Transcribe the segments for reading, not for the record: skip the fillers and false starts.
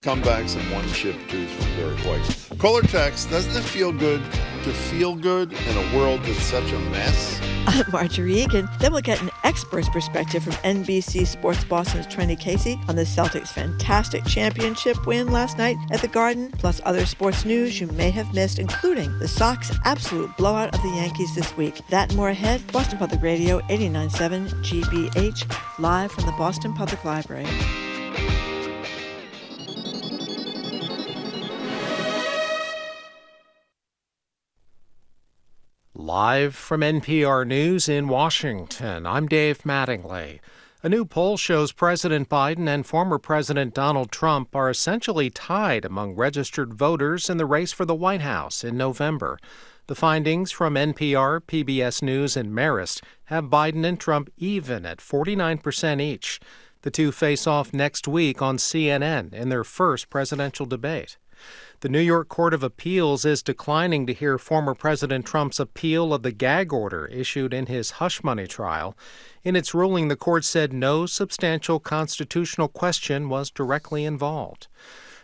Comebacks and one chip Tues from Barry White. Caller text, doesn't it feel good to feel good in a world that's such a mess? I'm Marjorie Egan. Then we'll get an expert's perspective from NBC Sports Boston's Trenni Casey on the Celtics' fantastic championship win last night at the Garden, plus other sports news you may have missed, including the Sox' absolute blowout of the Yankees this week. That and more ahead. Boston Public Radio 89.7 GBH, live from the Boston Public Library. Live from NPR News in Washington, I'm Dave Mattingly. A new poll shows President Biden and former President Donald Trump are essentially tied among registered voters in the race for the White House in November. The findings from NPR, PBS News, and Marist have Biden and Trump even at 49% each. The two face off next week on CNN in their first presidential debate. The New York Court of Appeals is declining to hear former President Trump's appeal of the gag order issued in his hush money trial. In its ruling, the court said no substantial constitutional question was directly involved.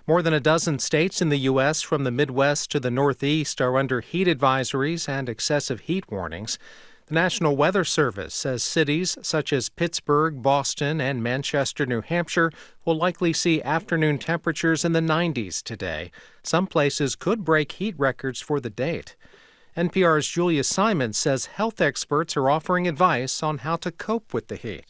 More than a dozen states in the U.S., from the Midwest to the Northeast, are under heat advisories and excessive heat warnings. The National Weather Service says cities such as Pittsburgh, Boston, and Manchester, New Hampshire will likely see afternoon temperatures in the 90s today. Some places could break heat records for the date. NPR's Julia Simon says health experts are offering advice on how to cope with the heat.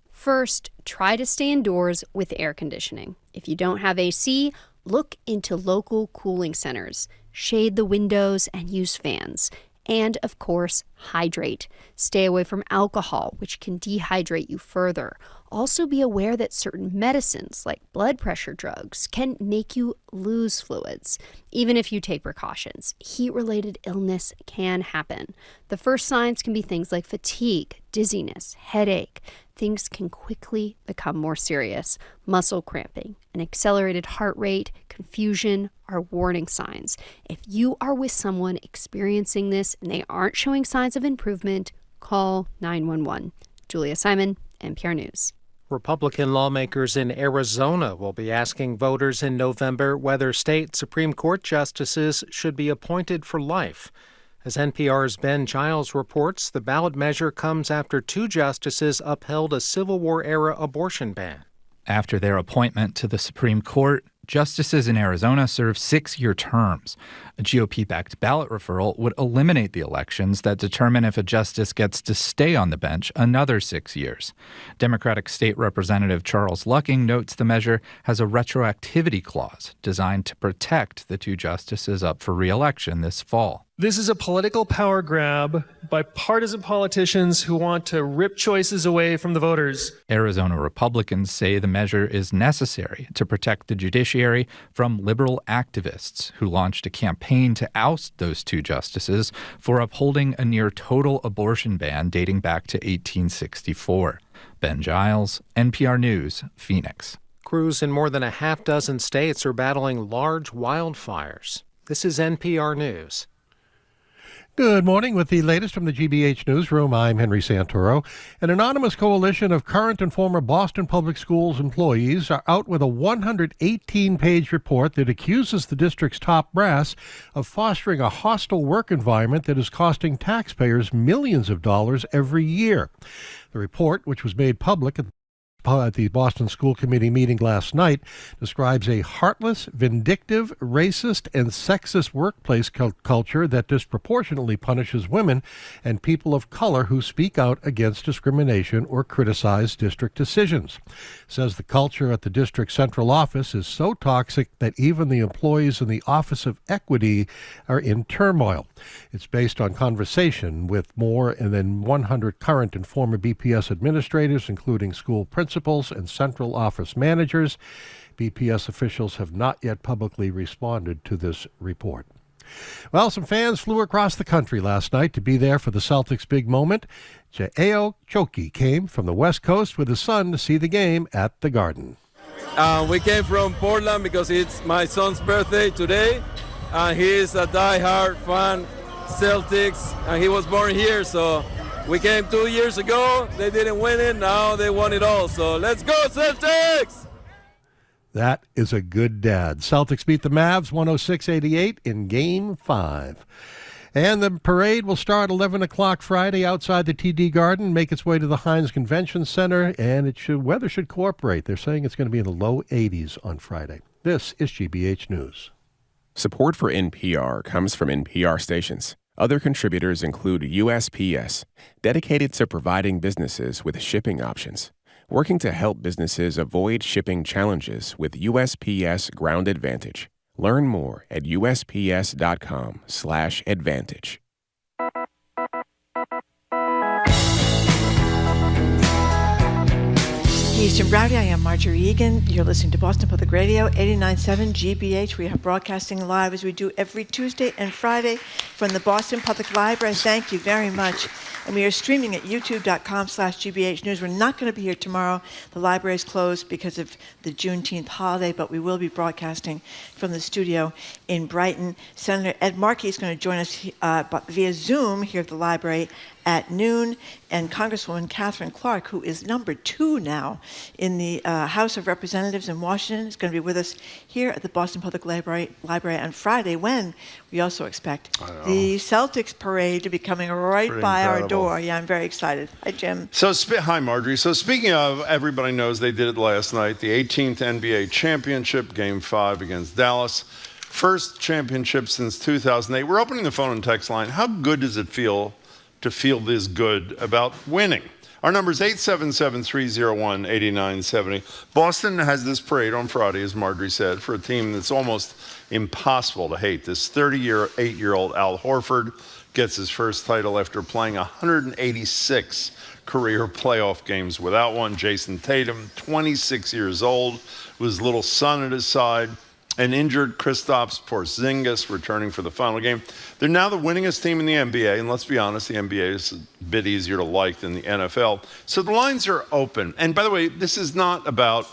First, try to stay indoors with air conditioning. If you don't have AC, look into local cooling centers. Shade the windows and use fans. And, of course, hydrate. Stay away from alcohol, which can dehydrate you further. Also be aware that certain medicines, like blood pressure drugs, can make you lose fluids. Even if you take precautions, heat-related illness can happen. The first signs can be things like fatigue, dizziness, headache. Things can quickly become more serious. Muscle cramping, an accelerated heart rate, confusion are warning signs. If you are with someone experiencing this and they aren't showing signs of improvement, call 911. Julia Simon, NPR News. Republican lawmakers in Arizona will be asking voters in November whether state Supreme Court justices should be appointed for life. As NPR's Ben Giles reports, the ballot measure comes after two justices upheld a Civil War-era abortion ban. After their appointment to the Supreme Court, justices in Arizona serve 6-year terms. A GOP-backed ballot referral would eliminate the elections that determine if a justice gets to stay on the bench another 6 years. Democratic State Representative Charles Lucking notes the measure has a retroactivity clause designed to protect the two justices up for re-election this fall. This is a political power grab by partisan politicians who want to rip choices away from the voters. Arizona Republicans say the measure is necessary to protect the judiciary from liberal activists who launched a campaign to oust those two justices for upholding a near-total abortion ban dating back to 1864. Ben Giles, NPR News, Phoenix. Crews in more than a half dozen states are battling large wildfires. This is NPR News. Good morning. With the latest from the GBH Newsroom, I'm Henry Santoro. An anonymous coalition of current and former Boston Public Schools employees are out with a 118-page report that accuses the district's top brass of fostering a hostile work environment that is costing taxpayers millions of dollars every year. The report, which was made public at the Boston School Committee meeting last night, describes a heartless, vindictive, racist, and sexist workplace culture that disproportionately punishes women and people of color who speak out against discrimination or criticize district decisions. It says the culture at the district central office is so toxic that even the employees in the Office of Equity are in turmoil. It's based on conversation with more than 100 current and former BPS administrators, including school principals and central office managers. BPS officials have not yet publicly responded to this report. Well, some fans flew across the country last night to be there for the Celtics' big moment. Jaeo Choki came from the West Coast with his son to see the game at the Garden. We came from Portland because it's my son's birthday today. He is a die-hard fan, Celtics, and he was born here, so we came 2 years ago. They didn't win it. Now they won it all. So let's go, Celtics! That is a good dad. Celtics beat the Mavs 106-88 in Game 5. And the parade will start 11 o'clock Friday outside the TD Garden, make its way to the Heinz Convention Center, and weather should cooperate. They're saying it's going to be in the low 80s on Friday. This is GBH News. Support for NPR comes from NPR stations. Other contributors include USPS, dedicated to providing businesses with shipping options, working to help businesses avoid shipping challenges with USPS Ground Advantage. Learn more at usps.com/advantage. Eastern Browdy, I am Marjorie Egan. You're listening to Boston Public Radio, 89.7 GBH. We are broadcasting live as we do every Tuesday and Friday from the Boston Public Library. Thank you very much. And we are streaming at youtube.com/GBH News. We're not going to be here tomorrow. The library is closed because of the Juneteenth holiday, but we will be broadcasting from the studio in Brighton. Senator Ed Markey is going to join us via Zoom here at the library at noon, and Congresswoman Catherine Clark, who is number 2 now in the House of Representatives in Washington, is going to be with us here at the Boston Public Library on Friday, when we also expect the Celtics parade to be coming right by our door. Yeah, I'm very excited. Hi, Jim. Hi, Marjorie. So speaking of, everybody knows they did it last night, the 18th NBA championship, Game 5 against Dallas. First championship since 2008. We're opening the phone and text line. How good does it feel to feel this good about winning? Our number is 877-301-8970. Boston has this parade on Friday, as Marjorie said, for a team that's almost impossible to hate. This 38-year-old Al Horford gets his first title after playing 186 career playoff games without one. Jason Tatum, 26 years old, with his little son at his side. An injured Kristaps Porzingis returning for the final game. They're now the winningest team in the NBA, and let's be honest, the NBA is a bit easier to like than the NFL. So the lines are open. And by the way, this is not about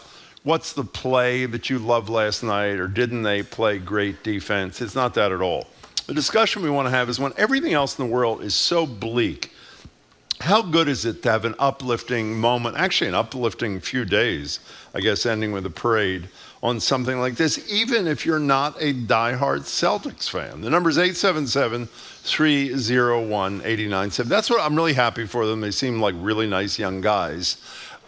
what's the play that you loved last night, or didn't they play great defense. It's not that at all. The discussion we want to have is, when everything else in the world is so bleak, how good is it to have an uplifting moment, actually an uplifting few days, I guess, ending with a parade on something like this, even if you're not a diehard Celtics fan? The number is 877-301-8970. That's what I'm really happy for them. They seem like really nice young guys.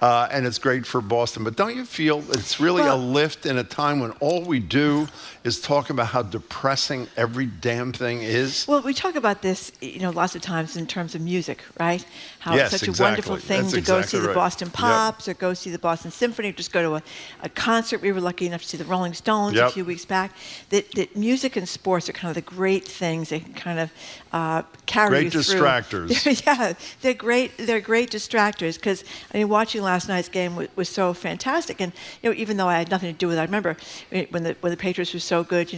And it's great for Boston. But don't you feel it's really a lift in a time when all we do is talk about how depressing every damn thing is? Well, we talk about this, lots of times in terms of music, right? How it's such a wonderful thing to go see the Boston Pops, or go see the Boston Symphony, or just go to a concert. We were lucky enough to see the Rolling Stones a few weeks back. That music and sports are kind of the great things. They can kind of carry you through. Great distractors. Yeah, they're great. They're great distractors, because watching last night's game was so fantastic. And even though I had nothing to do with it, I remember when the Patriots were so good.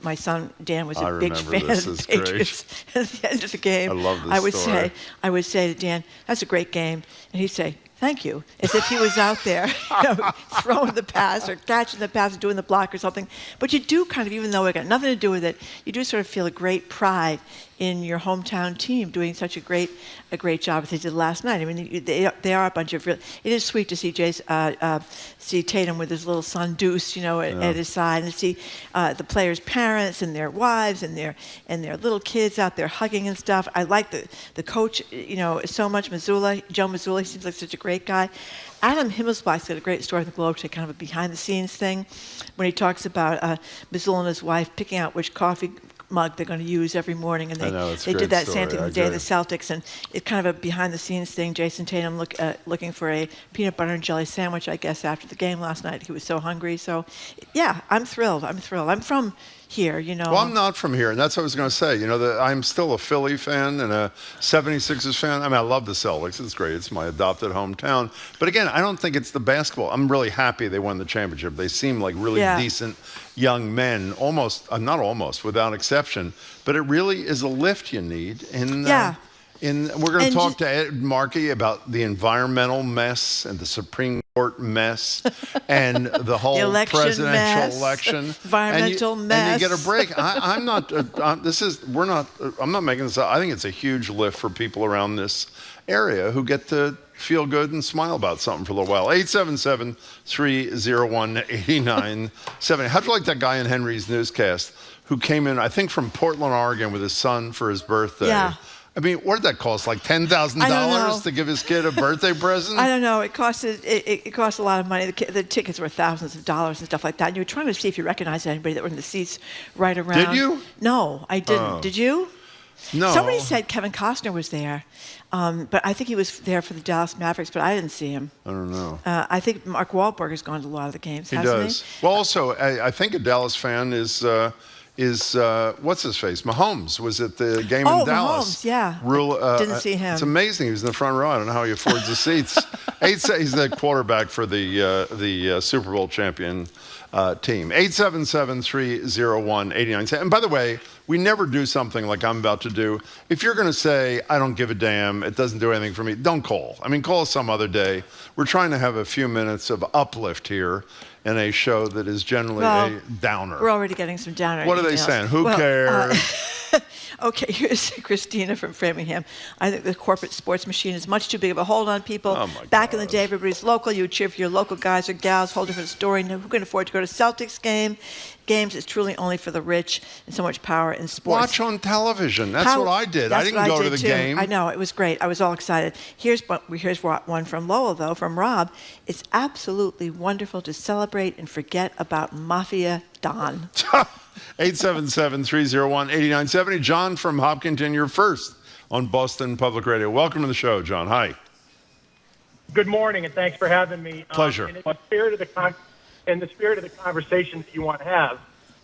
My son Dan was a big fan of the Patriots. At the end of the game, I love this story. I would say to Dan, "That's a great game," and he'd say, "Thank you," as if he was out there, throwing the pass or catching the pass or doing the block or something. But you do kind of, even though it got nothing to do with it, you do sort of feel a great pride in your hometown team doing such a great job as they did last night. They are a bunch of it is sweet to see see Tatum with his little son Deuce, at his side, and to see the players' parents and their wives and their little kids out there hugging and stuff. I like the coach, so much, Joe Mazzulla. He seems like such a great guy. Adam Himmelsbach's got a great story in the Globe, kind of a behind-the-scenes thing, when he talks about Mazzulla and his wife picking out which coffee mug they're going to use every morning, and they did that same thing the day of the Celtics, and it's kind of a behind-the-scenes thing. Jason Tatum looking for a peanut butter and jelly sandwich, I guess, after the game last night. He was so hungry. So, yeah, I'm thrilled. I'm from here, Well, I'm not from here, and that's what I was going to say. I'm still a Philly fan and a 76ers fan. I love the Celtics. It's great. It's my adopted hometown. But again, I don't think it's the basketball. I'm really happy they won the championship. They seem like really decent young men, not almost, without exception. But it really is a lift you need. We're going to talk to Ed Markey about the environmental mess and the Supreme Court mess and the whole presidential election, environmental mess. And you get a break. I'm not making this up. I think it's a huge lift for people around this area who get to feel good and smile about something for a little while. 877-301-8970. How'd you like that guy in Henry's newscast who came in, I think, from Portland, Oregon with his son for his birthday? Yeah. I mean, what did that cost? Like $10,000 to give his kid a birthday present? I don't know. It cost a lot of money. The tickets were thousands of dollars and stuff like that. And you were trying to see if you recognized anybody that were in the seats right around. Did you? No, I didn't. Oh. Did you? No. Somebody said Kevin Costner was there, but I think he was there for the Dallas Mavericks, but I didn't see him. I don't know. I think Mark Wahlberg has gone to a lot of the games, He hasn't does. Well, also, I think a Dallas fan is what's his face? Mahomes was at the game in Dallas. Mahomes, yeah. Didn't see him. It's amazing. He was in the front row. I don't know how he affords the seats. He's the quarterback for the Super Bowl champion team. 877-301-8970. And by the way, we never do something like I'm about to do. If you're going to say, I don't give a damn, it doesn't do anything for me, don't call. I mean, call us some other day. We're trying to have a few minutes of uplift here in a show that is generally a downer. We're already getting some downer What are they emails. saying? Who cares? Okay, here's Christina from Framingham. I think the corporate sports machine is much too big of a hold on people. Oh my Back in the day, everybody's local. You would cheer for your local guys or gals. Whole different story. Who can afford to go to Celtics games? It's truly only for the rich, and so much power in sports. Watch on television. That's what I did. I didn't go to the game. I know, it was great. I was all excited. Here's one from Lowell, though, from Rob. It's absolutely wonderful to celebrate and forget about Mafia Don. 877-301-8970. John from Hopkinton, you're first on Boston Public Radio. Welcome to the show, John. Hi. Good morning, and thanks for having me. Pleasure. In the spirit of the conversation that you want to have,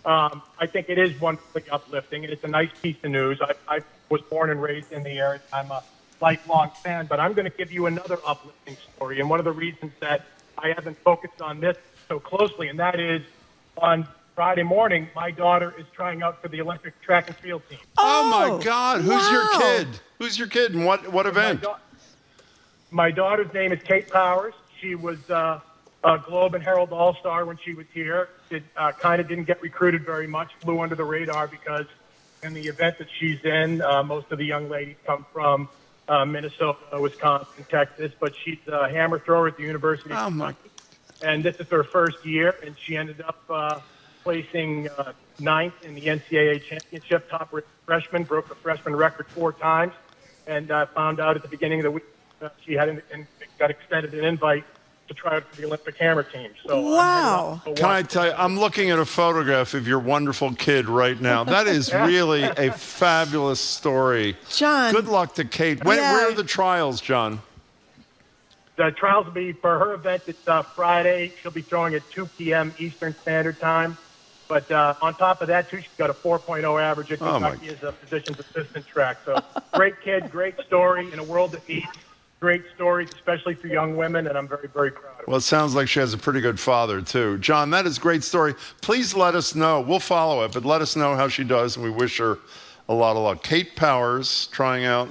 I think it is wonderfully uplifting, and it's a nice piece of news. I was born and raised in the area. I'm a lifelong fan, but I'm going to give you another uplifting story, and one of the reasons that I haven't focused on this so closely, and that is on Friday morning, my daughter is trying out for the Olympic track and field team. Oh my God. Who's your wow. kid? Who's your kid and what event? My daughter's name is Kate Powers. She was a Globe and Herald All-Star when she was here. Kind of didn't get recruited very much, flew under the radar because in the event that she's in, most of the young ladies come from Minnesota, Wisconsin, Texas, but she's a hammer thrower at the University of Kentucky. And this is her first year, and she ended up placing ninth in the NCAA championship, top freshman, broke the freshman record 4 times, and found out at the beginning of the week she had got extended an invite to try out for the Olympic hammer team. So wow. Can I tell you, I'm looking at a photograph of your wonderful kid right now. That is really a fabulous story. John. Good luck to Kate. Where are the trials, John? The trials will be for her event. It's Friday. She'll be throwing at 2 p.m. Eastern Standard Time. But on top of that, too, she's got a 4.0 average at Kentucky as a physician's assistant track. So great kid, great story in a world that needs great stories, especially for young women, and I'm very, very proud of her. Well, it sounds like she has a pretty good father, too. John, that is a great story. Please let us know. We'll follow it, but let us know how she does, and we wish her a lot of luck. Kate Powers trying out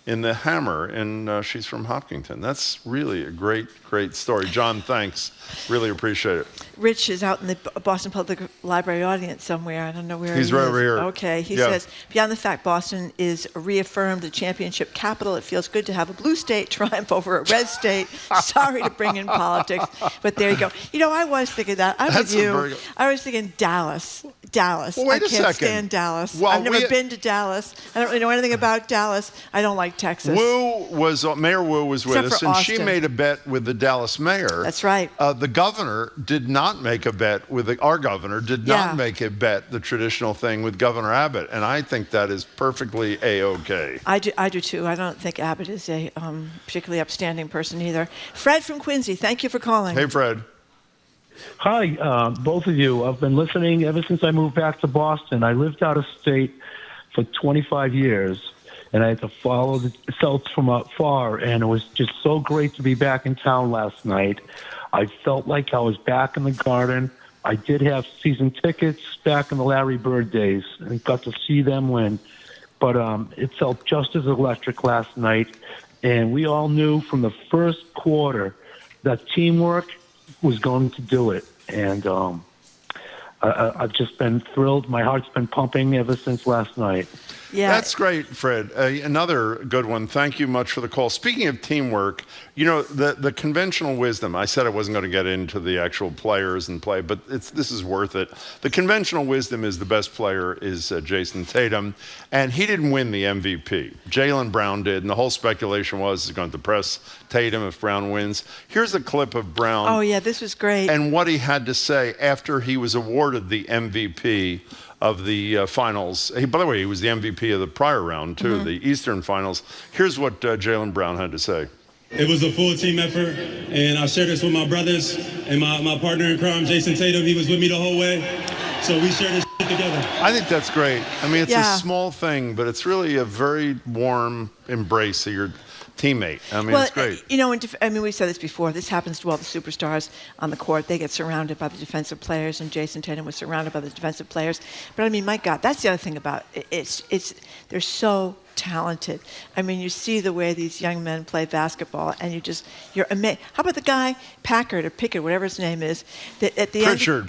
in the Hammer, and she's from Hopkinton. That's really a great, great story. John, thanks. Really appreciate it. Rich is out in the Boston Public Library audience somewhere. I don't know where he is. He's right over here. Okay. He says, beyond the fact Boston is reaffirmed the championship capital, it feels good to have a blue state triumph over a red state. Sorry to bring in politics, but there you go. You know, I was thinking that. I'm with you. I was thinking Dallas. Well, wait I a can't second. stand Dallas. Well, I've never been to Dallas. I don't really know anything about Dallas. I don't like Texas. Mayor Wu was with Except us, for and Austin. she made a bet with the Dallas mayor. That's right. The governor did not make a bet with our governor, did not make a bet, the traditional thing with Governor Abbott, and I think that is perfectly A-OK. I do too. I don't think Abbott is a particularly upstanding person either. Fred from Quincy, thank you for calling. Hey, Fred. Hi, both of you. I've been listening ever since I moved back to Boston. I lived out of state for 25 years, and I had to follow the Celtics from afar, and it was just so great to be back in town last night. I felt like I was back in the Garden. I did have season tickets back in the Larry Bird days and got to see them win. But it felt just as electric last night, and we all knew from the first quarter that teamwork was going to do it. And I've just been thrilled. My heart's been pumping ever since last night. Yeah. That's great, Fred. Another good one. Thank you much for the call. Speaking of teamwork, you know, the conventional wisdom, I said I wasn't going to get into the actual players and play, but this is worth it. The conventional wisdom is the best player is Jason Tatum, and he didn't win the MVP. Jaylen Brown did, and the whole speculation was he's going to press Tatum if Brown wins. Here's a clip of Brown. Oh, yeah, this was great. And what he had to say after he was awarded the MVP of the finals. By the way, he was the MVP of the prior round, too, the Eastern Finals. Here's what Jaylen Brown had to say. It was a full team effort, and I shared this with my brothers and my partner in crime, Jason Tatum. He was with me the whole way, so we shared this together. I think that's great. I mean, it's a small thing, but it's really a very warm embrace of your teammate. I mean, it's great. You know, we've said this before. This happens to all the superstars on the court. They get surrounded by the defensive players, and Jason Tatum was surrounded by the defensive players. But I mean, my God, that's the other thing about it. It's they're so talented. I mean, you see the way these young men play basketball, and you're amazed. How about the guy, Packard or Pickett, whatever his name is, that at the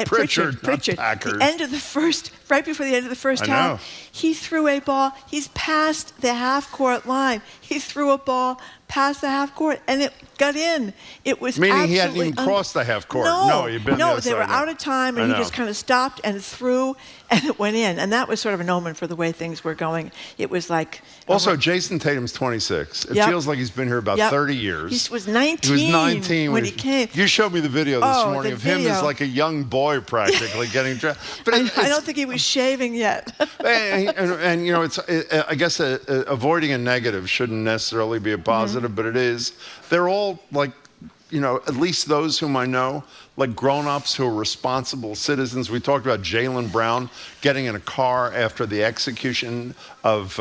Pritchard, not Packard. The end of the first, right before the end of the first half, he threw a ball. He's past the half-court line. He threw a ball past the half court, and it got in. It was meaning he hadn't even crossed the half court. No, he'd been no, they were out of time, and he just kind of stopped and threw, and it went in. And that was sort of an omen for the way things were going. It was like also Jason Tatum's 26. It feels like he's been here about 30 years. He was 19. He was 19 when he came. You showed me the video this morning of him as like a young boy practically getting dressed. But I don't think he was shaving yet. and you know, I guess avoiding a negative shouldn't necessarily be a positive, but it is. They're all like, you know, at least those whom I know, like grown-ups who are responsible citizens. We talked about Jaylen Brown getting in a car after the execution of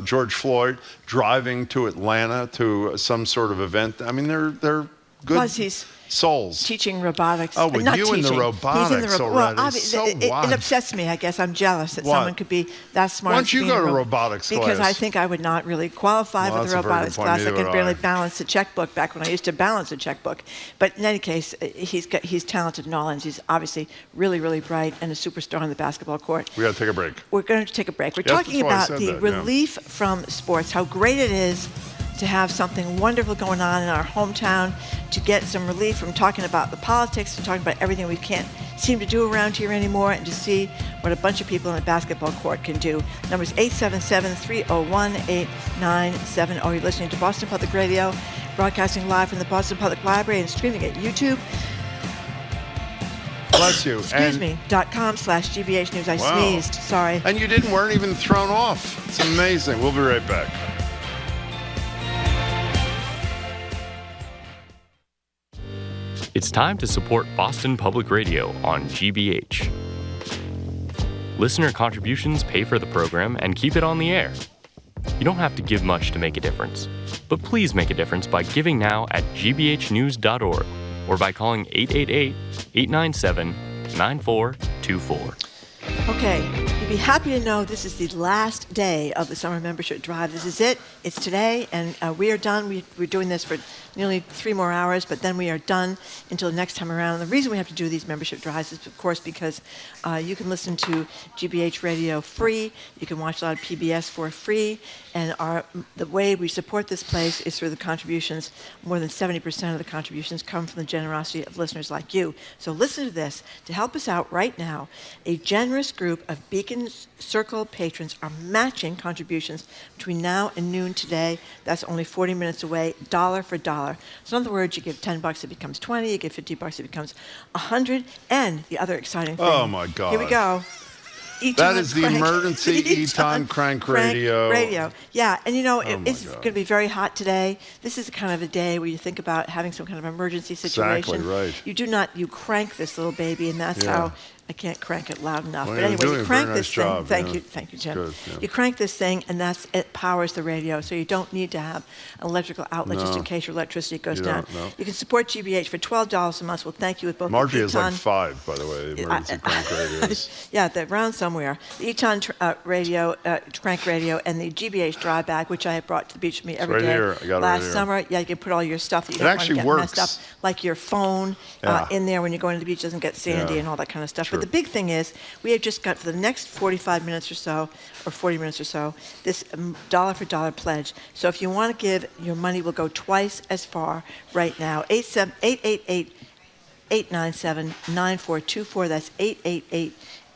George Floyd, driving to Atlanta to some sort of event. I mean, they're good. Plus he's souls. Teaching robotics. Oh, with not you teaching. in the robotics He's in the already. Well, it upsets me, I guess. I'm jealous that someone could be that smart. Why don't you go to robotics class? Because I think I would not really qualify for the robotics class. I could barely balance a checkbook back when I used to balance a checkbook. But in any case, he's talented in all ends. He's obviously really, really bright and a superstar on the basketball court. We got to take a break. We're going to take a break. We're talking about the relief from sports, how great it is to have something wonderful going on in our hometown, to get some relief from talking about the politics and talking about everything we can't seem to do around here anymore, and to see what a bunch of people in a basketball court can do. Number's 877-301-897. You're listening to Boston Public Radio, broadcasting live from the Boston Public Library and streaming at YouTube. Bless you. .com/GBH News. I sneezed. Sorry. And you weren't even thrown off. It's amazing. We'll be right back. It's time to support Boston Public Radio on GBH. Listener contributions pay for the program and keep it on the air. You don't have to give much to make a difference, but please make a difference by giving now at gbhnews.org or by calling 888-897-9424. Okay, you'd be happy to know this is the last day of the summer membership drive. This is it. It's today, and we are done. We're doing this for nearly 3 more hours, but then we are done until next time around. And the reason we have to do these membership drives is, of course, because you can listen to GBH Radio free. You can watch a lot of PBS for free. And the way we support this place is through the contributions. More than 70% of the contributions come from the generosity of listeners like you. So listen to this. To help us out right now, a generous group of Beacon Circle patrons are matching contributions between now and noon today. That's only 40 minutes away, dollar for dollar. So in other words, you give $10, it becomes 20. You give $50, it becomes 100. And the other exciting thing. Oh my God! Here we go. That is the emergency Eton Crank Radio. Yeah, and you know, it's going to be very hot today. This is kind of a day where you think about having some kind of emergency situation. Exactly, right. You crank this little baby, and that's how, I can't crank it loud enough. Well, but anyway, you crank this job, thing. Thank you, Jim. Good, You crank this thing, and it powers the radio, so you don't need to have an electrical outlet just in case your electricity goes down. You can support GBH for $12 a month. We'll thank you with both. Markey is like 5, by the way, the emergency crank radios. Yeah, they're around somewhere. The Eton radio, crank radio, and the GBH dry bag, which I have brought to the beach with me every day. Here. I got it last right summer. Yeah, you can put all your stuff that you don't want to get messed up, like your phone in there when you're going to the beach, doesn't get sandy and all that kind of stuff. True. But the big thing is, we have just got for the next 45 minutes or so, or 40 minutes or so, this dollar for dollar pledge. So if you want to give, your money will go twice as far right now. 888-897-9424. That's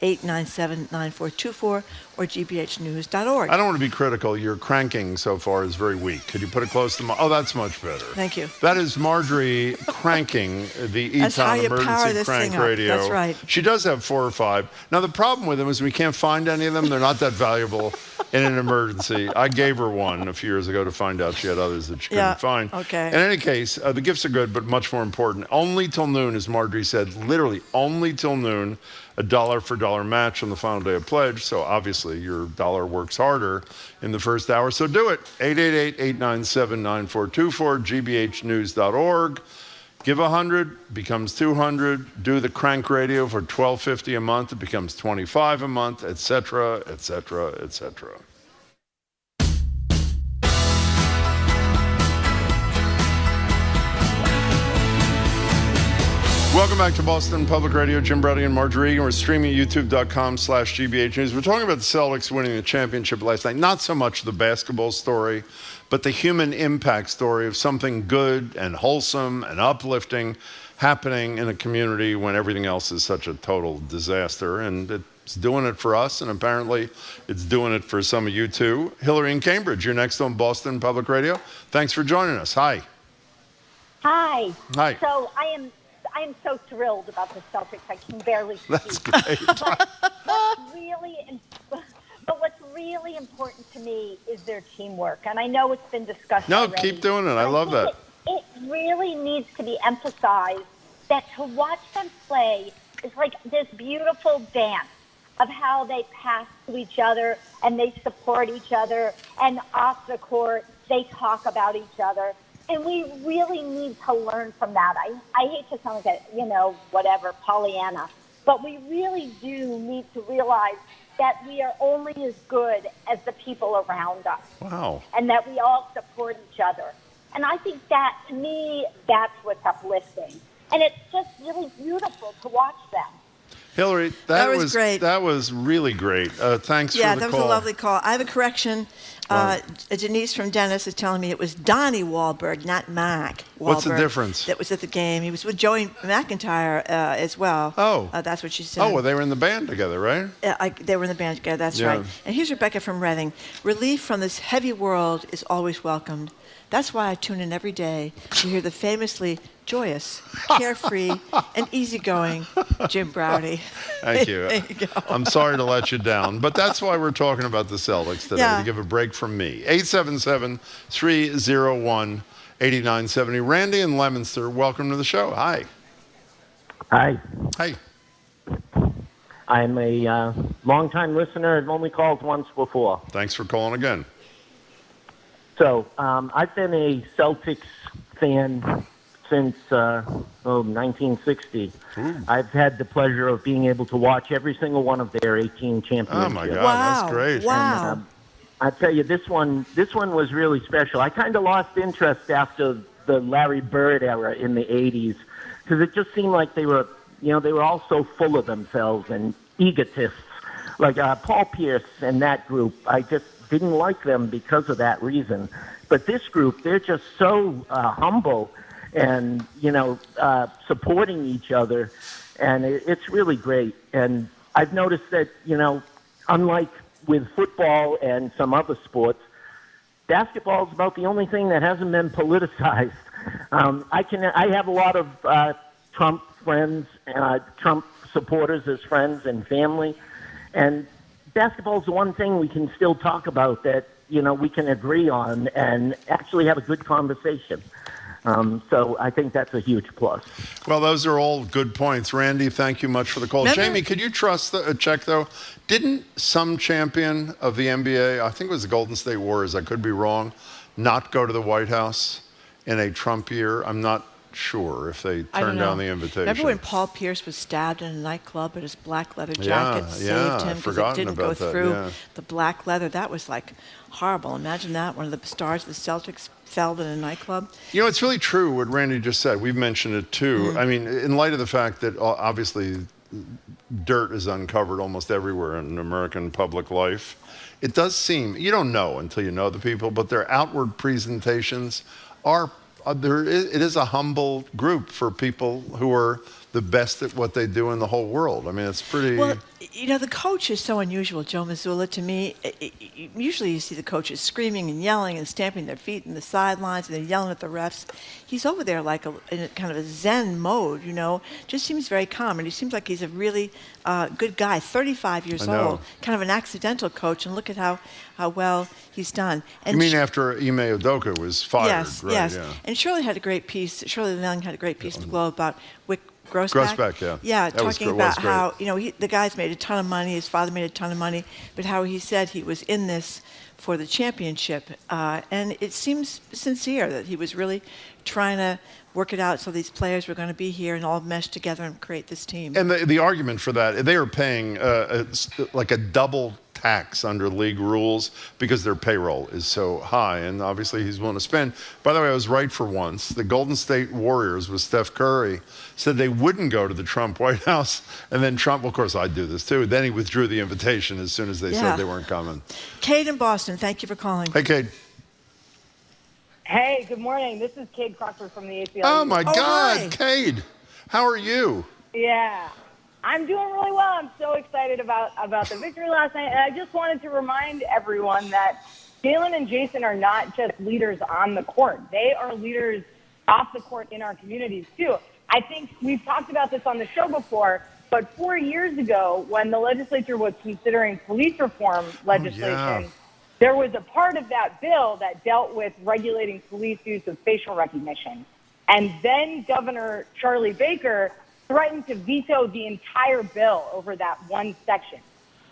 888-897-9424 or gbhnews.org. I don't want to be critical. Your cranking so far is very weak. Could you put it close to oh, that's much better. Thank you. That is Marjorie cranking the Eton Emergency Crank Radio. That's right. She does have 4 or 5. Now, the problem with them is we can't find any of them. They're not that valuable in an emergency. I gave her one a few years ago to find out she had others that she couldn't find. Okay. In any case, the gifts are good, but much more important. Only till noon, as Marjorie said, literally only till noon, a dollar for dollar match on the final day of pledge. So obviously your dollar works harder in the first hour. So do it. 888-897-9424, gbhnews.org. Give 100, becomes 200. Do the crank radio for $12.50 a month. It becomes $25 a month, etc., etc., etc. Welcome back to Boston Public Radio. Jim Brady and Marjorie, and we're streaming at youtube.com/GBH News. We're talking about the Celtics winning the championship last night. Not so much the basketball story, but the human impact story of something good and wholesome and uplifting happening in a community when everything else is such a total disaster. And it's doing it for us, and apparently it's doing it for some of you too. Hillary in Cambridge, you're next on Boston Public Radio. Thanks for joining us. Hi. Hi. Hi. So I am so thrilled about the Celtics. I can barely speak. That's great. What's really important to me is their teamwork. And I know it's been discussed No, already, keep doing it. I love that. It really needs to be emphasized that to watch them play is like this beautiful dance of how they pass to each other and they support each other. And off the court, they talk about each other. And we really need to learn from that. I hate to sound like whatever, Pollyanna. But we really do need to realize that we are only as good as the people around us. Wow. And that we all support each other. And I think that, to me, that's what's uplifting. And it's just really beautiful to watch them. Hillary, that was great. That was really great. Thanks for the call. Yeah, that was a lovely call. I have a correction. Denise from Dennis is telling me it was Donnie Wahlberg, not Mac Wahlberg. What's the difference? That was at the game. He was with Joey McIntyre as well. Oh. That's what she said. Oh, well, they were in the band together, right? They were in the band together, that's right. And here's Rebecca from Reading. Relief from this heavy world is always welcomed. That's why I tune in every day to hear the famously joyous, carefree, and easygoing Jim Browdy. Thank you. There you go. I'm sorry to let you down, but that's why we're talking about the Celtics today, to give a break from me. 877-301-8970. Randy in Leominster, welcome to the show. Hi. Hi. Hi. I'm a long-time listener. I've only called once before. Thanks for calling again. So I've been a Celtics fan since 1960. Ooh. I've had the pleasure of being able to watch every single one of their 18 championships. Oh, my God. Wow. That's great. Wow. And, I tell you, this one was really special. I kind of lost interest after the Larry Bird era in the 80s because it just seemed like they were all so full of themselves and egotists. Like Paul Pierce and that group, I just didn't like them because of that reason. But this group, they're just so humble and, supporting each other. And it's really great. And I've noticed that, unlike with football and some other sports, basketball is about the only thing that hasn't been politicized. I have a lot of Trump friends, Trump supporters as friends and family. And basketball is the one thing we can still talk about that, we can agree on and actually have a good conversation. So I think that's a huge plus. Well, those are all good points. Randy, thank you much for the call. Jamie, could you check, though? Didn't some champion of the NBA, I think it was the Golden State Warriors, I could be wrong, not go to the White House in a Trump year? I'm not sure if they turned down the invitation. Remember when Paul Pierce was stabbed in a nightclub but his black leather jacket saved him because it didn't go through the black leather? That was like horrible. Imagine that. One of the stars of the Celtics fell in a nightclub. It's really true what Randy just said. We've mentioned it too. I mean, in light of the fact that obviously dirt is uncovered almost everywhere in American public life. It does seem, you don't know until you know the people, but their outward presentations are, it is a humble group for people who are the best at what they do in the whole world. I mean, it's pretty... Well, the coach is so unusual, Joe Mazzulla, to me. Usually you see the coaches screaming and yelling and stamping their feet in the sidelines and they're yelling at the refs. He's over there like in a kind of a Zen mode, just seems very calm. And he seems like he's a really good guy, 35 years old, kind of an accidental coach. And look at how well he's done. And you mean after Ime Udoka was fired, yes, right? Yes, Yeah. And Shirley Leung had a great piece in the Globe about Grossback, yeah. Yeah, That talking about how, the guy's made a ton of money, his father made a ton of money, but how he said he was in this for the championship. And it seems sincere that he was really trying to work it out so these players were going to be here and all mesh together and create this team. And the argument for that, they are paying like a double tax under league rules because their payroll is so high, and obviously he's willing to spend. By the way, I was right for once. The Golden State Warriors with Steph Curry said they wouldn't go to the Trump White House, and then Trump, of course I'd do this too, then he withdrew the invitation as soon as they said they weren't coming. Kate in Boston, thank you for calling. Hey, Kate. Hey, good morning. This is Cade Crockford from the ACLU. Oh my God, hi. Cade. How are you? Yeah. I'm doing really well. I'm so excited about the victory last night. And I just wanted to remind everyone that Jalen and Jason are not just leaders on the court. They are leaders off the court in our communities, too. I think we've talked about this on the show before, but 4 years ago, when the legislature was considering police reform legislation, there was a part of that bill that dealt with regulating police use of facial recognition. And then Governor Charlie Baker threatened to veto the entire bill over that one section.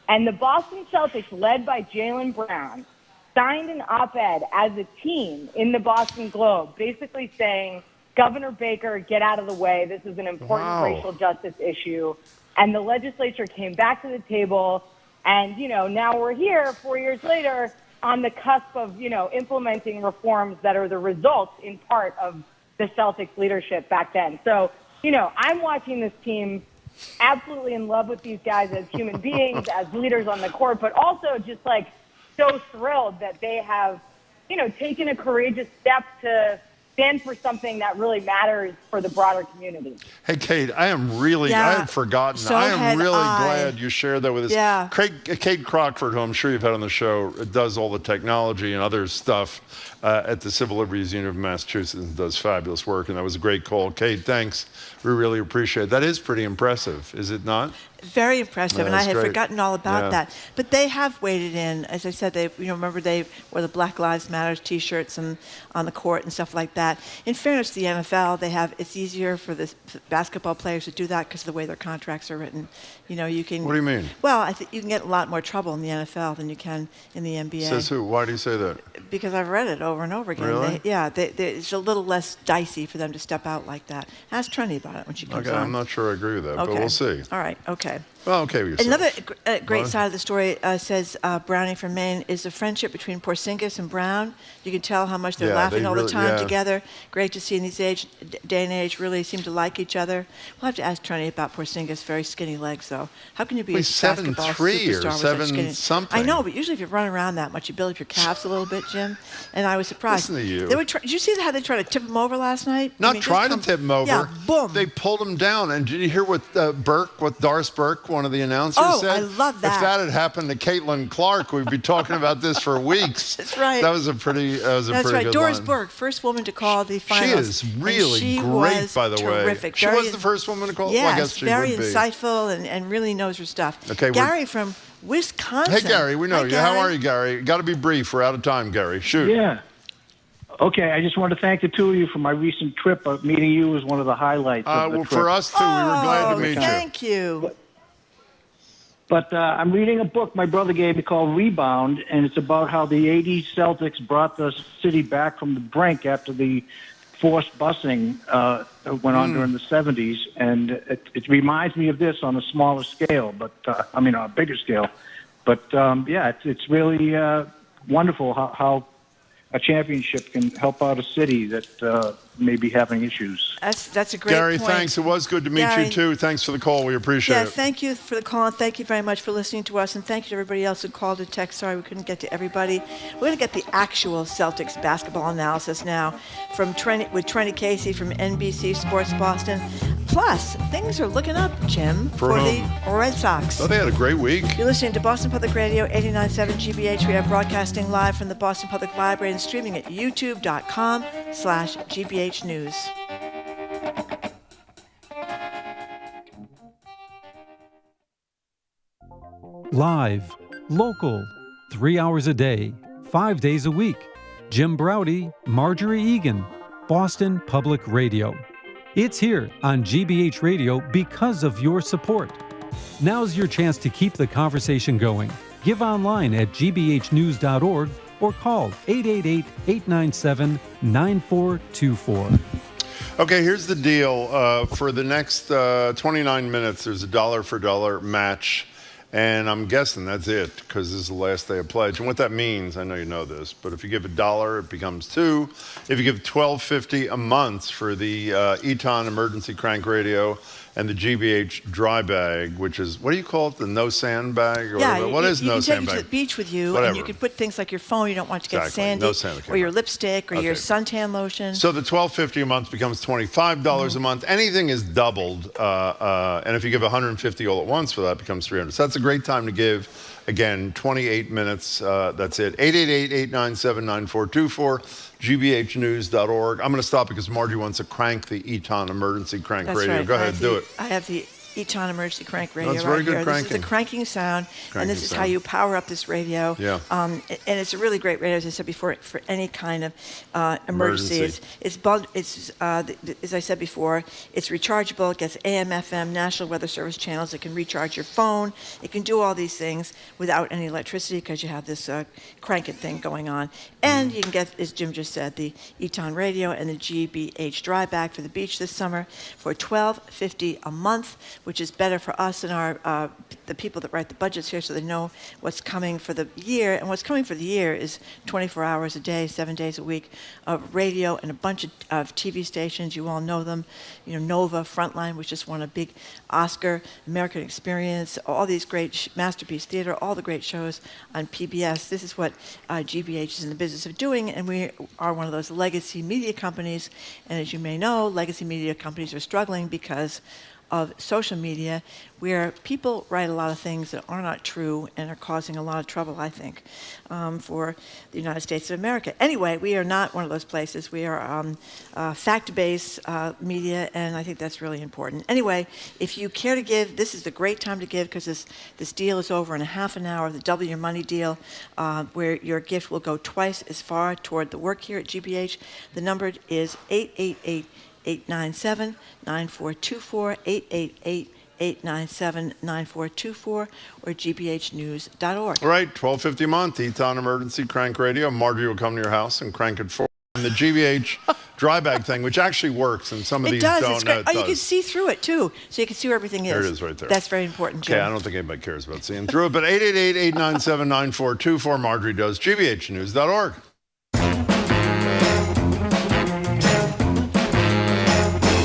And the Boston Celtics, led by Jaylen Brown, signed an op-ed as a team in the Boston Globe, basically saying, Governor Baker, get out of the way. This is an important racial justice issue. And the legislature came back to the table. And, now we're here 4 years later on the cusp of, implementing reforms that are the results in part of the Celtics leadership back then. So, I'm watching this team absolutely in love with these guys as human beings, as leaders on the court, but also just so thrilled that they have, taken a courageous step to stand for something that really matters for the broader community. Hey, Kate, I had forgotten. So I am really I. glad you shared that with us. Yeah. Kate Crockford, who I'm sure you've had on the show, does all the technology and other stuff at the Civil Liberties Union of Massachusetts and does fabulous work, and that was a great call. Kate, thanks. We really appreciate it. That is pretty impressive, is it not? Very impressive, and I had forgotten all about Yeah. that. But they have waded in. As I said, they, remember they wore the Black Lives Matter T-shirts and on the court and stuff like that. In fairness to the NFL, it's easier for the basketball players to do that because of the way their contracts are written. You can. What do you mean? Well, I think you can get a lot more trouble in the NFL than you can in the NBA. Says who? Why do you say that? Because I've read it over and over again. Really? It's a little less dicey for them to step out like that. Ask Trenni about it when she comes on. I'm not sure I agree with that, but we'll see. All right. Okay. Well, okay with yourself. Another great side of the story says Browning from Maine is the friendship between Porzingis and Brown. You can tell how much they're laughing all the time together. Great to see in this day and age. Really seem to like each other. We'll have to ask Trenni about Porzingis. Very skinny legs, though. How can you be a basketball 7'3" superstar or with such skinny? 7-something. I know, but usually if you run around that much, you build up your calves a little bit, Jim. And I was surprised. Listen to you. Did you see how they tried to tip him over last night? Not try to tip him over. Yeah, boom. They pulled him down. And did you hear what Doris Burke, one of the announcers, said? I love that. If that had happened to Caitlin Clark, we'd be talking about this for weeks. That's right. That was a pretty That's right. good Doris line. Burke, first woman to call the finals. She is really and great, by the way. Terrific. She was the first woman to call? Yes, Well, I guess she very would be. insightful and really knows her stuff. Okay, Gary from Wisconsin. Hey, Gary, we know Hi, you. Gary. How are you, Gary? Got to be brief. We're out of time, Gary. Shoot. Yeah. Okay, I just want to thank the two of you for my recent trip. Meeting you was one of the highlights of the trip. For us, too. We were glad to meet you. Thank you. But I'm reading a book my brother gave me called Rebound, and it's about how the 80s Celtics brought the city back from the brink after the forced busing that went on during the 70s. And it reminds me of this on a smaller scale, but on a bigger scale. But, it's really wonderful how a championship can help out a city that may be having issues. That's a great Gary, point. thanks. It was good to meet Gary, you, too. Thanks for the call. We appreciate Yeah, it. thank you for the call, and thank you very much for listening to us, and thank you to everybody else who called and texted. Sorry we couldn't get to everybody. We're going to get the actual Celtics basketball analysis now with Trenni Casey from NBC Sports Boston. Plus, things are looking up, Jim, for the Red Sox. Oh, they had a great week. You're listening to Boston Public Radio, 89.7 GBH. We are broadcasting live from the Boston Public Library and streaming at youtube.com/GBH News. Live, local, 3 hours a day, 5 days a week. Jim Browdy, Marjorie Egan, Boston Public Radio. It's here on GBH Radio because of your support. Now's your chance to keep the conversation going. Give online at gbhnews.org or call 888-897-9424. Okay, here's the deal. For the next 29 minutes, there's a dollar for dollar match. And I'm guessing that's it, because this is the last day of pledge. And what that means, I know you know this, but if you give $1, it becomes $2. If you give $12.50 a month for the Eton emergency crank radio and the GBH dry bag, which is, what do you call it, the no sand bag? Or Yeah, what is no sand you can take it bag? to the beach with you, Whatever. and you can put things like your phone you don't want to get Exactly. sandy, No sand, okay. or your lipstick, or your Okay. suntan lotion. So the $12.50 a month becomes $25 a month. Anything is doubled, and if you give $150 all at once for that, it becomes $300. So that's a great time to give. Again, 28 minutes. That's it. 888-897-9424. GBHnews.org. I'm going to stop because Margie wants to crank the Eton emergency crank That's radio. right. Go ahead, do it. I have the Eton emergency crank radio That's right very good here. cranking. This is the cranking sound, and this is how sound. you power up this radio. Yeah. And it's a really great radio, as I said before, for any kind of emergency. Emergency. It's as I said before, it's rechargeable. It gets AM, FM, National Weather Service channels. It can recharge your phone. It can do all these things without any electricity because you have this cranking thing going on. And you can get, as Jim just said, the Eton radio and the GBH dry bag for the beach this summer for $12.50 a month, which is better for us and our the people that write the budgets here, so they know what's coming for the year. And what's coming for the year is 24 hours a day, 7 days a week of radio and a bunch of TV stations. You all know them. You know, Nova, Frontline, which just won a big Oscar, American Experience, all these great Masterpiece Theater, all the great shows on PBS. This is what GBH is in the business of doing, and we are one of those legacy media companies. And as you may know, legacy media companies are struggling because of social media, where people write a lot of things that are not true and are causing a lot of trouble, I think, for the United States of America. Anyway, we are not one of those places. We are fact-based media, and I think that's really important. Anyway, if you care to give, this is the great time to give, because this deal is over in a half an hour, the Double Your Money deal, where your gift will go twice as far toward the work here at GBH. The number is 888-897-9424, 888-897-9424, or gbhnews.org. All right, $12.50 a month, Eton emergency crank radio. Margie will come to your house and crank it for you. And the GBH dry bag thing, which actually works, and some of these does. don't. It's great. It You does. can see through it, too, so you can see where everything is. There it is right there. That's very important, Jim. Okay, I don't think anybody cares about seeing through it, but 888-897-9424, Marjorie does, gbhnews.org.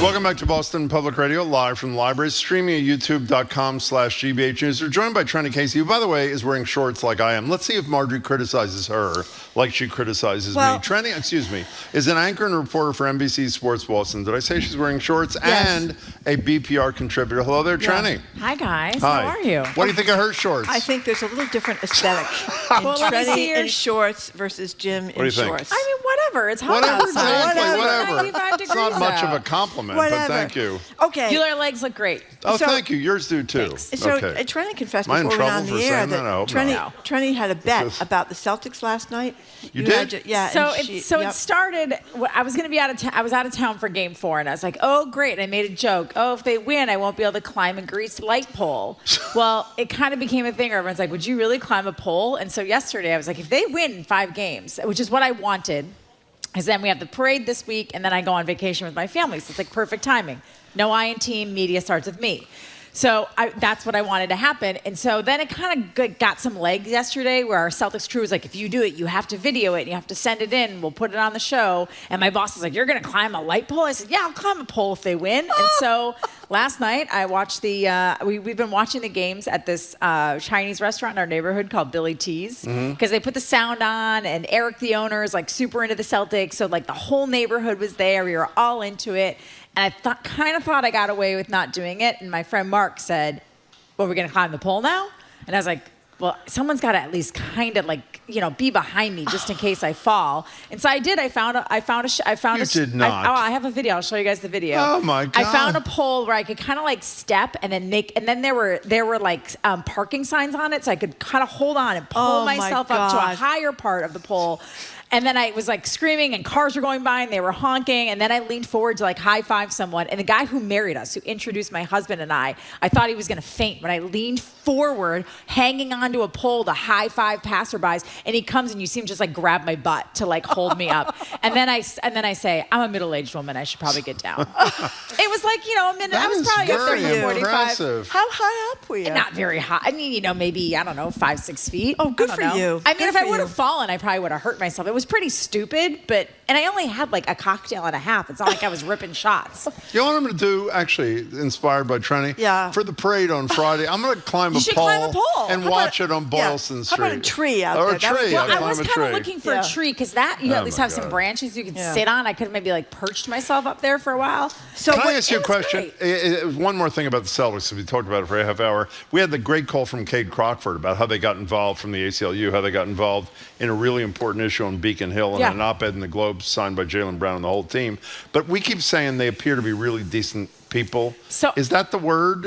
Welcome back to Boston Public Radio, live from the library, streaming at youtube.com/GBH News. We're joined by Trenni Casey, who, by the way, is wearing shorts like I am. Let's see if Marjorie criticizes her like she criticizes me. Trenni, excuse me, is an anchor and reporter for NBC Sports Boston. Did I say she's wearing shorts? Yes. And a BPR contributor. Hello there, Trenni. Hi, guys. Hi. How are you? What do you think of her shorts? I think there's a little different aesthetic in Well, let me see Trenni your in shorts versus Jim do in you think? shorts. I mean, whatever. It's hot Whatever, outside. exactly, whatever. 95 It's not degrees much of out. a compliment, Whatever. but thank you. Okay. Your legs look great. Oh, So- thank you. Yours do, too. So Okay. Trenni confessed Am I in before we went on trouble the for air saying that? I hope not. Trenni had a bet about the Celtics last night. You had did? to- yeah. So and it yep. started. I was going to be out of town. I was out of town for Game 4, and I was like, "Oh, great!" And I made a joke. "Oh, if they win, I won't be able to climb a greased light pole." Well, it kind of became a thing. Where everyone's like, "Would you really climb a pole?" And so yesterday, I was like, "If they win 5 games, which is what I wanted, because then we have the parade this week, and then I go on vacation with my family, so it's like perfect timing. No I in team media starts with me." So that's what I wanted to happen. And so then it kind of got some legs yesterday where our Celtics crew was like, if you do it, you have to video it and you have to send it in. We'll put it on the show. And my boss was like, you're going to climb a light pole? I said, yeah, I'll climb a pole if they win. And so last night I watched we've been watching the games at this Chinese restaurant in our neighborhood called Billy T's because they put the sound on and Eric, the owner, is like super into the Celtics. So like the whole neighborhood was there. We were all into it. And I kind of thought I got away with not doing it. And my friend Mark said, well, we're going to climb the pole now? And I was like, well, someone's got to at least kind of like, be behind me just in case I fall. And so I did. I found a. You did not. I have a video. I'll show you guys the video. Oh my God. I found a pole where I could kind of like step and then and then there were like parking signs on it. So I could kind of hold on and pull myself up to a higher part of the pole. And then I was like screaming and cars were going by and they were honking. And then I leaned forward to like high five someone. And the guy who married us, who introduced my husband and I thought he was going to faint when I leaned forward, hanging onto a pole to high five passerbys. And he comes and you see him just like grab my butt to like hold me up. And then I say, I'm a middle-aged woman. I should probably get down. It was like, a minute. That I was probably up there for 45. Impressive. How high up were you? Not very high. I mean, maybe, I don't know, 5-6 feet. Oh, good for you. I mean, if I would have fallen, I probably would have hurt myself. It was pretty stupid, and I only had like a cocktail and a half. It's not like I was ripping shots. You know what I'm going to do, actually, inspired by Trenni? Yeah. For the parade on Friday, I'm going to climb a pole and watch it on Boylston Street. How about a tree out or there? a tree. Well, I was kind of looking for a tree because you at least have some God. branches you can sit on. I could have maybe like perched myself up there for a while. So Can I ask you a question? One more thing about the Celtics, we talked about it for a half hour. We had the great call from Cade Crockford about how they got involved from the ACLU, how they got involved in a really important issue on Beacon Hill and an op-ed in the Globe signed by Jaylen Brown and the whole team. But we keep saying they appear to be really decent people. So is that the word?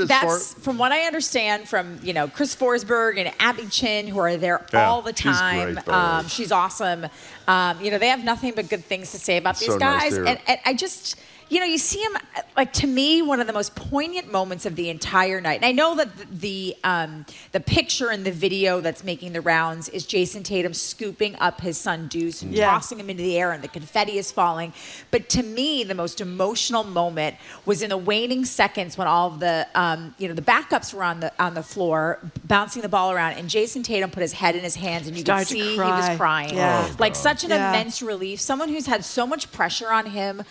From what I understand from, Chris Forsberg and Abby Chin, who are there all the time. She's great, she's awesome. They have nothing but good things to say about these guys. Nice and I just... you see him, like, to me, one of the most poignant moments of the entire night. And I know that the picture in the video that's making the rounds is Jason Tatum scooping up his son Tues and tossing him into the air and the confetti is falling. But to me, the most emotional moment was in the waning seconds when all of the, the backups were on the floor, bouncing the ball around, and Jason Tatum put his head in his hands and you could see he was crying. Yeah. Like, such an immense relief. Someone who's had so much pressure on him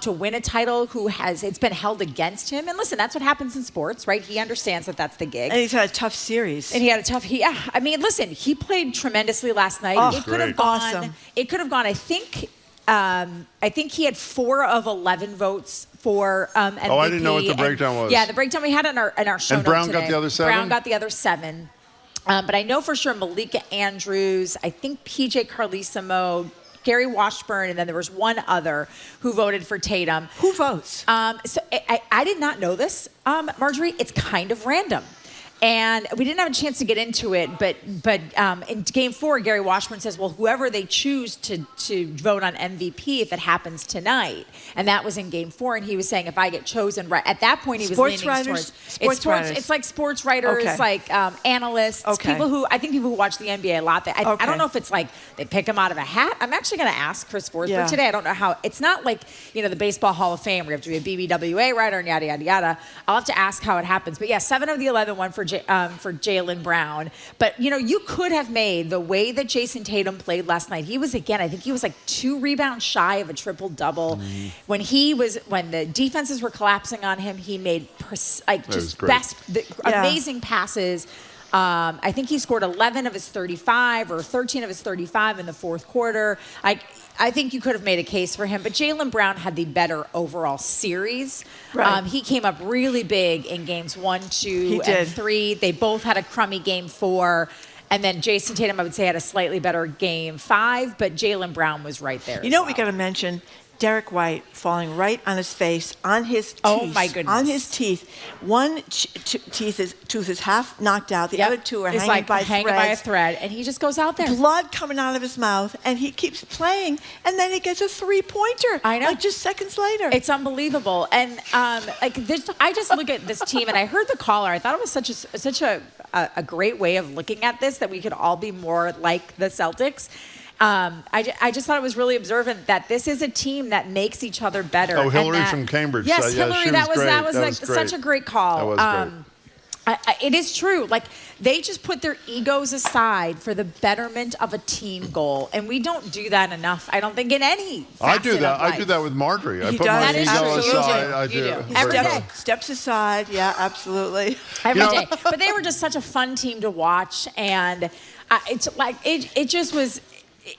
to win a title, it's been held against him. And listen, that's what happens in sports, right? He understands that that's the gig. And he's had a tough series. And he had a tough, I mean, listen, he played tremendously last night. Oh, it could have gone, I think he had 4 of 11 votes for MVP. Oh, I didn't know what the breakdown was. Yeah, the breakdown we had in our show And Brown notes today. got the other 7? Brown got the other 7. But I know for sure Malika Andrews, I think PJ Carlesimo, Gary Washburn, and then there was one other who voted for Tatum. Who votes? So I did not know this, Marjorie. It's kind of random. And we didn't have a chance to get into it, but in Game 4, Gary Washburn says, well, whoever they choose to vote on MVP if it happens tonight. And that was in Game 4, and he was saying if I get chosen, right at that point he was leaning towards it's like sports writers, like analysts, people who watch the NBA a lot. I don't know if it's like they pick them out of a hat. I'm actually going to ask Chris Forsberg today. I don't know how. It's not like the Baseball Hall of Fame where you have to be a BBWA writer and yada yada yada. I'll have to ask how it happens. But 7 of the 11 won for Jaylen Brown. But, you could have made the way that Jason Tatum played last night. He was, again, I think he was like 2 rebounds shy of a triple-double. When the defenses were collapsing on him, he made amazing passes. I think he scored 11 of his 35 or 13 of his 35 in the fourth quarter. I think you could have made a case for him, but Jaylen Brown had the better overall series. Right. He came up really big in games 1, 2, and 3. They both had a crummy game 4. And then Jason Tatum, I would say, had a slightly better game 5, but Jaylen Brown was right there. You know what we got to mention? Derek White falling right on his face, on his teeth. Oh, my goodness. On his teeth. One tooth is half knocked out. The other 2 are hanging by a thread. And he just goes out there. Blood coming out of his mouth. And he keeps playing. And then he gets a 3-pointer. I know. Like just seconds later. It's unbelievable. And I just look at this team, and I heard the caller. I thought it was such a great way of looking at this, that we could all be more like the Celtics. I just thought it was really observant that this is a team that makes each other better. Oh, Hillary from Cambridge. Yes, Hillary. That was great. such a great call. That was great. It is true. Like, they just put their egos aside for the betterment of a team goal. And we don't do that enough, I don't think, in any I do facet that. of life. I do that with Marjorie. I He put my does. ego Absolutely. aside. I You do. do. Every day. Steps aside. Yeah, absolutely. Every day. But they were just such a fun team to watch. And it's like, it just was,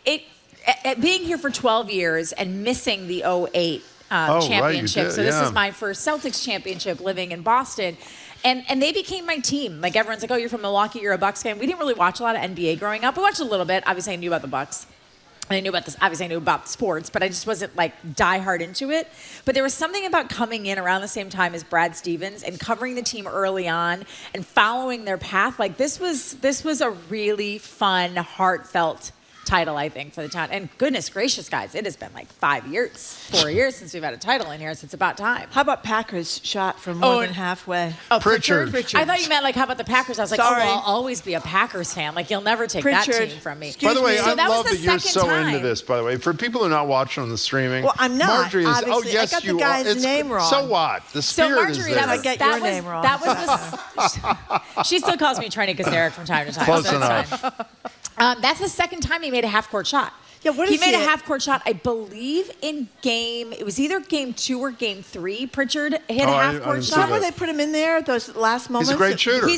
being here for 12 years and missing the 08 championship. Right, you did, So this yeah. is my first Celtics championship living in Boston. And they became my team. Like, everyone's like, oh, you're from Milwaukee, you're a Bucks fan. We didn't really watch a lot of NBA growing up. We watched a little bit. Obviously, I knew about the Bucks. And I knew about this. Obviously, I knew about sports, but I just wasn't like diehard into it. But there was something about coming in around the same time as Brad Stevens and covering the team early on and following their path. Like, this was a really fun, heartfelt title, I think, for the town. And goodness gracious, guys, it has been like 4 years since we've had a title in here. So it's about time. How about Packers shot from more than halfway? Oh, Pritchard. I thought you meant, like, how about the Packers? I was like, Sorry. oh, well, I'll always be a Packers fan. Like, you'll never take that Pritchard. team from me. By the way, So I that was love the that you're second so time. into this, by the way. For people who are not watching on the streaming, Well, I'm not, Marjorie is, oh, obviously. I yes, got the you guy's are. It's, name wrong. So what? The So spirit Marjorie, is there. I get your name wrong. That was the. She still calls me Trenni Casey from time to time. Close so that's enough. fine. That's the second time he made a half-court shot. Yeah, what he is made a it? half-court shot, I believe, in it was either game 2 or game 3. Pritchard hit a Oh, I half-court didn't see shot. Remember they put him in there those last moments? He's a great shooter. He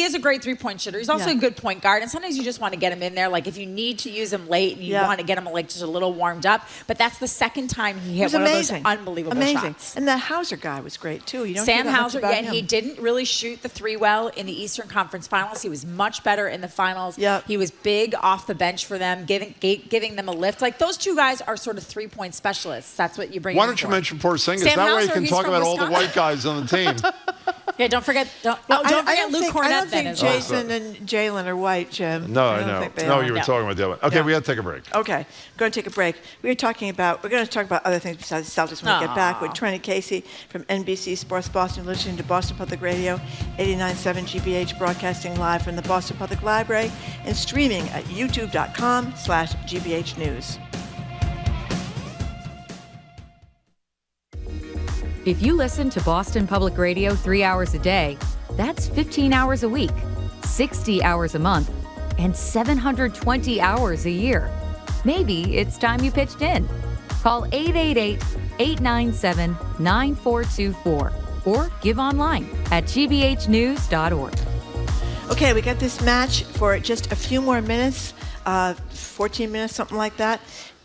is a great three-point shooter. He's also Yeah. a good point guard, and sometimes you just want to get him in there. Like, if you need to use him late and you want to get him like just a little warmed up. But that's the second time he It hit was one amazing. of those unbelievable Amazing. shots. And the Hauser guy was great, too. You don't hear Sam that much Hauser, about and him. he didn't really shoot the three well in the Eastern Conference Finals. He was much better in the finals. Yep. He was big off the bench for them, giving them a lift. Like, those two guys are sort of three-point specialists. That's what you bring Why in don't you for. mention Porzingis? Sam That way you Hauser, can he's talk from about all the Wisconsin. white guys on the team. Yeah, don't forget Luke Cornett. I don't then think as well. Jason and Jalen are white, Jim. No, I I don't know. think they No, are. you were No. talking about the other one. Okay, Yeah. we got to take a break. Okay, going to take a break. We're going to talk about other things besides the Celtics when we get back with Trenni Casey from NBC Sports Boston, listening to Boston Public Radio, 89.7 GBH, broadcasting live from the Boston Public Library and streaming at youtube.com/GBH News. If you listen to Boston Public Radio 3 hours a day, that's 15 hours a week, 60 hours a month, and 720 hours a year. Maybe it's time you pitched in. Call 888-897-9424 or give online at gbhnews.org. Okay, we got this match for just a few more minutes, 14 minutes, something like that,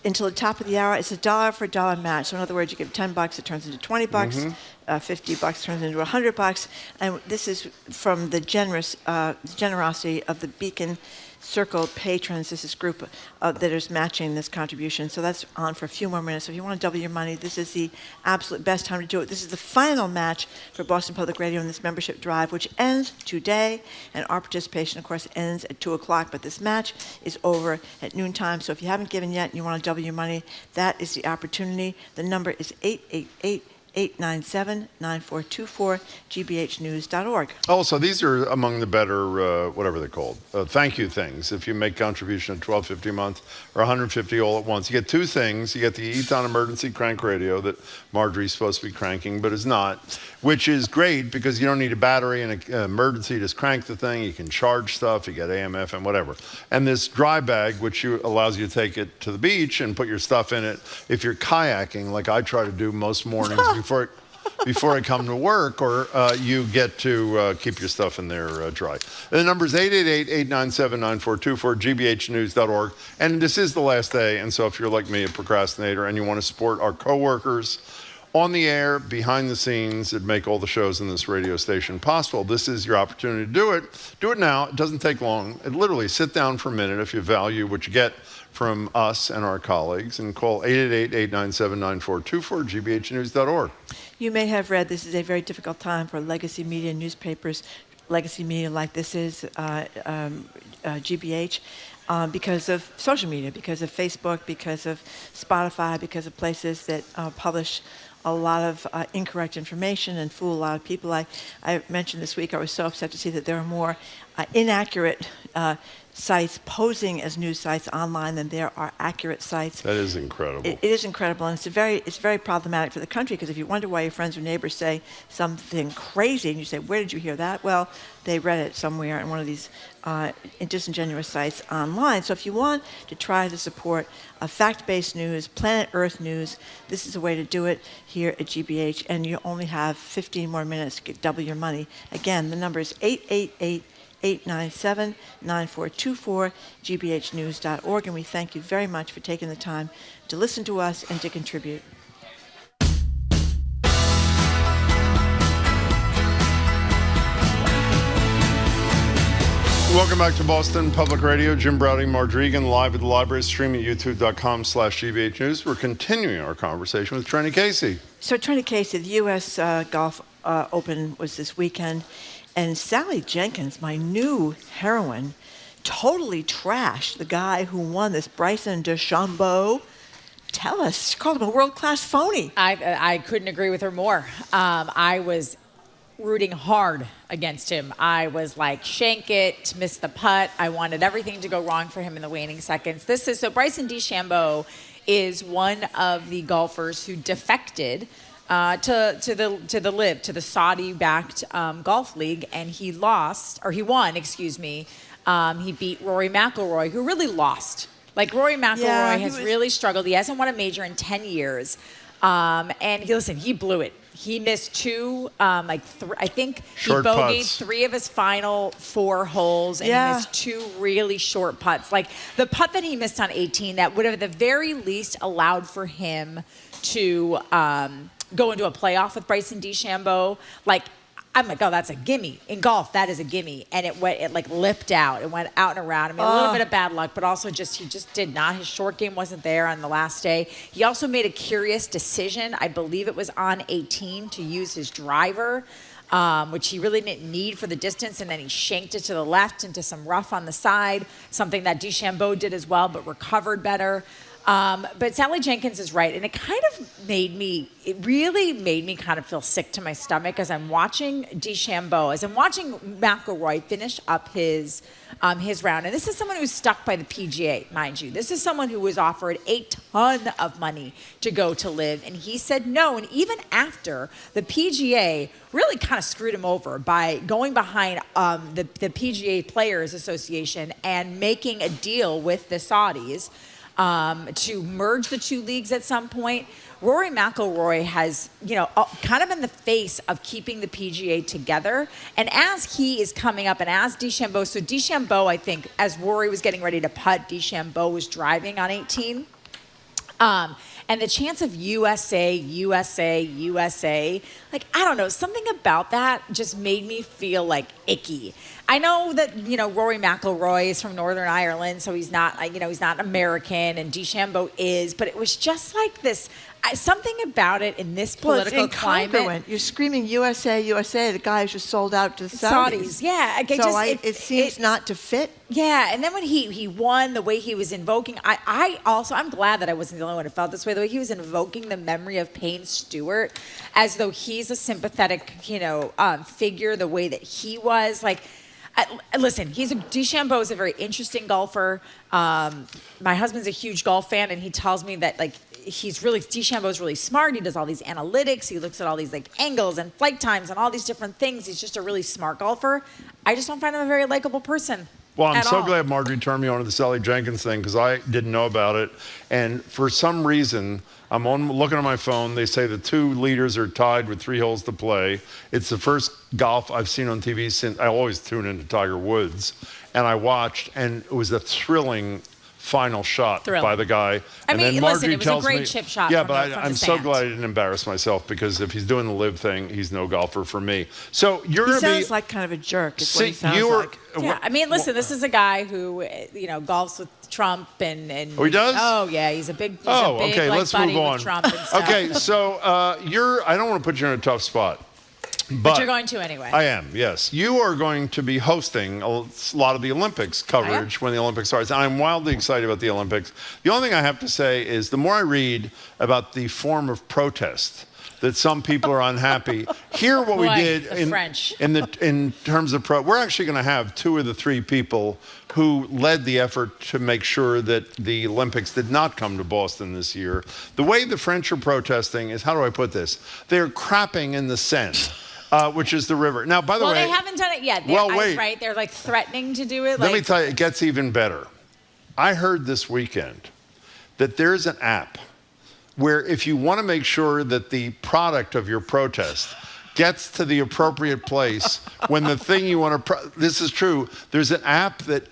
until the top of the hour. It's $1 for $1 match. So in other words, you give $10, it turns into $20. $50 turns into $100. And this is from the generosity of the Beacon Circle patrons. This is a group that is matching this contribution. So that's on for a few more minutes. So if you want to double your money, this is the absolute best time to do it. This is the final match for Boston Public Radio in this membership drive, which ends today. And our participation, of course, ends at 2 o'clock. But this match is over at noontime. So if you haven't given yet and you want to double your money, that is the opportunity. The number is 888-897-9424, gbhnews.org. Also, these are among the better, whatever they're called, thank you things. If you make contribution at $12.50 a month or $150 all at once, you get two things. You get the Eton emergency crank radio that Marjorie's supposed to be cranking, but is not, which is great because you don't need a battery and an emergency. Just crank the thing. You can charge stuff. You get AM, FM, whatever. And this dry bag, which allows you to take it to the beach and put your stuff in it. If you're kayaking, like I try to do most mornings before I come to work, or you get to keep your stuff in there dry. The number is 888-897-9424, gbhnews.org. And this is the last day, and so if you're like me, a procrastinator, and you want to support our coworkers on the air, behind the scenes, that make all the shows in this radio station possible, this is your opportunity to do it. Do it now. It doesn't take long. Literally, sit down for a minute if you value what you get from us and our colleagues, and call 888-897-9424, gbhnews.org. You may have read this is a very difficult time for legacy media newspapers, legacy media like this is, GBH, because of social media, because of Facebook, because of Spotify, because of places that publish a lot of incorrect information and fool a lot of people. I mentioned this week I was so upset to see that there are more inaccurate sites posing as news sites online than there are accurate sites. That is incredible. It is incredible, and it's very problematic for the country, because if you wonder why your friends or neighbors say something crazy and you say, where did you hear that? Well, they read it somewhere in one of these disingenuous sites online. So if you want to try to support fact-based news, planet Earth news, this is a way to do it here at GBH, and you only have 15 more minutes to double your money. Again, the number is 888-897-9424, gbhnews.org, and we thank you very much for taking the time to listen to us and to contribute. Welcome back to Boston Public Radio. Jim Browdy, Margery Eagan, live at the library, streaming at youtube.com/GBH News. We're continuing our conversation with Trenni Casey. So Trenni Casey, the U.S. Golf Open was this weekend, and Sally Jenkins, my new heroine, totally trashed the guy who won this, Bryson DeChambeau. Tell us, she called him a world-class phony. I couldn't agree with her more. I was rooting hard against him. I was like, shank it, miss the putt. I wanted everything to go wrong for him in the waning seconds. So Bryson DeChambeau is one of the golfers who defected to the LIV, to the Saudi-backed golf league, and he won. He beat Rory McIlroy, who really lost. Like, Rory McIlroy has really struggled. He hasn't won a major in 10 years. And he blew it. He missed two, I think short he bogeyed putts. 3 of his final 4 holes, and he missed 2 really short putts. Like, the putt that he missed on 18, that would have at the very least allowed for him to go into a playoff with Bryson DeChambeau. Like, I'm like, oh, that's a gimme. In golf, that is a gimme. And it lipped out. It went out and around. I mean, a little bit of bad luck, but also he just did not. His short game wasn't there on the last day. He also made a curious decision. I believe it was on 18 to use his driver, which he really didn't need for the distance. And then he shanked it to the left into some rough on the side, something that DeChambeau did as well, but recovered better. But Sally Jenkins is right, and it really made me kind of feel sick to my stomach as I'm watching DeChambeau, as I'm watching McIlroy finish up his round. And this is someone who's stuck by the PGA, mind you. This is someone who was offered a ton of money to go to LIV, and he said no. And even after, the PGA really kind of screwed him over by going behind the PGA Players Association and making a deal with the Saudis to merge the 2 leagues at some point. Rory McIlroy has, kind of in the face of keeping the PGA together. And as he is coming up, and as DeChambeau, I think, as Rory was getting ready to putt, DeChambeau was driving on 18. And the chance of USA, like, I don't know, something about that just made me feel like icky. I know that, Rory McIlroy is from Northern Ireland, so he's not, he's not American, and DeChambeau is, but it was just like this, something about it in this political climate. You're screaming USA, USA, the guy who's just sold out to the Saudis. Yeah. It seems not to fit. Yeah, and then when he won, the way he was invoking, I'm glad that I wasn't the only one who felt this way, the way he was invoking the memory of Payne Stewart, as though he's a sympathetic, figure, the way that he was. Like, listen, DeChambeau is a very interesting golfer. My husband's a huge golf fan, and he tells me that, like, DeChambeau's really smart. He does all these analytics. He looks at all these, like, angles and flight times and all these different things. He's just a really smart golfer. I just don't find him a very likable person. Well, I'm so glad Marjorie turned me on to the Sally Jenkins thing, because I didn't know about it. And for some reason, I'm looking at my phone. They say the 2 leaders are tied with 3 holes to play. It's the first golf I've seen on TV since I always tune into Tiger Woods. And I watched, and it was a thrilling final shot by the guy. I mean, listen, it was a great chip shot. Yeah, but I'm so glad I didn't embarrass myself, because if he's doing the LIV thing, he's no golfer for me. So you're going to be... He sounds like kind of a jerk, is what he sounds like. Yeah, I mean, listen, this is a guy who, golfs with Trump and oh, he does? Oh, yeah, he's a big okay, like, let's buddy move on. with Trump and stuff. Okay, so I don't want to put you in a tough spot. But you're going to anyway. I am, yes. You are going to be hosting a lot of the Olympics coverage when the Olympics starts. And I'm wildly excited about the Olympics. The only thing I have to say is the more I read about the form of protest that some people are unhappy. Here, what we Boy, did the French. in terms of we're actually going to have 2 of the 3 people who led the effort to make sure that the Olympics did not come to Boston this year. The way the French are protesting is, how do I put this? They're crapping in the Seine, which is the river. Now, by the way, they haven't done it yet. wait. Right? They're like threatening to do it. Let me tell you, it gets even better. I heard this weekend that there's an app where if you want to make sure that the product of your protest gets to the appropriate place when the thing you want to, this is true, there's an app that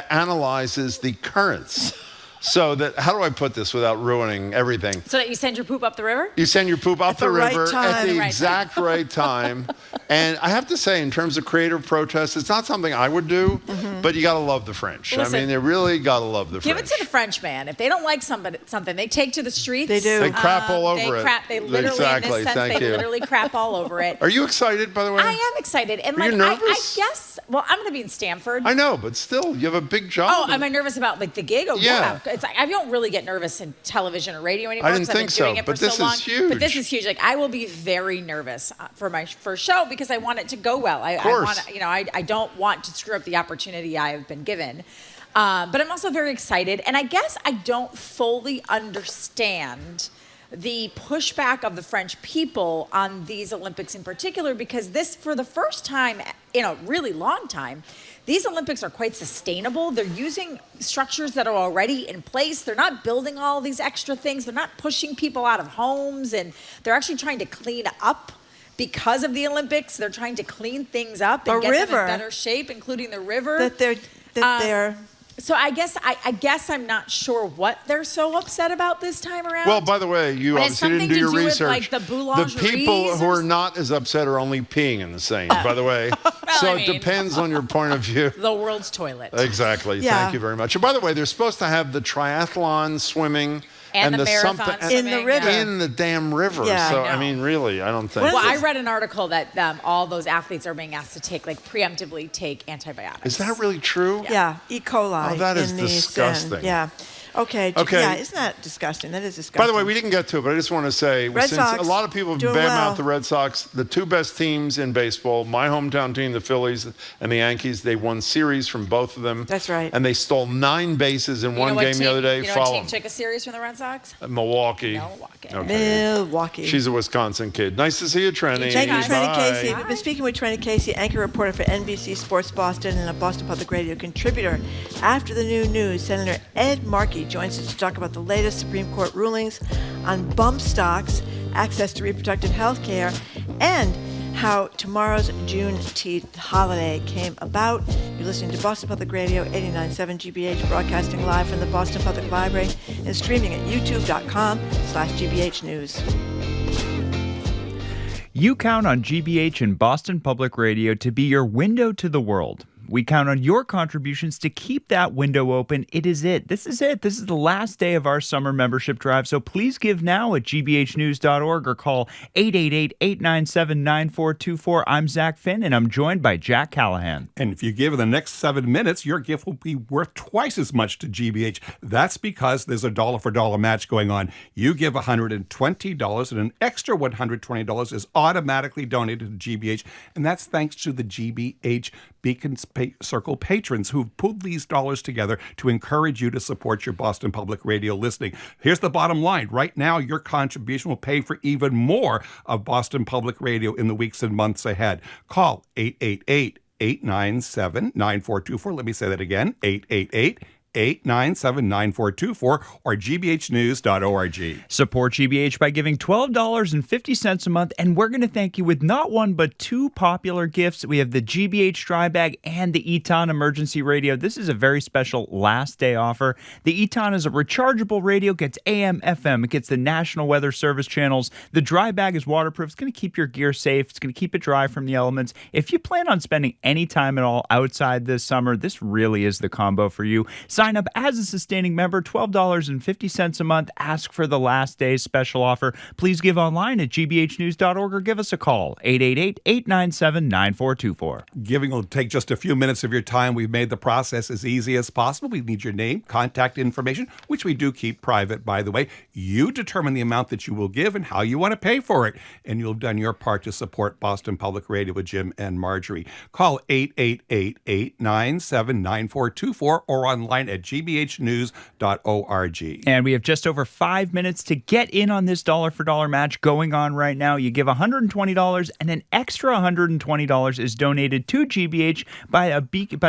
analyzes the currents. So that, how do I put this without ruining everything? So that you send your poop up the river? You send your poop up the river at the right exact right time. And I have to say, in terms of creative protest, it's not something I would do, but you got to love the French. Listen, I mean, they really got to love the Give French. it to the French, man. If they don't like something, they take to the streets. They do. They crap all over it. They literally, Exactly. in this sense, Thank they you. literally crap all over it. Are you excited, by the way? I am excited. And Are you like, I nervous? guess, well, I'm going to be in Stanford. I know, but still, you have a big job. Oh, am I nervous about like the gig? Oh, Yeah. It's like, I don't really get nervous in television or radio anymore. I didn't 'cause I've think been doing so, it for but this so long. is huge. But this is huge. Like I will be very nervous for my first show because I want it to go well. I course. want, I don't want to screw up the opportunity I have been given. But I'm also very excited, and I guess I don't fully understand the pushback of the French people on these Olympics in particular, because this, for the first time in a really long time, these Olympics are quite sustainable. They're using structures that are already in place. They're not building all these extra things. They're not pushing people out of homes, and they're actually trying to clean up. Because of the Olympics, they're trying to clean things up and get them in better shape, including the river. That they're So I guess I'm not sure what they're so upset about this time around. Well, by the way, you But it's obviously didn't something do to your do with, research. like, the boulangeries people who or are not as upset are only peeing in the Seine, by the way. So I it mean, depends on your point of view. the world's toilet. Exactly. Yeah. Thank you very much. And by the way, they're supposed to have the triathlon swimming And the marathon something in the river. in the damn river. Yeah. So I I mean, really, I don't think. Well, I read an article that all those athletes are being asked to take, like, preemptively take antibiotics. Is that really true? Yeah, E. coli. Oh, that is in the disgusting. Seine. Yeah. Okay. Okay. Yeah, isn't that disgusting? That is disgusting. By the way, we didn't get to it, but I just want to say, Red since Sox a lot of people have doing badmouthed well. the Red Sox, the 2 best teams in baseball, my hometown team, the Phillies, and the Yankees, they won series from both of them. That's right. And they stole 9 bases in You one know what game the other day. You know Follow what team took a series from the Red Sox? Milwaukee. Okay. Milwaukee. She's a Wisconsin kid. Nice to see you, Trenni. Thank you, Trenni Bye. Casey. We've been speaking with Trenni Casey, anchor reporter for NBC Sports Boston and a Boston Public Radio contributor. After the new news, Senator Ed Markey joins us to talk about the latest Supreme Court rulings on bump stocks, access to reproductive health care, and how tomorrow's Juneteenth holiday came about. You're listening to Boston Public Radio 89.7 GBH, broadcasting live from the Boston Public Library and streaming at youtube.com/GBH News. You count on GBH and Boston Public Radio to be your window to the world. We count on your contributions to keep that window open. It is it. This is it. This is the last day of our summer membership drive, so please give now at gbhnews.org or call 888-897-9424. I'm Zach Finn, and I'm joined by Jack Callahan. And if you give in the next 7 minutes, your gift will be worth twice as much to GBH. That's because there's a dollar-for-dollar match going on. You give $120, and an extra $120 is automatically donated to GBH, and that's thanks to the GBH Beacon Circle patrons who've pulled these dollars together to encourage you to support your Boston Public Radio listening. Here's the bottom line. Right now, your contribution will pay for even more of Boston Public Radio in the weeks and months ahead. Call 888-897-9424. Let me say that again, 888-897-9424 or gbhnews.org. Support GBH by giving $12.50 a month, and we're going to thank you with not one but 2 popular gifts. We have the GBH Dry Bag and the Eton Emergency Radio. This is a very special last day offer. The Eton is a rechargeable radio, gets AM, FM, it gets the National Weather Service channels. The Dry Bag is waterproof. It's going to keep your gear safe. It's going to keep it dry from the elements. If you plan on spending any time at all outside this summer, this really is the combo for you. Sign Sign up as a sustaining member, $12.50 a month. Ask for the last day's special offer. Please give online at gbhnews.org or give us a call, 888-897-9424. Giving will take just a few minutes of your time. We've made the process as easy as possible. We need your name, contact information, which we do keep private, by the way. You determine the amount that you will give and how you want to pay for it. And you'll have done your part to support Boston Public Radio with Jim and Marjorie. Call 888-897-9424 or online at gbhnews.org. And we have just over 5 minutes to get in on this dollar-for-dollar match going on right now. You give $120 and an extra $120 is donated to GBH by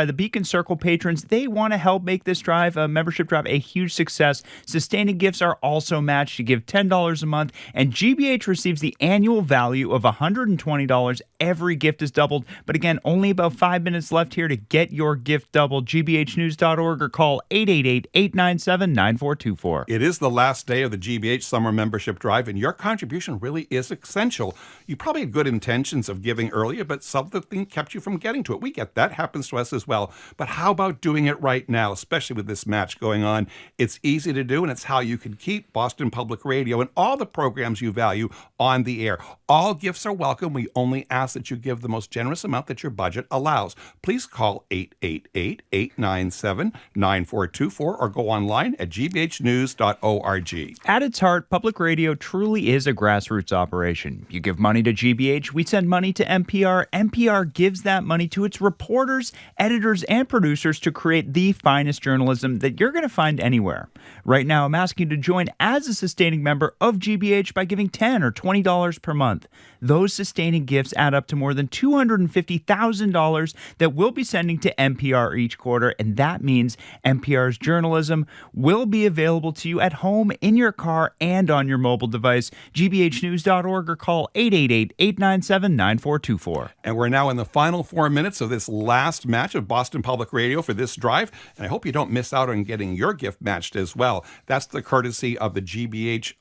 the Beacon Circle patrons. They want to help make this membership drive, a huge success. Sustaining gifts are also matched. You give $10 a month, and GBH receives the annual value of $120. Every gift is doubled. But again, only about 5 minutes left here to get your gift doubled. gbhnews.org or call 888-897-9424. It is the last day of the GBH Summer Membership Drive, and your contribution really is essential. You probably had good intentions of giving earlier, but something kept you from getting to it. We get that. Happens to us as well. But how about doing it right now, especially with this match going on? It's easy to do, and it's how you can keep Boston Public Radio and all the programs you value on the air. All gifts are welcome. We only ask that you give the most generous amount that your budget allows. Please call 888-897-9424 or go online at gbhnews.org. At its heart, public radio truly is a grassroots operation. You give money to GBH, we send money to NPR. NPR gives that money to its reporters, editors, and producers to create the finest journalism that you're going to find anywhere. Right now, I'm asking you to join as a sustaining member of GBH by giving $10 or $20 per month. Those sustaining gifts add up to more than $250,000 that we'll be sending to NPR each quarter, and that means NPR's journalism will be available to you at home, in your car, and on your mobile device. gbhnews.org or call 888-897-9424. And we're now in the final 4 minutes of this last match of Boston Public Radio for this drive, and I hope you don't miss out on getting your gift matched as well. That's the courtesy of the GBH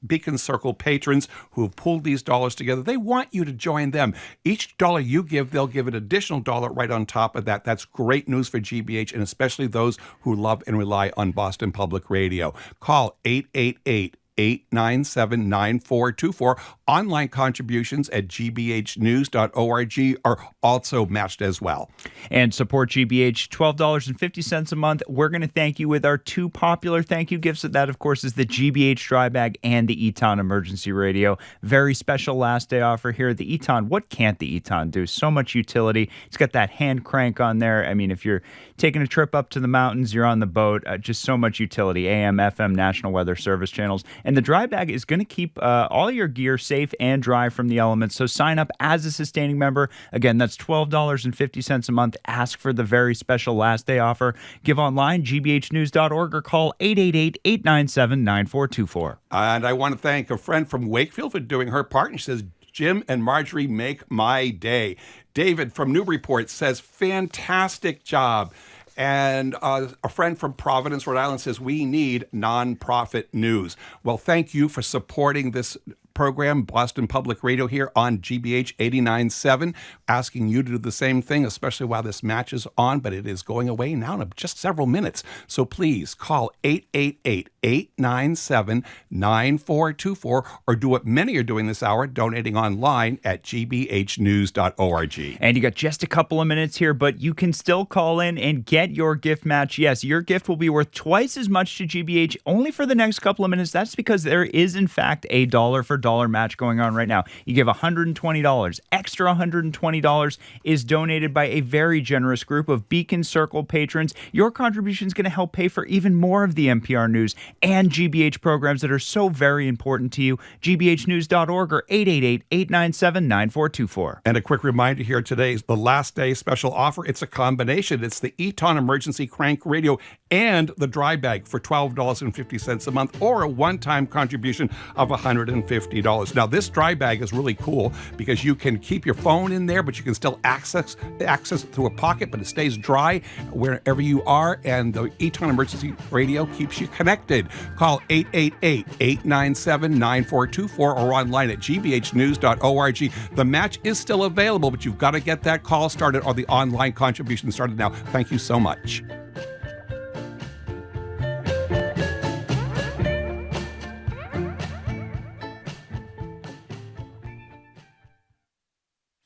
Beacon Circle patrons who have pulled these dollars together. They want you to join them. Each dollar you give, they'll give an additional dollar right on top of that. That's great news for GBH, and especially those who love and rely on Boston Public Radio. Call 888-897-9424. Online contributions at gbhnews.org are also matched as well. And support GBH, $12.50 a month. We're going to thank you with our two popular thank you gifts. That, of course, is the GBH Dry Bag and the Eton Emergency Radio. Very special last day offer here. The Eton, what can't the Eton do? So much utility. It's got that hand crank on there. I mean, if you're taking a trip up to the mountains, you're on the boat, just so much utility. AM, FM, National Weather Service channels. And the Dry Bag is going to keep all your gear safe and dry from the elements. So sign up as a sustaining member. Again, that's $12.50 a month. Ask for the very special last day offer. Give online, gbhnews.org, or call 888-897-9424. And I want to thank a friend from Wakefield for doing her part. And she says, Jim and Marjorie make my day. David from Newburyport says, fantastic job. And a friend from Providence, Rhode Island says, we need nonprofit news. Well, thank you for supporting this program, Boston Public Radio here on GBH 89.7, asking you to do the same thing, especially while this match is on, but it is going away now in just several minutes. So please call 888-897-9424 or do what many are doing this hour, donating online at gbhnews.org. And you got just a couple of minutes here, but you can still call in and get your gift match. Yes, your gift will be worth twice as much to GBH only for the next couple of minutes. That's because there is, in fact, a dollar-for-dollar match going on right now. You give $120. Extra $120 is donated by a very generous group of Beacon Circle patrons. Your contribution is going to help pay for even more of the NPR news and GBH programs that are so very important to you. gbhnews.org or 888-897-9424. And a quick reminder here today is the last day special offer. It's a combination. It's the Eton Emergency Crank Radio and the Dry Bag for $12.50 a month, or a one-time contribution of $150. Now, this Dry Bag is really cool because you can keep your phone in there, but you can still access it through a pocket, but it stays dry wherever you are, and the Eton Emergency Radio keeps you connected. Call 888-897-9424 or online at gbhnews.org. The match is still available, but you've got to get that call started or the online contribution started now. Thank you so much.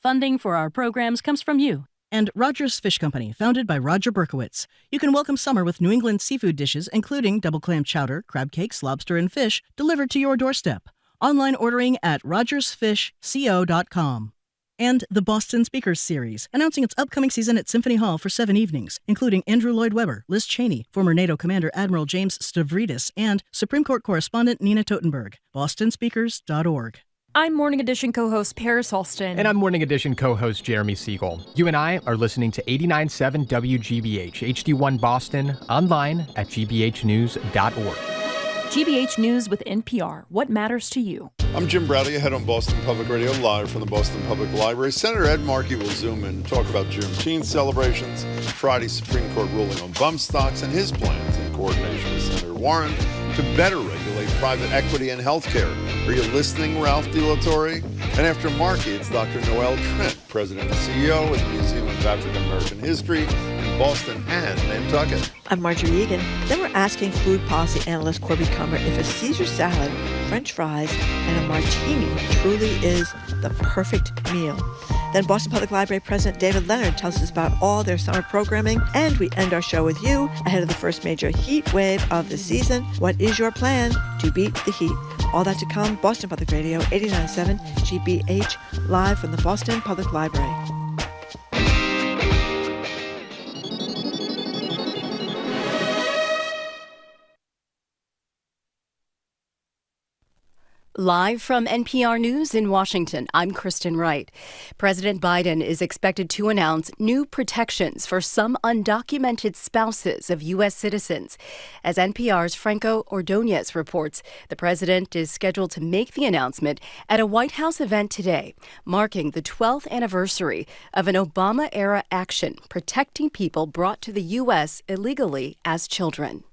Funding for our programs comes from you. And Rogers Fish Company, founded by Roger Berkowitz. You can welcome summer with New England seafood dishes, including double clam chowder, crab cakes, lobster, and fish, delivered to your doorstep. Online ordering at rogersfishco.com. And the Boston Speakers Series, announcing its upcoming season at Symphony Hall for 7 evenings, including Andrew Lloyd Webber, Liz Cheney, former NATO Commander Admiral James Stavridis, and Supreme Court Correspondent Nina Totenberg. bostonspeakers.org. I'm Morning Edition co-host Paris Alston. And I'm Morning Edition co-host Jeremy Siegel. You and I are listening to 89.7 WGBH, HD1 Boston, online at gbhnews.org. GBH News with NPR. What matters to you? I'm Jim Bradley, ahead on Boston Public Radio, live from the Boston Public Library. Senator Ed Markey will zoom in and talk about Juneteenth celebrations, Friday's Supreme Court ruling on bump stocks, and his plans in coordination with Senator Warren to better regulate private equity and health care. Are you listening, Ralph DeLatorre? And after Markey, it's Dr. Noel Trent, President and CEO of the Museum of African American History in Boston and Nantucket. I'm Marjorie Egan. Then we're asking food policy analyst Corby Comer if a Caesar salad, French fries, and a martini truly is the perfect meal. Then Boston Public Library President David Leonard tells us about all their summer programming, and we end our show with you ahead of the first major heat wave of the season. What is your plan to beat the heat? All that to come. Boston Public Radio, 89.7 GBH, live from the Boston Public Library. Live from NPR News in Washington, I'm Kristen Wright. President Biden is expected to announce new protections for some undocumented spouses of U.S. citizens. As NPR's Franco Ordonez reports, the president is scheduled to make the announcement at a White House event today, marking the 12th anniversary of an Obama-era action protecting people brought to the U.S. illegally as children.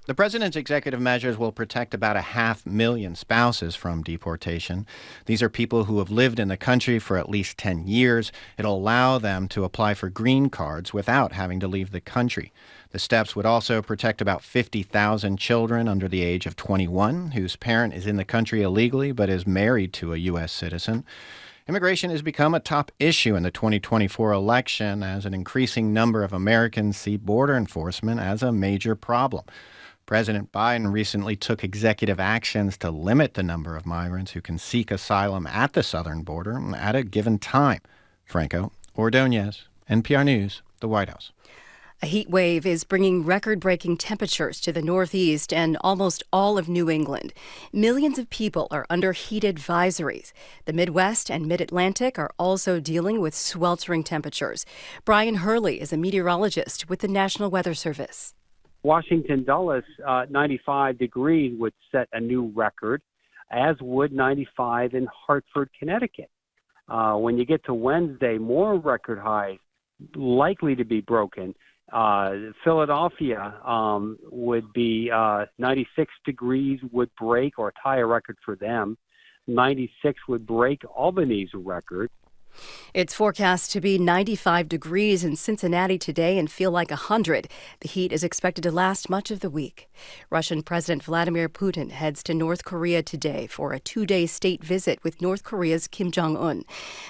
The president's executive measures will protect about 500,000 spouses from deportation. These are people who have lived in the country for at least 10 years. It'll allow them to apply for green cards without having to leave the country. The steps would also protect about 50,000 children under the age of 21 whose parent is in the country illegally but is married to a U.S. citizen. Immigration has become a top issue in the 2024 election as an increasing number of Americans see border enforcement as a major problem. President Biden recently took executive actions to limit the number of migrants who can seek asylum at the southern border at a given time. Franco Ordonez, NPR News, the White House. A heat wave is bringing record-breaking temperatures to the Northeast and almost all of New England. Millions of people are under heat advisories. The Midwest and Mid-Atlantic are also dealing with sweltering temperatures. Brian Hurley is a meteorologist with the National Weather Service. Washington Dulles, 95 degrees would set a new record, as would 95 in Hartford, Connecticut. When you get to Wednesday, more record highs likely to be broken. Philadelphia would be 96 degrees would break or tie a record for them. 96 would break Albany's record. It's forecast to be 95 degrees in Cincinnati today and feel like 100. The heat is expected to last much of the week. Russian President Vladimir Putin heads to North Korea today for a 2-day state visit with North Korea's Kim Jong-un.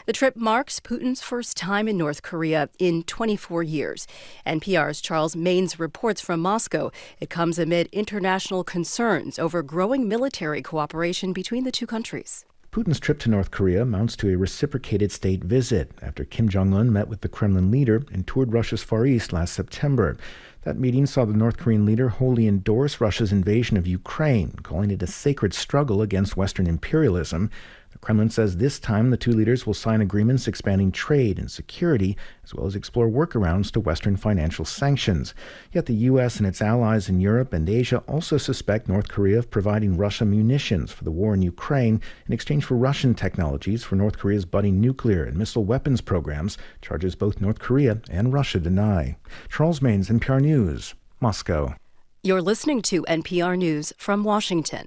The trip marks Putin's first time in North Korea in 24 years. NPR's Charles Maines reports from Moscow. It comes amid international concerns over growing military cooperation between the two countries. Putin's trip to North Korea amounts to a reciprocated state visit after Kim Jong-un met with the Kremlin leader and toured Russia's Far East last September. That meeting saw the North Korean leader wholly endorse Russia's invasion of Ukraine, calling it a sacred struggle against Western imperialism. The Kremlin says this time the two leaders will sign agreements expanding trade and security, as well as explore workarounds to Western financial sanctions. Yet the U.S. and its allies in Europe and Asia also suspect North Korea of providing Russia munitions for the war in Ukraine in exchange for Russian technologies for North Korea's budding nuclear and missile weapons programs, charges both North Korea and Russia deny. Charles Maines, NPR News, Moscow. You're listening to NPR News from Washington.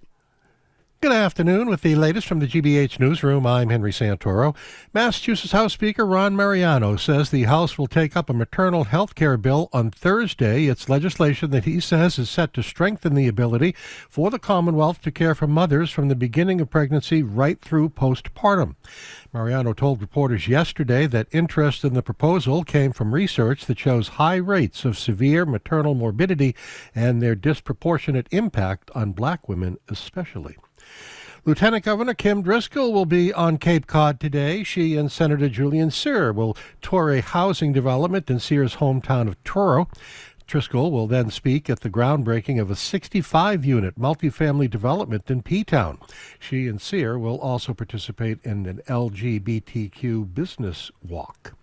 Good afternoon. With the latest from the GBH Newsroom, I'm Henry Santoro. Massachusetts House Speaker Ron Mariano says the House will take up a maternal health care bill on Thursday. It's legislation that he says is set to strengthen the ability for the Commonwealth to care for mothers from the beginning of pregnancy right through postpartum. Mariano told reporters yesterday that interest in the proposal came from research that shows high rates of severe maternal morbidity and their disproportionate impact on black women especially. Lieutenant Governor Kim Driscoll will be on Cape Cod today. She and Senator Julian Cyr will tour a housing development in Cyr's hometown of Truro. Driscoll will then speak at the groundbreaking of a 65-unit multifamily development in P-Town. She and Cyr will also participate in an LGBTQ business walk.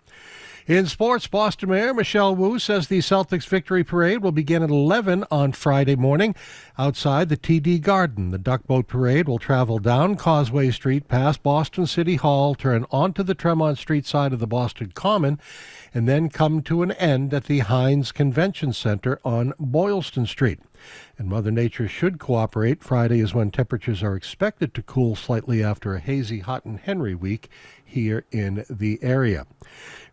In sports, Boston Mayor Michelle Wu says the Celtics victory parade will begin at 11 on Friday morning outside the TD Garden. The Duck Boat Parade will travel down Causeway Street past Boston City Hall, turn onto the Tremont Street side of the Boston Common, and then come to an end at the Heinz Convention Center on Boylston Street. And Mother Nature should cooperate. Friday is when temperatures are expected to cool slightly after a hazy Hot and Henry week here in the area.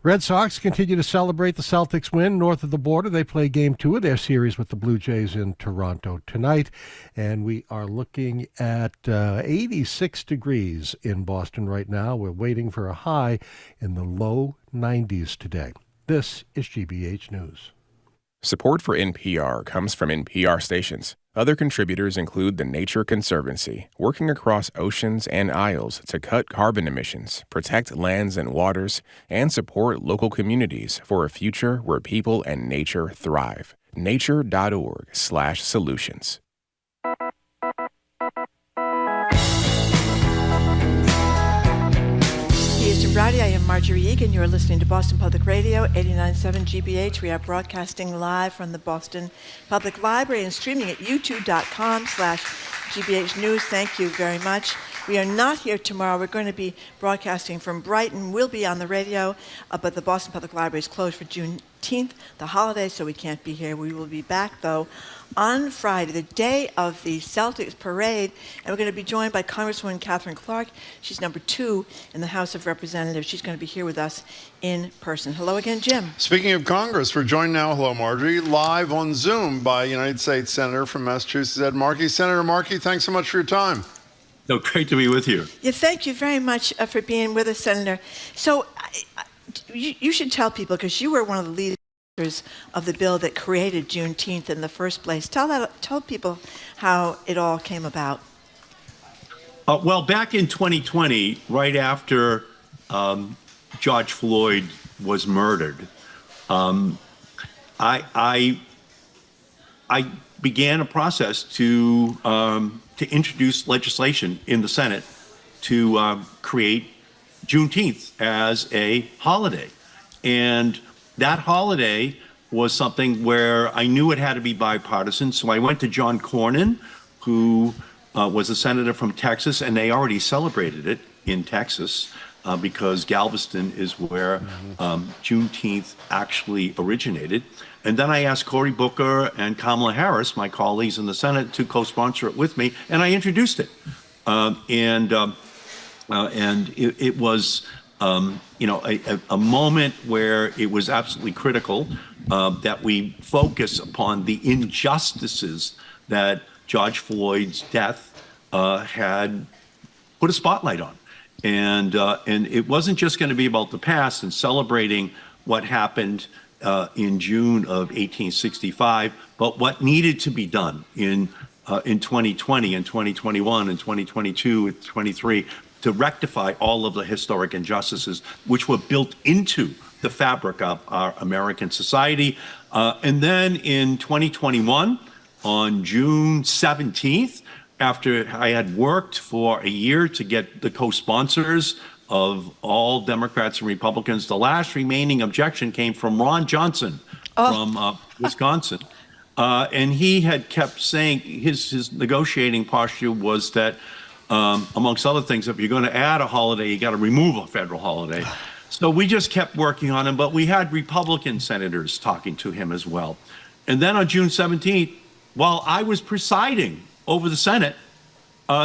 Red Sox continue to celebrate the Celtics win north of the border. They play Game 2 of their series with the Blue Jays in Toronto tonight. And we are looking at 86 degrees in Boston right now. We're waiting for a high in the low 90s today. This is GBH News. Support for NPR comes from NPR stations. Other contributors include the Nature Conservancy, working across oceans and isles to cut carbon emissions, protect lands and waters, and support local communities for a future where people and nature thrive. nature.org/solutions. Rowdy. I am Marjorie Egan. You are listening to Boston Public Radio, 89.7 GBH. We are broadcasting live from the Boston Public Library and streaming at youtube.com/GBH News. Thank you very much. We are not here tomorrow. We're going to be broadcasting from Brighton. We'll be on the radio, but the Boston Public Library is closed for Juneteenth, the holiday, so we can't be here. We will be back, though, on Friday, the day of the Celtics parade, and we're going to be joined by Congresswoman Catherine Clark. She's number 2 in the House of Representatives. She's going to be here with us in person. Hello again, Jim. Speaking of Congress, we're joined now, hello Marjorie, live on Zoom by United States Senator from Massachusetts, Ed Markey. Senator Markey, thanks so much for your time. No, great to be with you. Yeah, thank you very much for being with us, Senator. So you should tell people, because you were one of the leaders of the bill that created Juneteenth in the first place. Tell people how it all came about. Well, back in 2020, right after George Floyd was murdered, I began a process to introduce legislation in the Senate to create Juneteenth as a holiday. And that holiday was something where I knew it had to be bipartisan. So I went to John Cornyn, who was a senator from Texas, and they already celebrated it in Texas because Galveston is where Juneteenth actually originated. And then I asked Cory Booker and Kamala Harris, my colleagues in the Senate, to co-sponsor it with me, and I introduced it. And it was a moment where it was absolutely critical that we focus upon the injustices that George Floyd's death had put a spotlight on. And it wasn't just going to be about the past and celebrating what happened in June of 1865, but what needed to be done in 2020 and 2021 and 2022 and 2023 to rectify all of the historic injustices which were built into the fabric of our American society. And then in 2021, on June 17th, after I had worked for a year to get the co-sponsors of all Democrats and Republicans, the last remaining objection came from Ron Johnson from Wisconsin. And he had kept saying his negotiating posture was that, amongst other things, if you're going to add a holiday, you got to remove a federal holiday. So we just kept working on him, but we had Republican senators talking to him as well. And then on June 17th, while I was presiding over the Senate,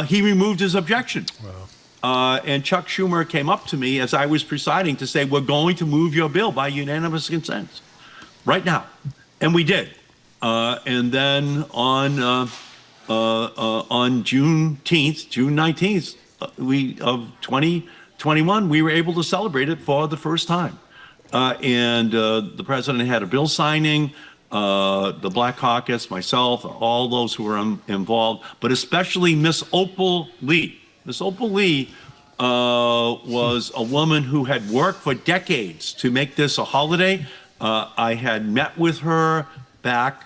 he removed his objection. And Chuck Schumer came up to me as I was presiding to say, we're going to move your bill by unanimous consent right now. And we did. And then on Juneteenth, June 19th, of 2021, we were able to celebrate it for the first time. And the president had a bill signing, the Black Caucus, myself, all those who were involved, but especially Miss Opal Lee. Miss Opal Lee was a woman who had worked for decades to make this a holiday. I had met with her back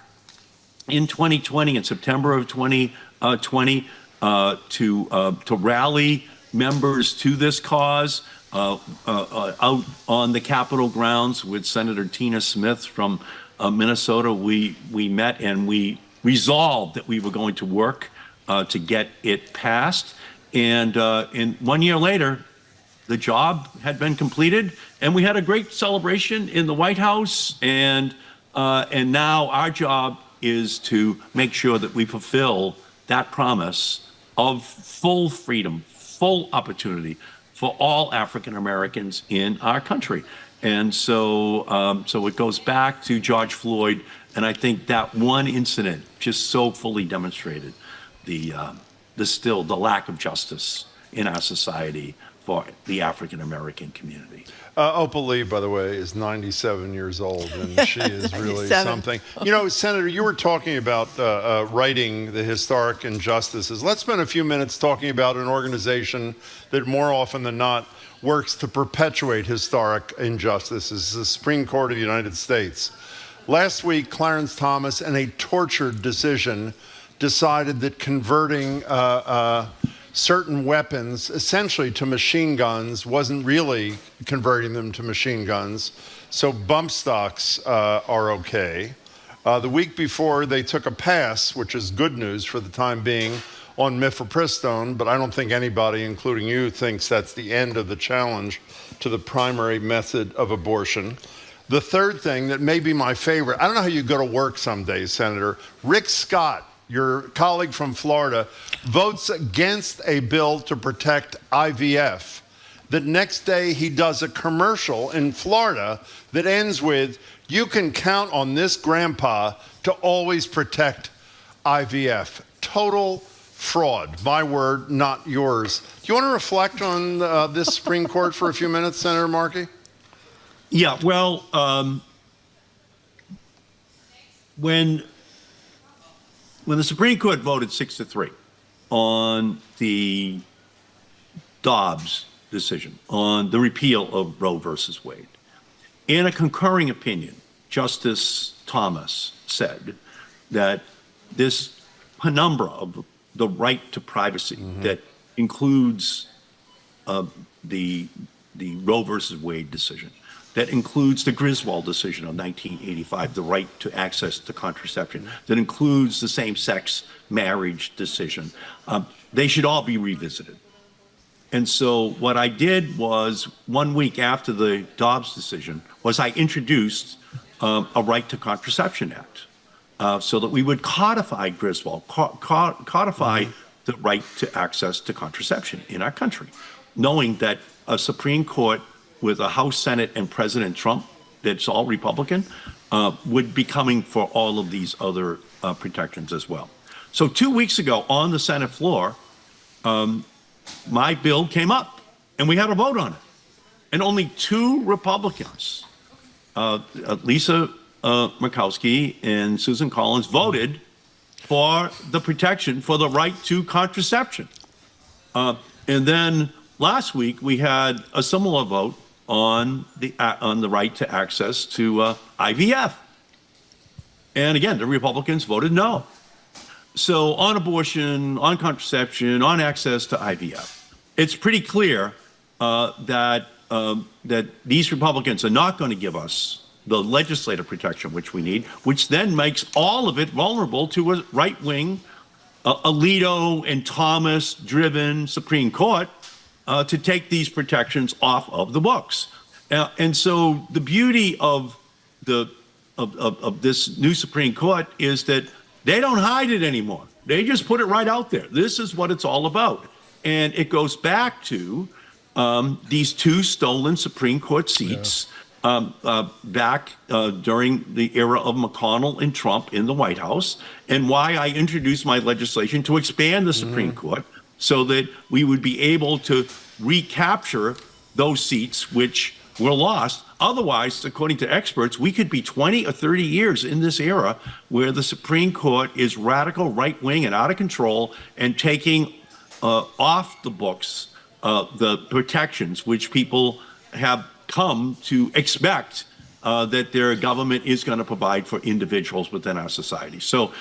in 2020, in September of 2020, to rally members to this cause out on the Capitol grounds with Senator Tina Smith from Minnesota. We met and we resolved that we were going to work to get it passed. And 1 year later, the job had been completed, and we had a great celebration in the White House. And now our job is to make sure that we fulfill that promise of full freedom, full opportunity for all African Americans in our country. And so it goes back to George Floyd, and I think that one incident just so fully demonstrated the lack of justice in our society for the African American community. Opal Lee, by the way, is 97 years old, and she is really something. You know, Senator, you were talking about righting the historic injustices. Let's spend a few minutes talking about an organization that more often than not works to perpetuate historic injustices, the Supreme Court of the United States. Last week, Clarence Thomas, in a tortured decision, decided that converting certain weapons essentially to machine guns wasn't really converting them to machine guns. So bump stocks are okay. The week before, they took a pass, which is good news for the time being, on mifepristone, but I don't think anybody, including you, thinks that's the end of the challenge to the primary method of abortion. The third thing that may be my favorite, I don't know how you go to work some days, Senator. Rick Scott, your colleague from Florida, votes against a bill to protect IVF. The next day, he does a commercial in Florida that ends with, "You can count on this grandpa to always protect IVF." Total fraud. My word, not yours. Do you want to reflect on this Supreme Court for a few minutes, Senator Markey? Yeah, well, when the Supreme Court voted 6-3 on the Dobbs decision, on the repeal of Roe versus Wade, in a concurring opinion, Justice Thomas said that this penumbra of the right to privacy that includes the Roe versus Wade decision, that includes the Griswold decision of 1985, the right to access to contraception, that includes the same-sex marriage decision. They should all be revisited. And so what I did was, 1 week after the Dobbs decision, was I introduced a Right to Contraception Act so that we would codify Griswold, codify the right to access to contraception in our country, knowing that a Supreme Court with a House, Senate, and President Trump that's all Republican would be coming for all of these other protections as well. So 2 weeks ago on the Senate floor, my bill came up and we had a vote on it. And only 2 Republicans, Lisa Murkowski and Susan Collins, voted for the protection for the right to contraception. And then last week we had a similar vote on the right to access to IVF. And again, the Republicans voted no. So on abortion, on contraception, on access to IVF, it's pretty clear that these Republicans are not going to give us the legislative protection which we need, which then makes all of it vulnerable to a right-wing, Alito and Thomas-driven Supreme Court to take these protections off of the books. And so the beauty of this new Supreme Court is that They don't hide it anymore. They just put it right out there. This is what it's all about. And it goes back to these 2 stolen Supreme Court seats back during the era of McConnell and Trump in the White House, and why I introduced my legislation to expand the Supreme Court so that we would be able to recapture those seats which were lost. Otherwise, according to experts, we could be 20 or 30 years in this era where the Supreme Court is radical, right-wing, and out of control, and taking off the books the protections which people have come to expect that their government is going to provide for individuals within our society. So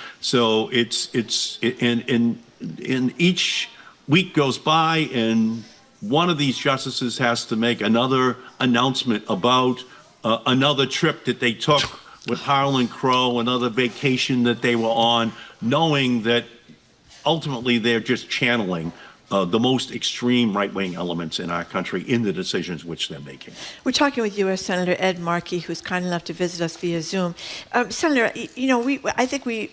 it's in each week goes by, and one of these justices has to make another announcement about another trip that they took with Harlan Crow, another vacation that they were on, knowing that ultimately they're just channeling the most extreme right-wing elements in our country in the decisions which they're making. We're talking with U.S. Senator Ed Markey, who's kind enough to visit us via Zoom. Senator, I think we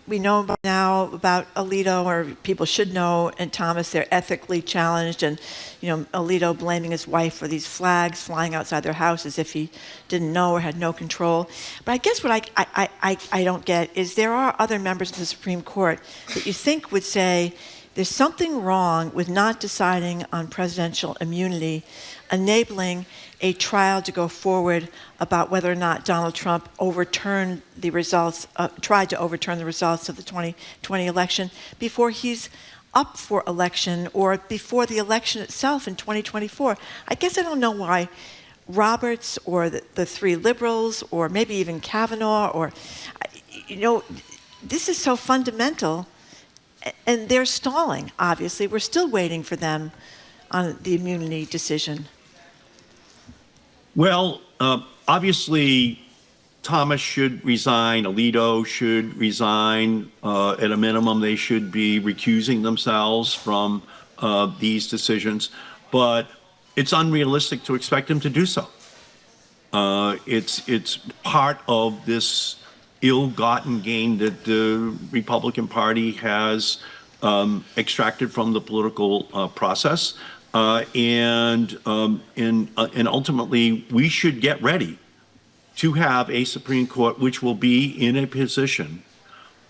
know now about Alito, or people should know, and Thomas. They're ethically challenged, and Alito blaming his wife for these flags flying outside their house as if he didn't know or had no control. But I guess what I don't get is there are other members of the Supreme Court that you think would say there's something wrong with not deciding on presidential immunity, enabling a trial to go forward about whether or not Donald Trump overturned the results, tried to overturn the results of the 2020 election before he's up for election or before the election itself in 2024. I guess I don't know why Roberts or the 3 liberals or maybe even Kavanaugh or, this is so fundamental. And they're stalling, obviously. We're still waiting for them on the immunity decision. Well, obviously, Thomas should resign. Alito should resign. At a minimum, they should be recusing themselves from these decisions. But it's unrealistic to expect him to do so. It's part of this ill-gotten gain that the Republican Party has extracted from the political process, and ultimately we should get ready to have a Supreme Court which will be in a position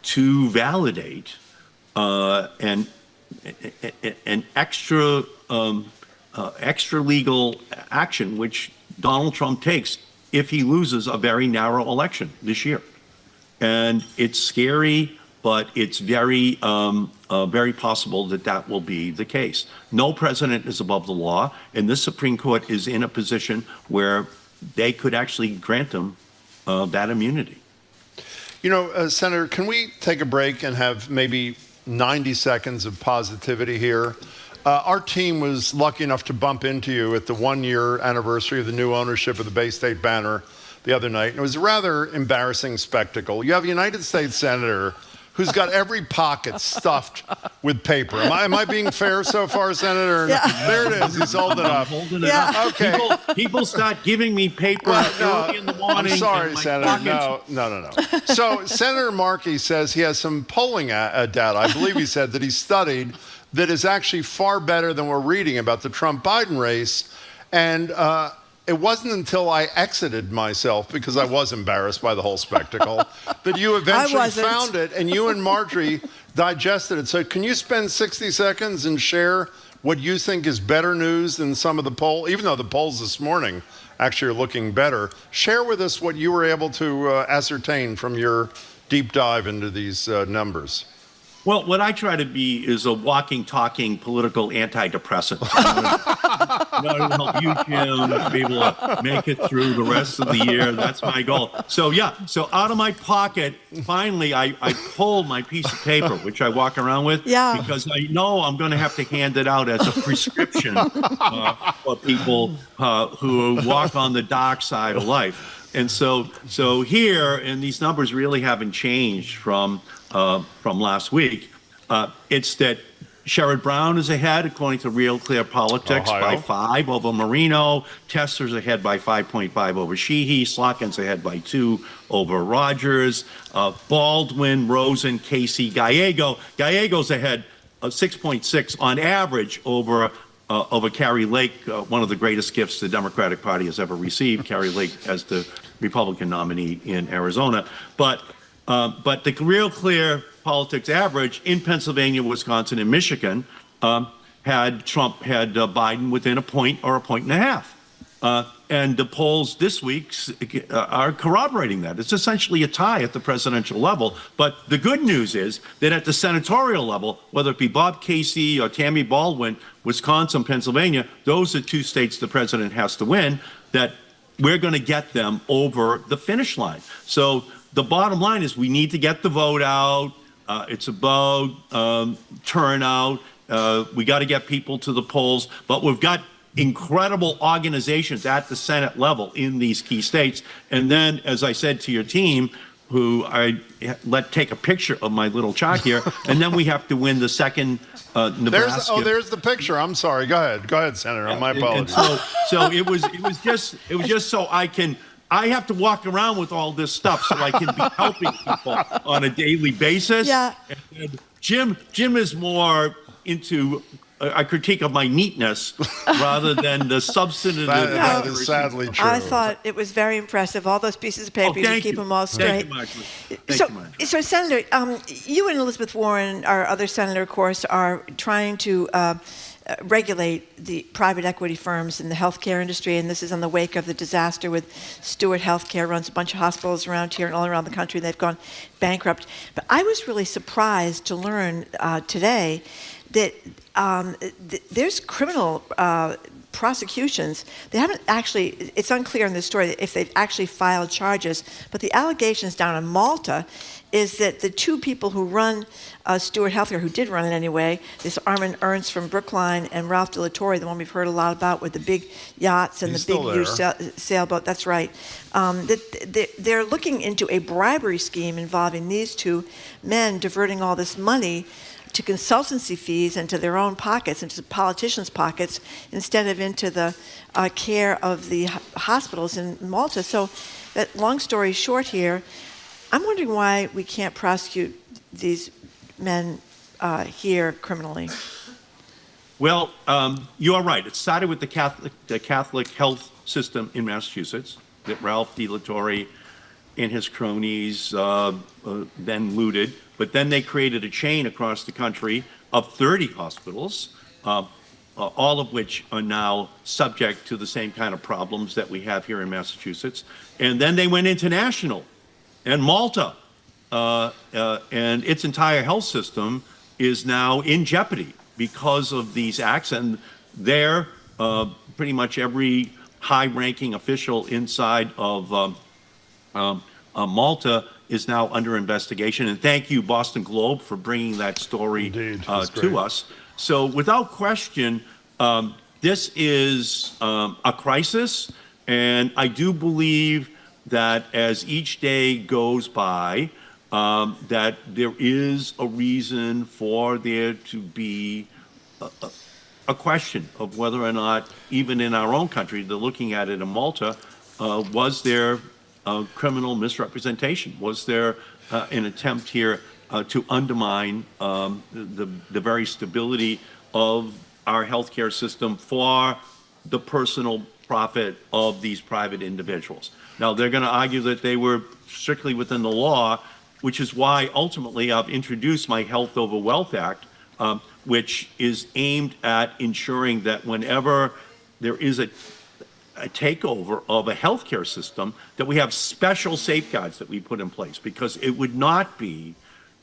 to validate an extra legal action which Donald Trump takes if he loses a very narrow election this year. And it's scary, but it's very possible that will be the case. No president is above the law, and this Supreme Court is in a position where they could actually grant them that immunity. Senator, can we take a break and have maybe 90 seconds of positivity here? Our team was lucky enough to bump into you at the 1-year anniversary of the new ownership of the Bay State Banner the other night, and it was a rather embarrassing spectacle. You have a United States Senator who's got every pocket stuffed with paper. Am I being fair so far, Senator? Yeah. There it is. He's holding it up. Yeah. Okay. People start giving me paper early in the morning. I'm sorry, Senator. No. So Senator Markey says he has some polling data, I believe he said, that he studied that is actually far better than we're reading about the Trump-Biden race. And it wasn't until I exited myself, because I was embarrassed by the whole spectacle, that you eventually found it, and you and Marjorie digested it. So can you spend 60 seconds and share what you think is better news than some of the poll, even though the polls this morning actually are looking better? Share with us what you were able to ascertain from your deep dive into these numbers. Well, what I try to be is a walking, talking political antidepressant. In order to help you, Jim, to be able to make it through the rest of the year. That's my goal. So out of my pocket, finally, I pulled my piece of paper, which I walk around with, because I know I'm going to have to hand it out as a prescription for people who walk on the dark side of life. And so here, and these numbers really haven't changed from last week, it's that Sherrod Brown is ahead, according to Real Clear Politics, by 5 over Marino. Tester's ahead by 5.5 over Sheehy. Slotkin's ahead by 2 over Rogers. Baldwin, Rosen, Casey, Gallego. Gallego's ahead 6.6 on average over Carrie Lake, one of the greatest gifts the Democratic Party has ever received. Carrie Lake as the Republican nominee in Arizona. But the Real Clear Politics average in Pennsylvania, Wisconsin, and Michigan had Biden within a point or a point and a half. And the polls this week are corroborating that. It's essentially a tie at the presidential level. But the good news is that at the senatorial level, whether it be Bob Casey or Tammy Baldwin, Wisconsin, Pennsylvania, those are 2 states the president has to win, that we're going to get them over the finish line. So the bottom line is we need to get the vote out. It's about turnout. We got to get people to the polls. But we've got incredible organizations at the Senate level in these key states. And then, as I said to your team, who I let take a picture of my little chart here, and then we have to win the second Nebraska. There's the picture. I'm sorry. Go ahead, Senator. My apologies. So it was just so I have to walk around with all this stuff so I can be helping people on a daily basis. Yeah. And Jim is more into a critique of my neatness rather than the substantive. That is sadly true. I thought it was very impressive. All those pieces of paper, you keep them all straight. So, Senator, you and Elizabeth Warren, our other senator, of course, are trying to regulate the private equity firms in the healthcare industry, and this is in the wake of the disaster with Stewart Healthcare, runs a bunch of hospitals around here and all around the country, and they've gone bankrupt. But I was really surprised to learn today that there's criminal prosecutions. They haven't actually, it's unclear in this story if they've actually filed charges, but the allegations down in Malta is that the 2 people who run Stewart Healthcare, who did run it anyway, this Armin Ernst from Brookline and Ralph De La Torre, the one we've heard a lot about with the big yachts and the big huge sailboat, that's right, they're looking into a bribery scheme involving these 2 men diverting all this money to consultancy fees into their own pockets, into politicians' pockets, instead of into the care of the hospitals in Malta. So, that long story short here, I'm wondering why we can't prosecute these men here criminally. Well, you are right. It started with the Catholic health system in Massachusetts that Ralph De La Torre and his cronies then looted. But then they created a chain across the country of 30 hospitals, all of which are now subject to the same kind of problems that we have here in Massachusetts. And then they went international, and Malta and its entire health system is now in jeopardy because of these acts. And there, pretty much every high-ranking official inside of Malta is now under investigation. And thank you, Boston Globe, for bringing that story to us. So without question, this is a crisis. And I do believe that as each day goes by, that there is a reason for there to be a question of whether or not, even in our own country, they're looking at it in Malta, was there criminal misrepresentation? Was there an attempt here to undermine the very stability of our healthcare system for the personal profit of these private individuals? Now, they're going to argue that they were strictly within the law, which is why ultimately I've introduced my Health Over Wealth Act, which is aimed at ensuring that whenever there is a takeover of a healthcare system, that we have special safeguards that we put in place, because it would not be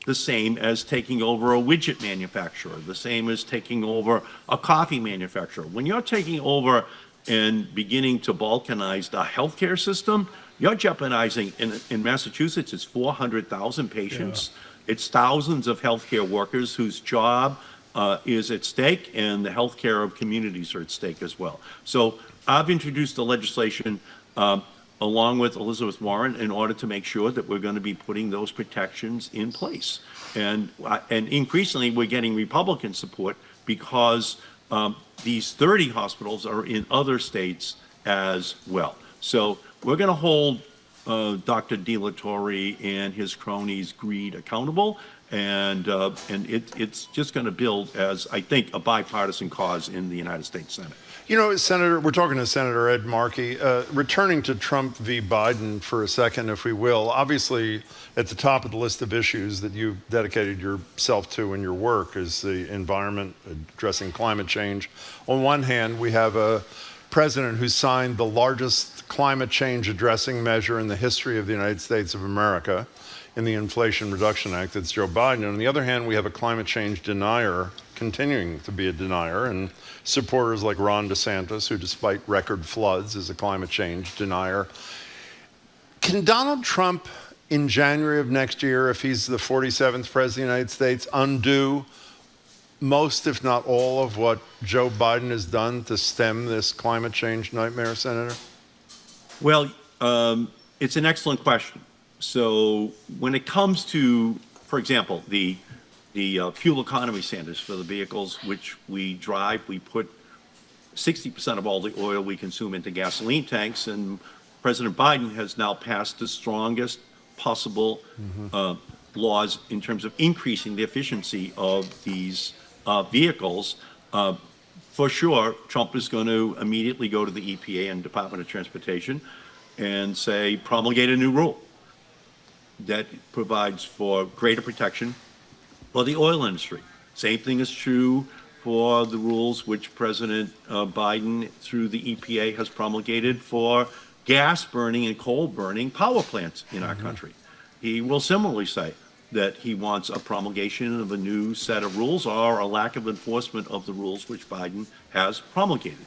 the same as taking over a widget manufacturer, the same as taking over a coffee manufacturer. When you're taking over and beginning to balkanize the healthcare system, you're jeopardizing, in Massachusetts, it's 400,000 patients. Yeah. It's thousands of healthcare workers whose job is at stake, and the healthcare of communities are at stake as well. So I've introduced the legislation along with Elizabeth Warren, in order to make sure that we're going to be putting those protections in place. And increasingly, we're getting Republican support because these 30 hospitals are in other states as well. So we're going to hold Dr. DeLatorre and his cronies' greed accountable, and it's just going to build as, I think, a bipartisan cause in the United States Senate. You know, Senator, we're talking to Senator Ed Markey. Returning to Trump v. Biden for a second, if we will. Obviously, at the top of the list of issues that you've dedicated yourself to in your work is the environment, addressing climate change. On one hand, we have a president who signed the largest climate change addressing measure in the history of the United States of America in the Inflation Reduction Act. That's Joe Biden. On the other hand, we have a climate change denier, continuing to be a denier, and supporters like Ron DeSantis, who despite record floods is a climate change denier. Can Donald Trump in January of next year, if he's the 47th president of the United States, undo most, if not all, of what Joe Biden has done to stem this climate change nightmare, Senator? Well, it's an excellent question. So when it comes to, for example, the fuel economy standards for the vehicles which we drive, we put 60% of all the oil we consume into gasoline tanks, and President Biden has now passed the strongest possible laws in terms of increasing the efficiency of these vehicles. For sure, Trump is going to immediately go to the EPA and Department of Transportation and say, promulgate a new rule that provides for greater protection for the oil industry. Same thing is true for the rules which President Biden, through the EPA, has promulgated for gas burning and coal burning power plants in our country. He will similarly say that he wants a promulgation of a new set of rules or a lack of enforcement of the rules which Biden has promulgated.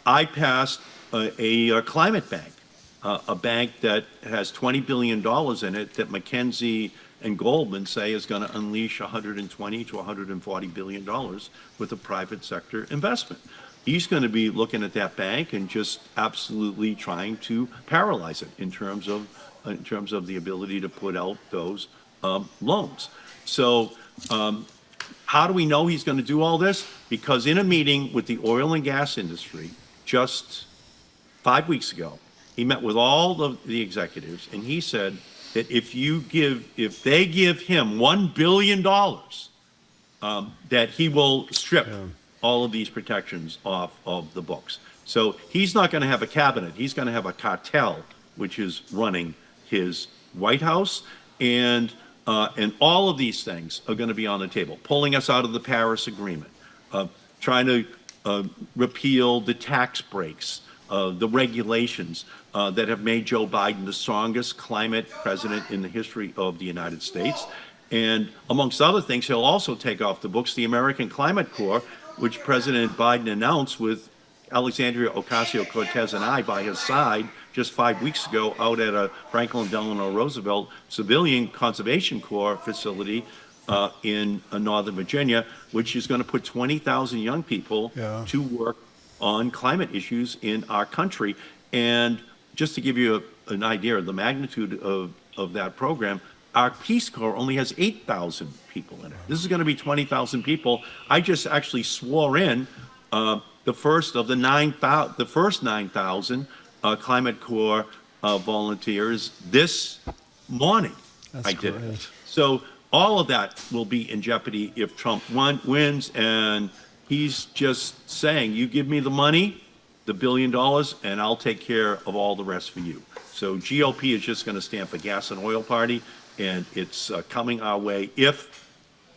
I passed a climate bank, a bank that has $20 billion in it that McKinsey and Goldman say is going to unleash $120 to $140 billion with a private sector investment. He's going to be looking at that bank and just absolutely trying to paralyze it in terms of the ability to put out those loans. So how do we know he's going to do all this? Because in a meeting with the oil and gas industry just 5 weeks ago, he met with all of the executives, and he said that if they give him $1 billion, that he will strip all of these protections off of the books. So he's not going to have a cabinet. He's going to have a cartel, which is running his White House, and all of these things are going to be on the table. Pulling us out of the Paris Agreement, trying to repeal the tax breaks, the regulations that have made Joe Biden the strongest climate president in the history of the United States. And amongst other things, he'll also take off the books the American Climate Corps, which President Biden announced with Alexandria Ocasio-Cortez and I by his side just 5 weeks ago out at a Franklin Delano Roosevelt Civilian Conservation Corps facility in Northern Virginia, which is going to put 20,000 young people to work on climate issues in our country. And just to give you an idea of the magnitude of that program, our Peace Corps only has 8,000 people in it. This is going to be 20,000 people. I just actually swore in the first of the 9,000 Climate Corps volunteers this morning. I did it. So all of that will be in jeopardy if Trump wins, and he's just saying, you give me the money, the $1 billion, and I'll take care of all the rest for you. So GOP is just going to stamp a gas and oil party, and it's coming our way if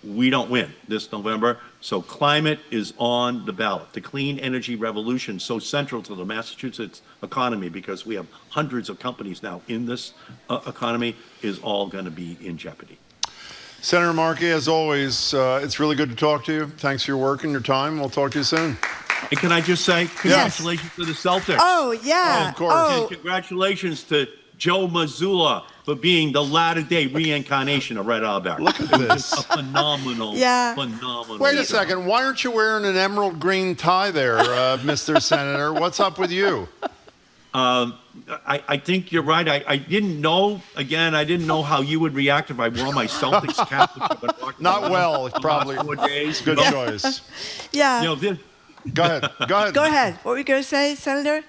we don't win this November. So climate is on the ballot. The clean energy revolution, so central to the Massachusetts economy because we have hundreds of companies now in this economy, is all going to be in jeopardy. Senator Markey, as always, it's really good to talk to you. Thanks for your work and your time. We'll talk to you soon. And can I just say congratulations to the Celtics? Oh, yeah. Oh, of course. And congratulations to Joe Mazzulla for being the latter-day reincarnation of Red Auerbach. Look at this. A phenomenal. Wait a second. Why aren't you wearing an emerald green tie there, Mr. Senator? What's up with you? I think you're right. I didn't know how you would react if I wore my Celtics cap. Not well, probably. 4 days. Good choice. Yeah. Go ahead. Go ahead. What were you going to say, Senator?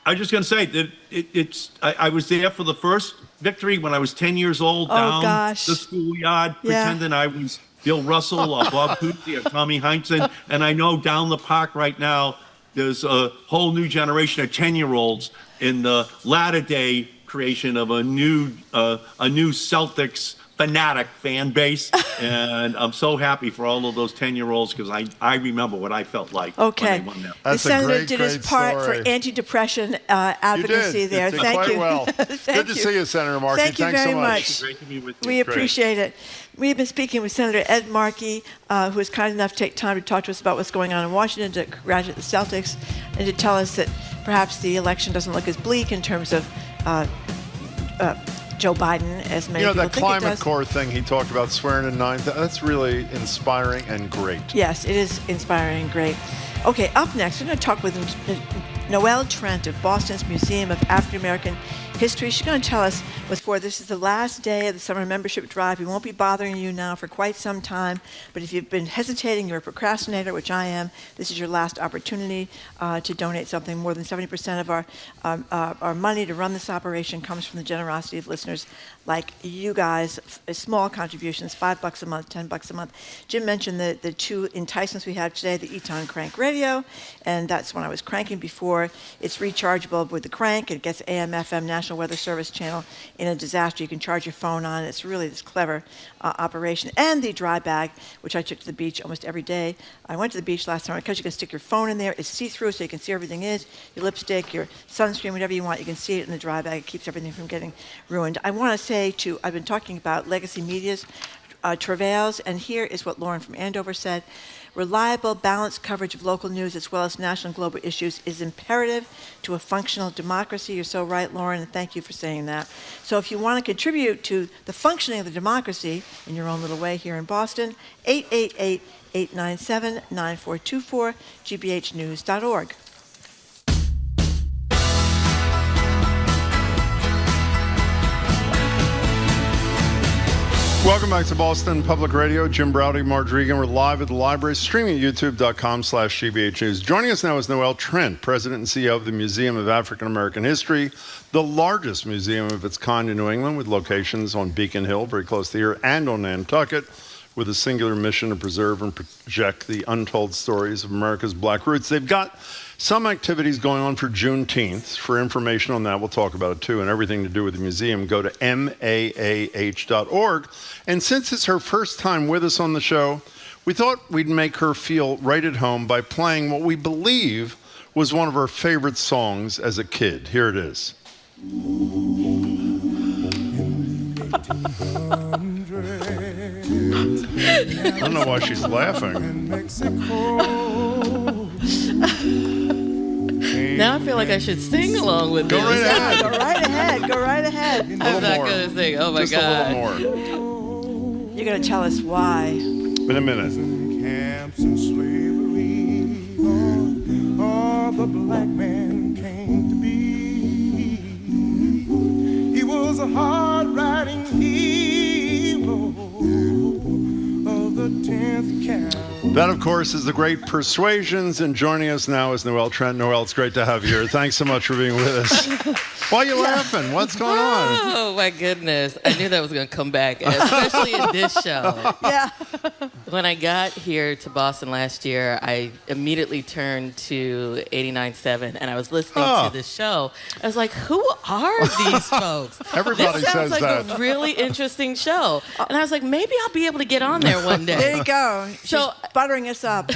I was just going to say that I was there for the first victory when I was 10 years old down the schoolyard, pretending I was Bill Russell or Bob Cousy or Tommy Heinsohn. And I know down the park right now, there's a whole new generation of 10-year-olds in the latter day creation of a new Celtics fanatic fan base. And I'm so happy for all of those 10-year-olds because I remember what I felt like when they won that. The Senator did his part for anti-depression advocacy there. Thank you. Well. Good to see you, Senator Markey. Thank you very much. Great to be with you. We appreciate it. We've been speaking with Senator Ed Markey, who is kind enough to take time to talk to us about what's going on in Washington, to congratulate the Celtics, and to tell us that perhaps the election doesn't look as bleak in terms of Joe Biden as many people that think it does. climate core thing he talked about, swearing in 9, that's really inspiring and great. Yes, it is inspiring and great. Okay, up next, we're going to talk with Noelle Trent of Boston's Museum of African American History. She's going to tell us before this is the last day of the summer membership drive. We won't be bothering you now for quite some time, but if you've been hesitating, you're a procrastinator, which I am, this is your last opportunity to donate something. More than 70% of our money to run this operation comes from the generosity of listeners like you guys. Small contributions, $5 a month, $10 a month. Jim mentioned the two enticements we have today, the Eton Crank Radio, and that's when I was cranking before. It's rechargeable with the crank. It gets AM, FM, National Weather Service channel in a disaster. You can charge your phone on it. It's really this clever operation. And the dry bag, which I took to the beach almost every day. I went to the beach last summer because you can stick your phone in there. It's see-through, so you can see everything is. Your lipstick, your sunscreen, whatever you want, you can see it in the dry bag. It keeps everything from getting ruined. I want to say, I've been talking about legacy media's travails, and here is what Lauren from Andover said. Reliable, balanced coverage of local news as well as national and global issues is imperative to a functional democracy. You're so right, Lauren, and thank you for saying that. So if you want to contribute to the functioning of the democracy in your own little way here in Boston, 888-897-9424, gbhnews.org. Welcome back to Boston Public Radio. Jim Browdy, Marjorie Egan. We're live at the library, streaming at youtube.com/GBH News. Joining us now is Noelle Trent, President and CEO of the Museum of African American History, the largest museum of its kind in New England, with locations on Beacon Hill, very close to here, and on Nantucket, with a singular mission to preserve and project the untold stories of America's Black roots. They've got some activities going on for Juneteenth. For information on that, we'll talk about it too, and everything to do with the museum, go to maah.org. And since it's her first time with us on the show, we thought we'd make her feel right at home by playing what we believe was one of her favorite songs as a kid. Here it is. I don't know why she's laughing. Now I feel like I should sing along with this. Go right ahead. Go right ahead. Go right ahead. I'm not going to sing. Oh, my Just God. a little more. You're going to tell us why. In a minute. Camps and slavery, all the black man came to be. He was a hard-riding hero of the 10th Cavalry. That, of course, is the great Persuasions, and joining us now is Noelle Trent. Noelle, it's great to have you here. Thanks so much for being with us. Why are you laughing? What's going on? Oh, my goodness. I knew that was going to come back, especially in this show. Yeah. When I got here to Boston last year, I immediately turned to 89.7, and I was listening to this show. I was like, who are these folks? Everybody this sounds says like that. a really interesting show. And I was like, maybe I'll be able to get on there one day. There you go. So buttering us up.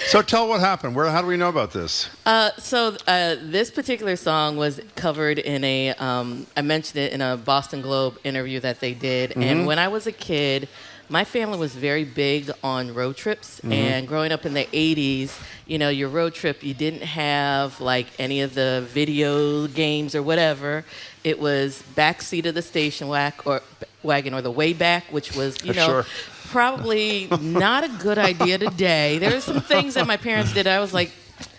So tell what happened. How do we know about this? This particular song was covered in I mentioned it in a Boston Globe interview that they did. Mm-hmm. And when I was a kid, my family was very big on road trips. Mm-hmm. And growing up in the 80s, your road trip, you didn't have like any of the video games or whatever. It was backseat of the station wagon or the way back, which was, Sure. probably not a good idea today. There were some things that my parents did. I was like,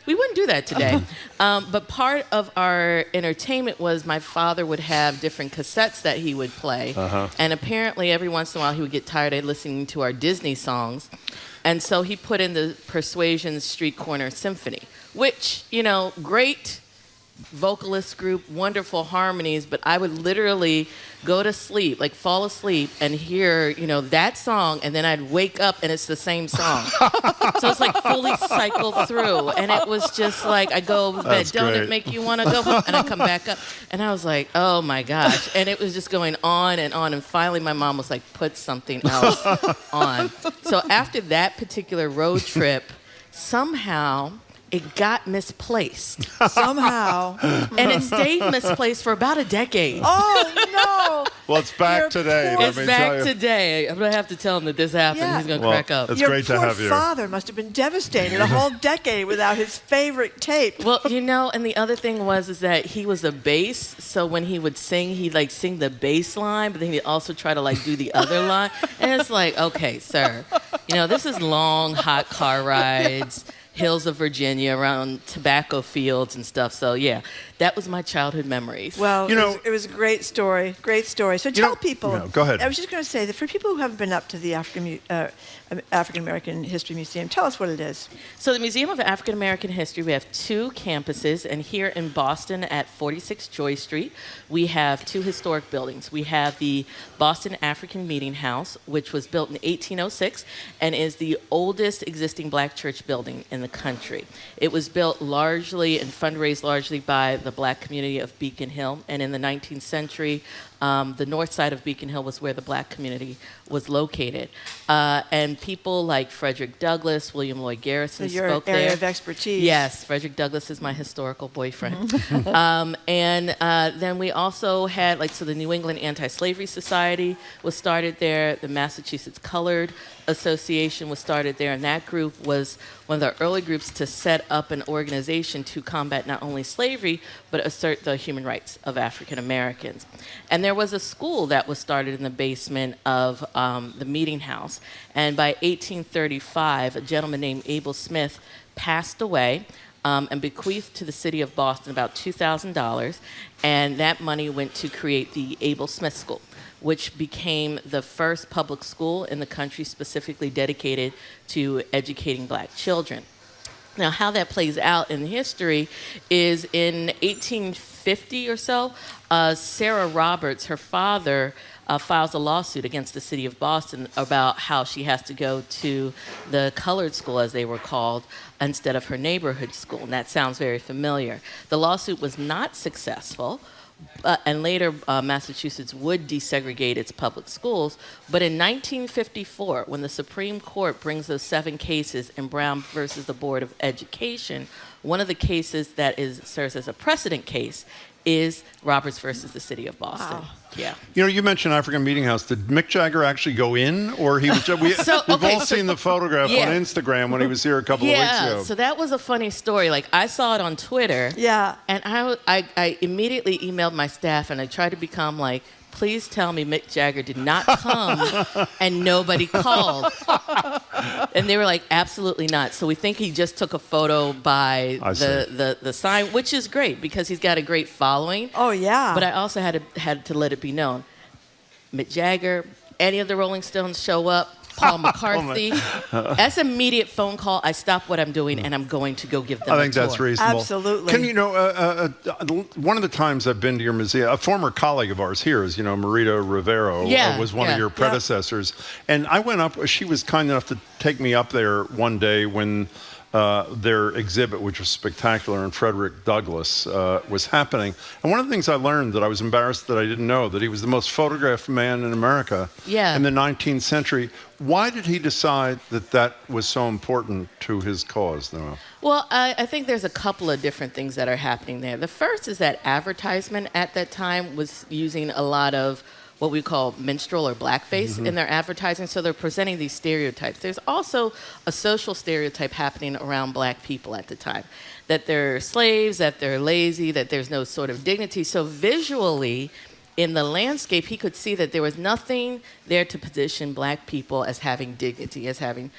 We wouldn't do that today. But part of our entertainment was my father would have different cassettes that he would play. And apparently every once in a while he would get tired of listening to our Disney songs. And so he put in the Persuasion Street Corner Symphony, which, great vocalist group, wonderful harmonies, but I would literally go to sleep, like fall asleep and hear, that song, and then I'd wake up and it's the same song. So it's like fully cycled through, and it was just like, I go to bed, don't it make you want to go home? And I come back up, and I was like, oh my gosh. And it was just going on, and finally my mom was like, put something else on. So after that particular road trip, somehow it got misplaced. Somehow. And it stayed misplaced for about a decade. Oh, no. Well, it's back today. It's back today. I'm going to have to tell him that this happened. Yeah. He's going to crack up. It's Your great to have you. Your father must have been devastated a whole decade without his favorite tape. Well, and the other thing is that he was a bass, so when he would sing, he'd sing the bass line, but then he'd also try to do the other line. And it's like, okay, sir, this is long, hot car rides. Hills of Virginia, around tobacco fields and stuff. So, yeah, that was my childhood memories. Well, it was a great story. Great story. So tell people. Go ahead. I was just going to say that for people who haven't been up to the African American History Museum, tell us what it is. So the Museum of African American History, we have 2 campuses, and here in Boston at 46 Joy Street, we have 2 historic buildings. We have the Boston African Meeting House, which was built in 1806 and is the oldest existing black church building in the country. It was built largely and fundraised largely by the black community of Beacon Hill, and in the 19th century, the north side of Beacon Hill was where the black community was located. And people like Frederick Douglass, William Lloyd Garrison spoke there. Your area of expertise. Yes, Frederick Douglass is my historical boyfriend. And then we also had, the New England Anti-Slavery Society was started there. The Massachusetts Colored Association was started there, and that group was one of the early groups to set up an organization to combat not only slavery, but assert the human rights of African Americans. And there was a school that was started in the basement of the meeting house. And by 1835, a gentleman named Abel Smith passed away and bequeathed to the city of Boston about $2,000. And that money went to create the Abel Smith School, which became the first public school in the country specifically dedicated to educating black children. Now, how that plays out in history is in 1850 or so, Sarah Roberts, her father, files a lawsuit against the city of Boston about how she has to go to the colored school, as they were called, instead of her neighborhood school. And that sounds very familiar. The lawsuit was not successful. And later, Massachusetts would desegregate its public schools. But in 1954, when the Supreme Court brings those 7 cases in Brown versus the Board of Education, one of the cases that serves as a precedent case is Roberts versus the city of Boston. Wow. Yeah. You mentioned African Meeting House. Did Mick Jagger actually go in, or he was just, we've all seen the photograph on Instagram when he was here a couple of weeks ago. So that was a funny story. I saw it on Twitter. Yeah. And I immediately emailed my staff, and I tried to become please tell me Mick Jagger did not come and nobody called. And they were like, absolutely not. So we think he just took a photo by the sign, which is great because he's got a great following. Oh, yeah. But I also had to let it be known. Mick Jagger, any of the Rolling Stones show up, Paul McCartney. That's an immediate phone call. I stop what I'm doing and I'm going to go give them I think a tour. that's reasonable. Absolutely. Can one of the times I've been to your museum, a former colleague of ours here is, Marita Rivero was one of your predecessors. And I went up, she was kind enough to take me up there one day when their exhibit, which was spectacular, and Frederick Douglass was happening. And one of the things I learned that I was embarrassed that I didn't know, that he was the most photographed man in America in the 19th century. Why did he decide that was so important to his cause, Noel? Well, I think there's a couple of different things that are happening there. The first is that advertisement at that time was using a lot of what we call minstrel or blackface in their advertising. So they're presenting these stereotypes. There's also a social stereotype happening around black people at the time, that they're slaves, that they're lazy, that there's no sort of dignity. So visually, in the landscape, he could see that there was nothing there to position black people as having dignity, as having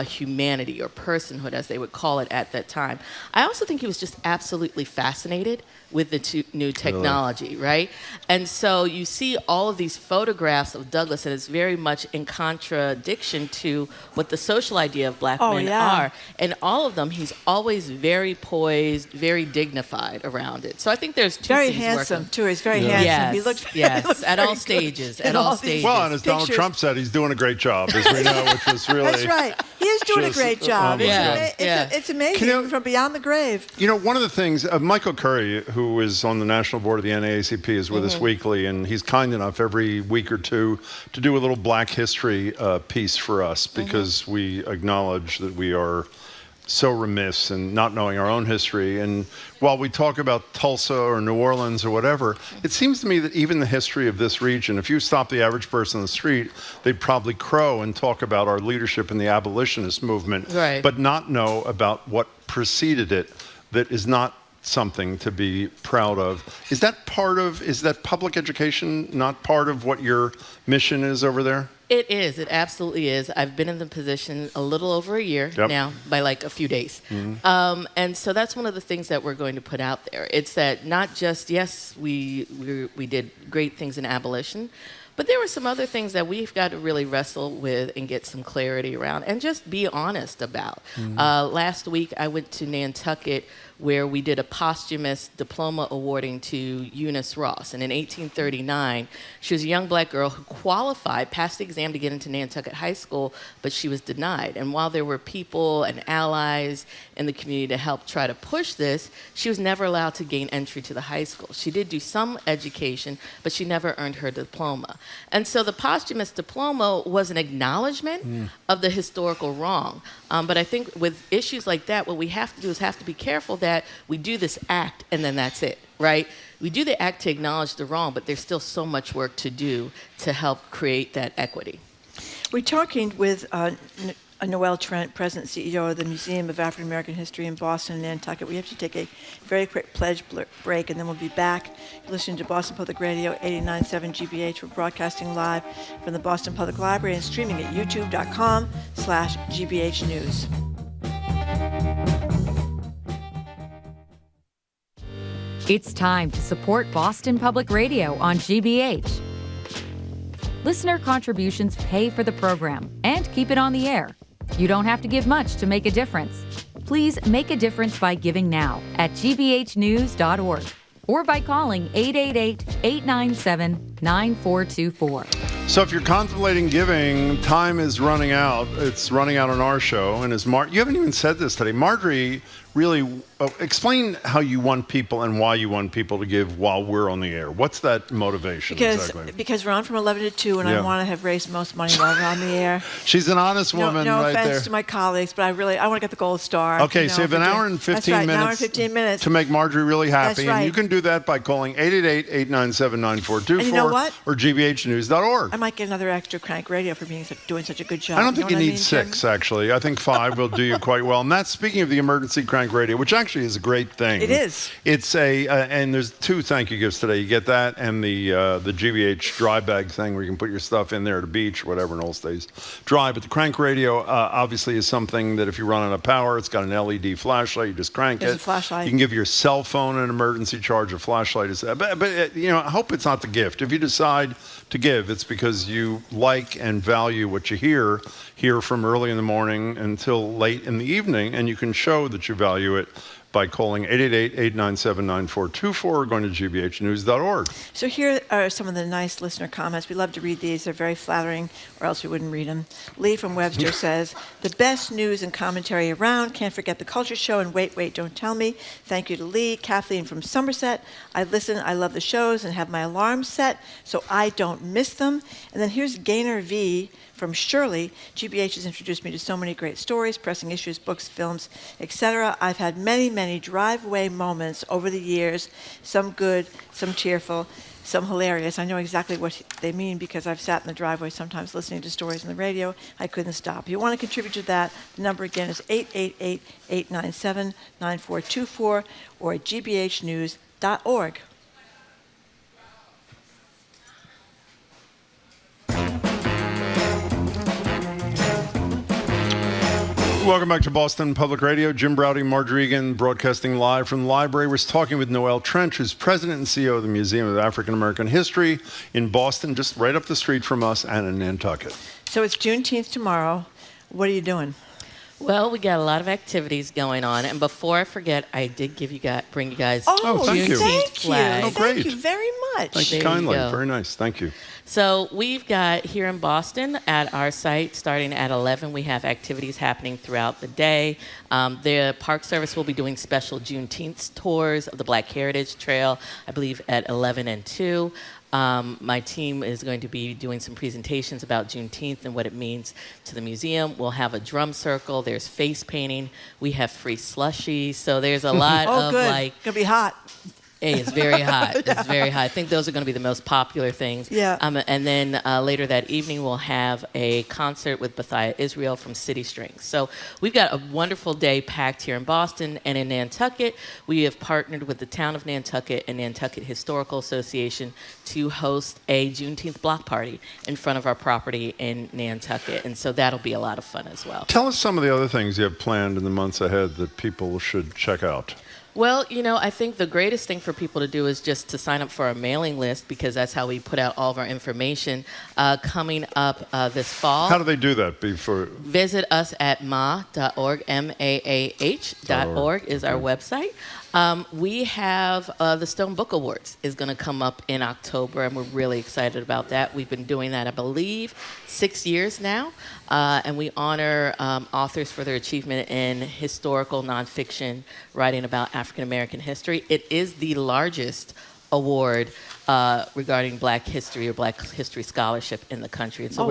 humanity or personhood, as they would call it at that time. I also think he was just absolutely fascinated with the new technology, right? And so you see all of these photographs of Douglass, and it's very much in contradiction to what the social idea of black men are. And all of them, he's always very poised, very dignified around it. So I think there's two very things handsome, working. too. He's very handsome. Yes, he looked, yes, he looked at very all good. stages, In at all all these stages. Well, and as Donald pictures. Trump said, he's doing a great job, as we know, which was really... That's right. He is doing a great job. It's amazing from beyond the grave. You know, one of the things, Michael Curry, who is on the national board of the NAACP, is with us weekly, and he's kind enough every week or two to do a little Black History piece for us, because we acknowledge that we are so remiss in not knowing our own history. And while we talk about Tulsa or New Orleans or whatever, it seems to me that even the history of this region, if you stop the average person on the street, they'd probably crow and talk about our leadership in the abolitionist movement, but not know about what preceded it that is not something to be proud of. Is that public education not part of what your mission is over there? It is. It absolutely is. I've been in the position a little over a year now, by like a few days. And so that's one of the things that we're going to put out there. It's that not just, yes, we did great things in abolition, but there were some other things that we've got to really wrestle with and get some clarity around and just be honest about. Last week, I went to Nantucket, where we did a posthumous diploma awarding to Eunice Ross. And in 1839, she was a young black girl who qualified, passed the exam to get into Nantucket High School, but she was denied. And while there were people and allies in the community to help try to push this, she was never allowed to gain entry to the high school. She did do some education, but she never earned her diploma. And so the posthumous diploma was an acknowledgement of the historical wrong. But I think with issues like that, what we have to do is have to be careful that we do this act and then that's it, right? We do the act to acknowledge the wrong, but there's still so much work to do to help create that equity. We're talking with Noel Trent, President and CEO of the Museum of African American History in Boston and Nantucket. We have to take a very quick pledge break, and then we'll be back. You're listening to Boston Public Radio, 89.7 GBH. We're broadcasting live from the Boston Public Library and streaming at youtube.com/GBH News. It's time to support Boston Public Radio on GBH. Listener contributions pay for the program and keep it on the air. You don't have to give much to make a difference. Please make a difference by giving now at gbhnews.org or by calling 888-897-9424. So if you're contemplating giving, time is running out. It's running out on our show. And as you haven't even said this today, Marjorie really explain how you want people and why you want people to give while we're on the air. What's that motivation exactly? Because we're on from 11 to 2, and I want to have raised most money while we're on the air. She's an honest woman no right there. No offense to my colleagues, but I want to get the gold star. Okay, so you have an hour and 15 minutes. An hour and 15 minutes to make Marjorie really happy. That's right. And you can do that by calling 888-897-9424 and you know what? or gbhnews.org. I might get another extra crank radio for doing such a good job. I don't think you need Jim? 6, actually. I think 5 will do you quite well. And that's speaking of the emergency crank radio, which actually is a great thing. It is. It's and there's 2 thank you gifts today. You get that and the GBH dry bag thing where you can put your stuff in there at a beach or whatever and it all stays dry. But the crank radio obviously is something that if you run out of power, it's got an LED flashlight. You just crank There's it. a flashlight. You can give your cell phone an emergency charge. A flashlight is but I hope it's not the gift. If you decide to give, it's because you like and value what you hear from early in the morning until late in the evening, and you can show that you value it by calling 888-897-9424 or going to gbhnews.org. So here are some of the nice listener comments. We love to read these. They're very flattering, or else we wouldn't read them. Lee from Webster says, the best news and commentary around. Can't forget the Culture Show and Wait, Don't Tell Me. Thank you to Lee. Kathleen from Somerset. I listen. I love the shows and have my alarms set so I don't miss them. And then here's Gaynor V from Shirley. GBH has introduced me to so many great stories, pressing issues, books, films, etc. I've had many drive-away moments over the years, some good, some tearful, some hilarious. I know exactly what they mean because I've sat in the driveway sometimes listening to stories on the radio. I couldn't stop. If you want to contribute to that, the number again is 888-897-9424 or at gbhnews.org. Welcome back to Boston Public Radio. Jim Braude, Marjorie Egan, broadcasting live from the library. We're talking with Noelle Trench, who's president and CEO of the Museum of African American History in Boston, just right up the street from us and in Nantucket. So it's Juneteenth tomorrow. What are you doing? Well, we got a lot of activities going on, and before I forget, I did bring you guys thank you. Juneteenth flag. Oh, great. Thank you very much. Thank you kindly. Very nice. Thank you. So we've got here in Boston at our site, starting at 11, we have activities happening throughout the day. The Park Service will be doing special Juneteenth tours of the Black Heritage Trail, I believe at 11 and 2. My team is going to be doing some presentations about Juneteenth and what it means to the museum. We'll have a drum circle. There's face painting. We have free slushies. So there's a lot of good. like... It's going to be hot. Hey, it's very hot. It's very hot. I think those are going to be the most popular things. Yeah. And then later that evening, we'll have a concert with Bethia Israel from City Strings. So we've got a wonderful day packed here in Boston. And in Nantucket, we have partnered with the town of Nantucket and Nantucket Historical Association to host a Juneteenth block party in front of our property in Nantucket. And so that'll be a lot of fun as well. Tell us some of the other things you have planned in the months ahead that people should check out. Well, I think the greatest thing for people to do is just to sign up for our mailing list, because that's how we put out all of our information coming up this fall. How do they do that? Visit us at mah.org, MAAH.org is our website. We have the Stone Book Awards is going to come up in October, and we're really excited about that. We've been doing that, I believe, 6 years now, and we honor authors for their achievement in historical nonfiction writing about African American history. It is the largest award regarding Black history or Black history scholarship in the country, and so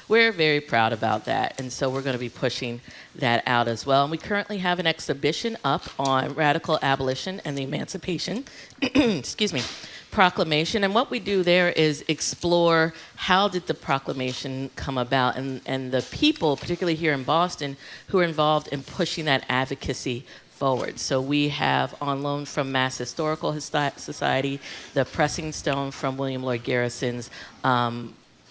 we're very proud about that, and so we're going to be pushing that out as well. And we currently have an exhibition up on radical abolition and the Emancipation, Proclamation. And what we do there is explore how did the proclamation come about, and the people, particularly here in Boston, who are involved in pushing that advocacy forward. So we have on loan from Mass Historical Society, the Pressing Stone from William Lloyd Garrison's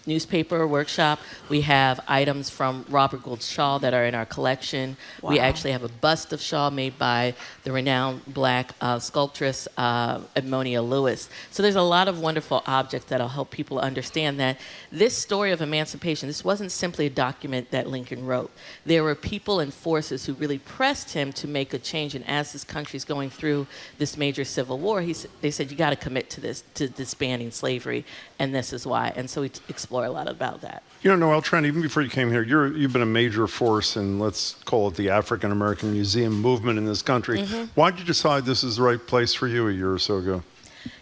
newspaper workshop. We have items from Robert Gould Shaw that are in our collection. Wow. We actually have a bust of Shaw made by the renowned Black sculptress Edmonia Lewis. So there's a lot of wonderful objects that'll help people understand that this story of emancipation, this wasn't simply a document that Lincoln wrote. There were people and forces who really pressed him to make a change, and as this country's going through this major civil war, they said, you got to commit to this, to disbanding slavery, and this is why. And so we explore a lot about that. Noelle Trent, even before you came here, you've been a major force in, let's call it, the African American Museum movement in this country. Mm-hmm. Why did you decide this is the right place for you a year or so ago?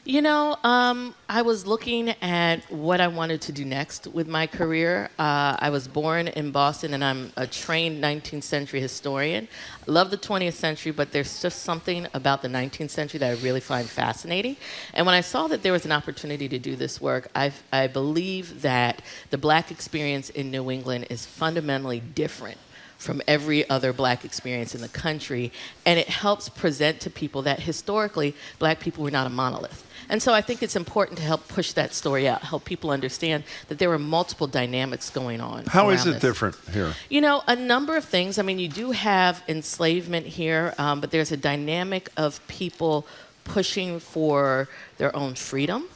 I was looking at what I wanted to do next with my career. I was born in Boston, and I'm a trained 19th century historian. I love the 20th century, but there's just something about the 19th century that I really find fascinating. And when I saw that there was an opportunity to do this work, I believe that the Black experience in New England is fundamentally different from every other Black experience in the country, and it helps present to people that historically Black people were not a monolith. And so I think it's important to help push that story out, help people understand that there were multiple dynamics going on. How is it different here? A number of things. I mean, you do have enslavement here, but there's a dynamic of people pushing for their own freedom.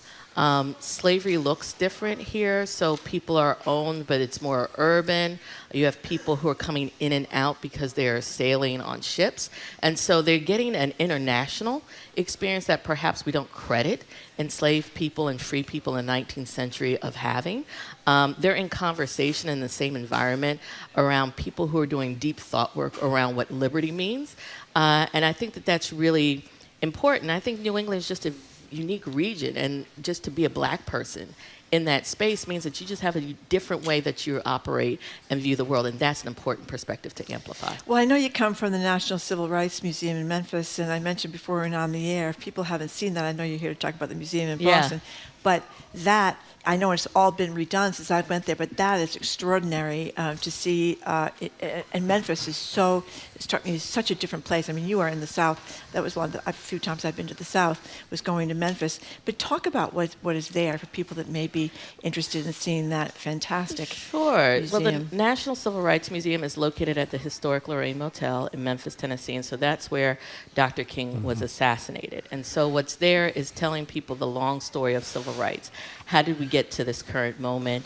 Slavery looks different here, so people are owned, but it's more urban. You have people who are coming in and out because they're sailing on ships, and so they're getting an international experience that perhaps we don't credit enslaved people and free people in the 19th century of having. They're in conversation in the same environment around people who are doing deep thought work around what liberty means, and I think that that's really important. I think New England is just a unique region, and just to be a Black person in that space means that you just have a different way that you operate and view the world, and that's an important perspective to amplify. Well, I know you come from the National Civil Rights Museum in Memphis, and I mentioned before we went on the air, if people haven't seen that, I know you're here to talk about the museum in Boston, but that, I know it's all been redone since I went there, but that is extraordinary to see. And Memphis is struck me as such a different place. I mean, you are in the South. That was a few times I've been to the South, was going to Memphis. But talk about what is there for people that may be be interested in seeing that fantastic Sure. museum. Well, the National Civil Rights Museum is located at the historic Lorraine Motel in Memphis, Tennessee, and so that's where Dr. King was assassinated. And so what's there is telling people the long story of civil rights. How did we get to this current moment?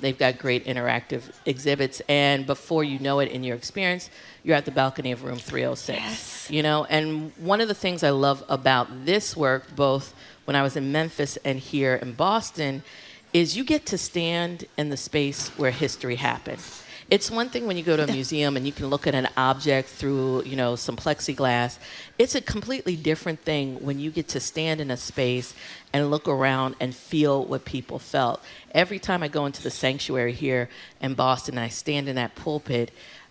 They've got great interactive exhibits, and before you know it in your experience, you're at the balcony of room 306. Yes. You know, and one of the things I love about this work, both when I was in Memphis and here in Boston, is you get to stand in the space where history happened. It's one thing when you go to a museum and you can look at an object through, you know, some plexiglass. It's a completely different thing when you get to stand in a space and look around and feel what people felt. Every time I go into the sanctuary here in Boston and I stand in that pulpit,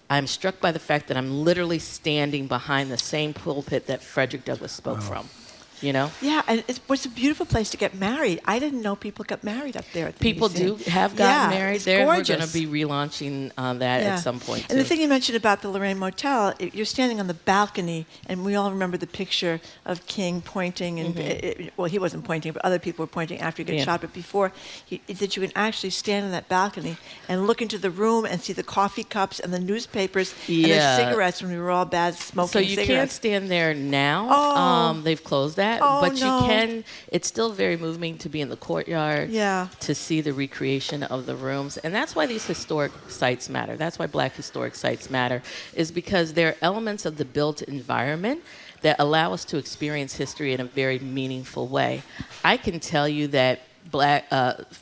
I'm struck by the fact that I'm literally standing behind the same pulpit that Frederick Douglass spoke from. You know? Yeah, and it was a beautiful place to get married. I didn't know people got married up there. At the People museum. do have gotten married it's there. Gorgeous. We're going to be relaunching that at some point, And too. the thing you mentioned about the Lorraine Motel, you're standing on the balcony, and we all remember the picture of King pointing, and well, he wasn't pointing, but other people were pointing after he got shot. But before, that you can actually stand on that balcony and look into the room and see the coffee cups and the newspapers and the cigarettes when we were all bad smoking So you cigarettes. can't stand there now. Oh. They've closed that. Oh, but no. you can. It's still very moving to be in the courtyard. Yeah. To see the recreation of the rooms. And that's why these historic sites matter. That's why Black historic sites matter, is because they're elements of the built environment that allow us to experience history in a very meaningful way. I can tell you that Black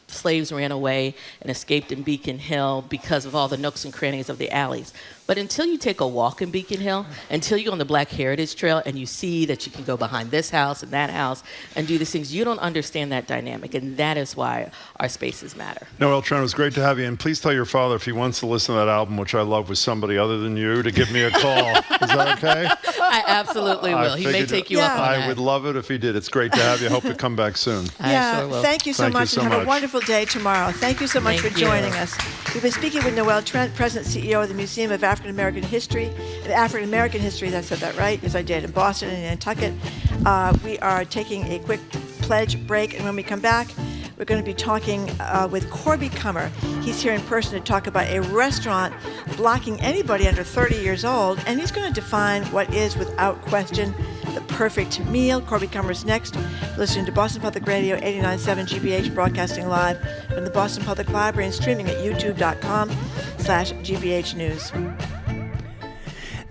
slaves ran away and escaped in Beacon Hill because of all the nooks and crannies of the alleys. But until you take a walk in Beacon Hill, until you go on the Black Heritage Trail and you see that you can go behind this house and that house and do these things, you don't understand that dynamic. And that is why our spaces matter. Noel Trenni, it was great to have you. And please tell your father, if he wants to listen to that album, which I love with somebody other than you, to give me a call. Is that okay? I absolutely will. He may take you up on that. I would love it if he did. It's great to have you. I hope you come back soon. Yeah, sure will. thank you so much, so and have much. a wonderful day tomorrow. Thank you so much for Thank you. joining us. We've been speaking with Noel Trent, President and CEO of the Museum of African American History. African American History, I said that right? Yes, I did, in Boston and Nantucket. We are taking a quick pledge break, and when we come back, we're going to be talking with Corby Kummer. He's here in person to talk about a restaurant blocking anybody under 30 years old, and he's going to define what is, without question, the perfect meal. Corby Kummer's next. Listening to Boston Public Radio 89.7 GBH, broadcasting live from the Boston Public Library and streaming at youtube.com/GBH News.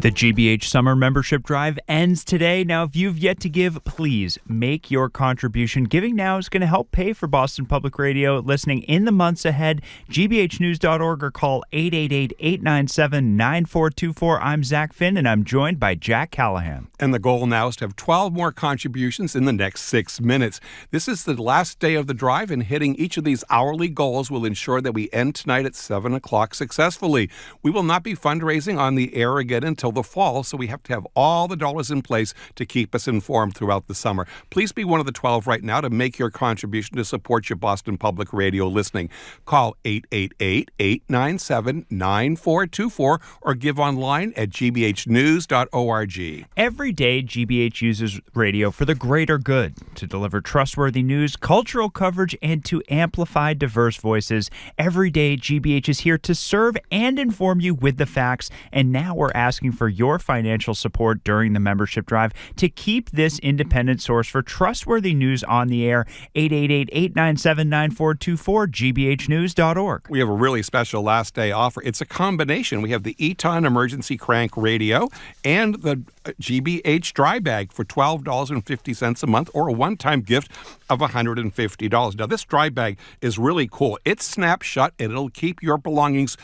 The GBH Summer Membership Drive ends today. Now, if you've yet to give, please make your contribution. Giving now is going to help pay for Boston Public Radio listening in the months ahead. GBHnews.org or call 888-897-9424. I'm Zach Finn, and I'm joined by Jack Callahan. And the goal now is to have 12 more contributions in the next 6 minutes. This is the last day of the drive, and hitting each of these hourly goals will ensure that we end tonight at 7 o'clock successfully. We will not be fundraising on the air again until the fall, so we have to have all the dollars in place to keep us informed throughout the summer. Please be one of the 12 right now to make your contribution to support your Boston Public Radio listening. Call 888-897-9424 or give online at gbhnews.org. Every day, GBH uses radio for the greater good, to deliver trustworthy news, cultural coverage, and to amplify diverse voices. Every day, GBH is here to serve and inform you with the facts, and now we're asking for your financial support during the membership drive to keep this independent source for trustworthy news on the air. 888-897-9424, gbhnews.org. We have a really special last day offer. It's a combination. We have the Eton Emergency Crank Radio and the GBH Dry Bag for $12.50 a month, or a one-time gift of $150. Now, this dry bag is really cool. It snaps shut and it'll keep your belongings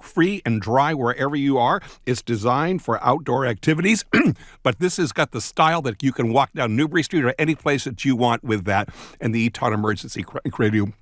free and dry wherever you are. It's designed for outdoor activities, but this has got the style that you can walk down Newbury Street or any place that you want with that. And the Eton Emergency Crank Radio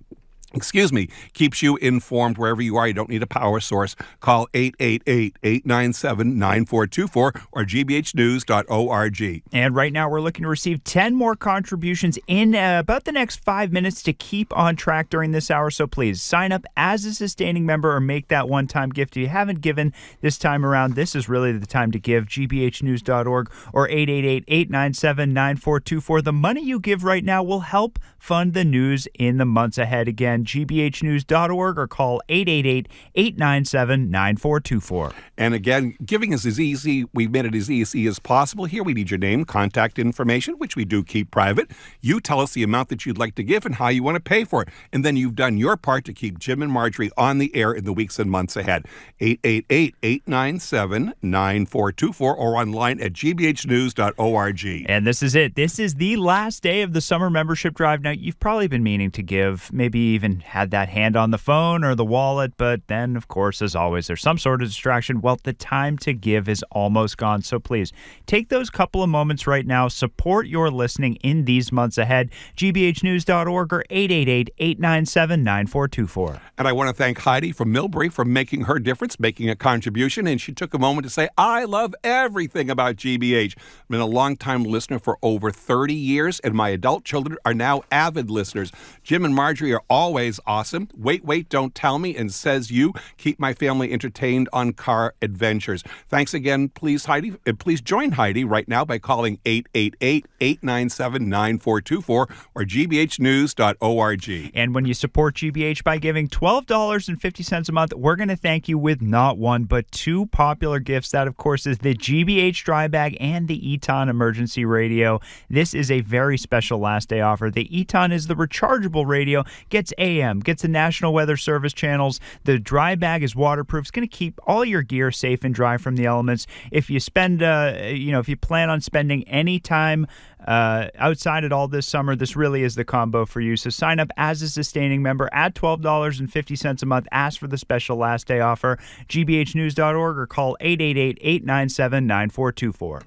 keeps you informed wherever you are. You don't need a power source. Call 888-897-9424 or gbhnews.org. And right now we're looking to receive 10 more contributions in about the next 5 minutes to keep on track during this hour. So please sign up as a sustaining member or make that one-time gift. If you haven't given this time around, this is really the time to give. gbhnews.org or 888-897-9424. The money you give right now will help fund the news in the months ahead. Again, gbhnews.org or call 888-897-9424. And again, giving is as easy. We've made it as easy as possible. Here we need your name, contact information, which we do keep private. You tell us the amount that you'd like to give and how you want to pay for it. And then you've done your part to keep Jim and Marjorie on the air in the weeks and months ahead. 888-897-9424 or online at gbhnews.org. And this is it. This is the last day of the summer membership drive. Now, you've probably been meaning to give, maybe even had that hand on the phone or the wallet, but then, of course, as always, there's some sort of distraction. Well, the time to give is almost gone. So please, take those couple of moments right now. Support your listening in these months ahead. gbhnews.org or 888-897-9424. And I want to thank Heidi from Millbury for making her difference, making a contribution. And she took a moment to say, I love everything about GBH. I've been a long-time listener for over 30 years, and my adult children are now avid listeners. Jim and Marjorie are always awesome. Wait, don't tell me, and says you keep my family entertained on car adventures. Thanks again, please, Heidi. Please join Heidi right now by calling 888-897-9424 or gbhnews.org. And when you support GBH by giving $12.50 a month, we're going to thank you with not one, but two popular gifts. That, of course, is the GBH Dry Bag and the Eton Emergency Radio. This is a very special last day offer. The Eton is the rechargeable radio, gets AM, gets the National Weather Service channels. The Dry Bag is waterproof. It's going to keep all your gear safe and dry from the elements. If you spend, if you plan on spending any time outside at all this summer, this really is the combo for you. So sign up as a sustaining member at $12.50 a month. Ask for the special last day offer. gbhnews.org or call 888-897-9424.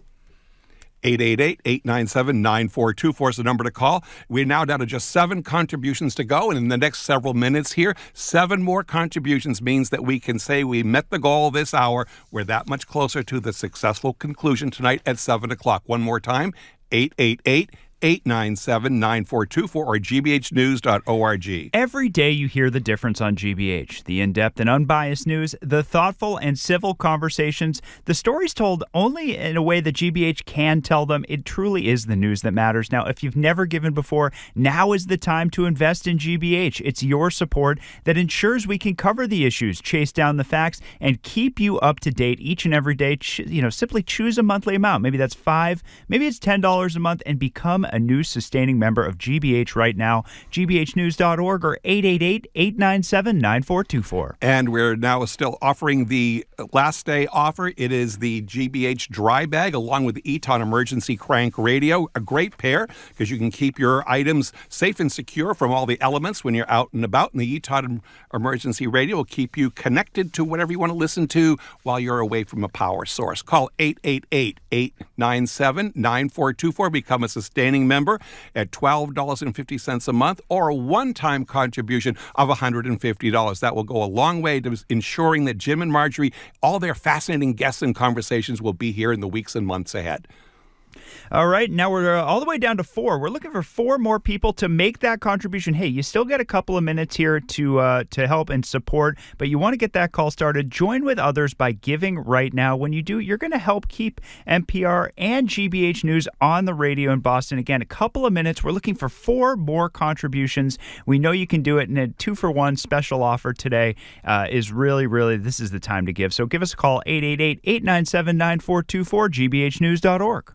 888-897-9424 is the number to call. We're now down to just 7 contributions to go, and in the next several minutes here, 7 more contributions means that we can say we met the goal this hour. We're that much closer to the successful conclusion tonight at 7 o'clock. One more time, 888-897-9424 or gbhnews.org. Every day you hear the difference on GBH. The in-depth and unbiased news, the thoughtful and civil conversations, the stories told only in a way that GBH can tell them. It truly is the news that matters. Now, if you've never given before, now is the time to invest in GBH. It's your support that ensures we can cover the issues, chase down the facts, and keep you up to date each and every day. Simply choose a monthly amount. Maybe that's $5, maybe it's $10 a month, and become a new sustaining member of GBH right now. gbhnews.org or 888-897-9424. And we're now still offering the last day offer. It is the GBH Dry Bag along with the Eton Emergency Crank Radio. A great pair because you can keep your items safe and secure from all the elements when you're out and about. And the Eton Emergency Radio will keep you connected to whatever you want to listen to while you're away from a power source. Call 888-897-9424. Become a sustaining member at $12.50 a month or a one-time contribution of $150. That will go a long way to ensuring that Jim and Marjorie, all their fascinating guests and conversations will be here in the weeks and months ahead. All right, now we're all the way down to 4. We're looking for 4 more people to make that contribution. Hey, you still get a couple of minutes here to help and support, but you want to get that call started. Join with others by giving right now. When you do, you're going to help keep NPR and GBH News on the radio in Boston. Again, a couple of minutes. We're looking for 4 more contributions. We know you can do it, and a 2-for-1 special offer today is really, this is the time to give. So give us a call, 888-897-9424, gbhnews.org.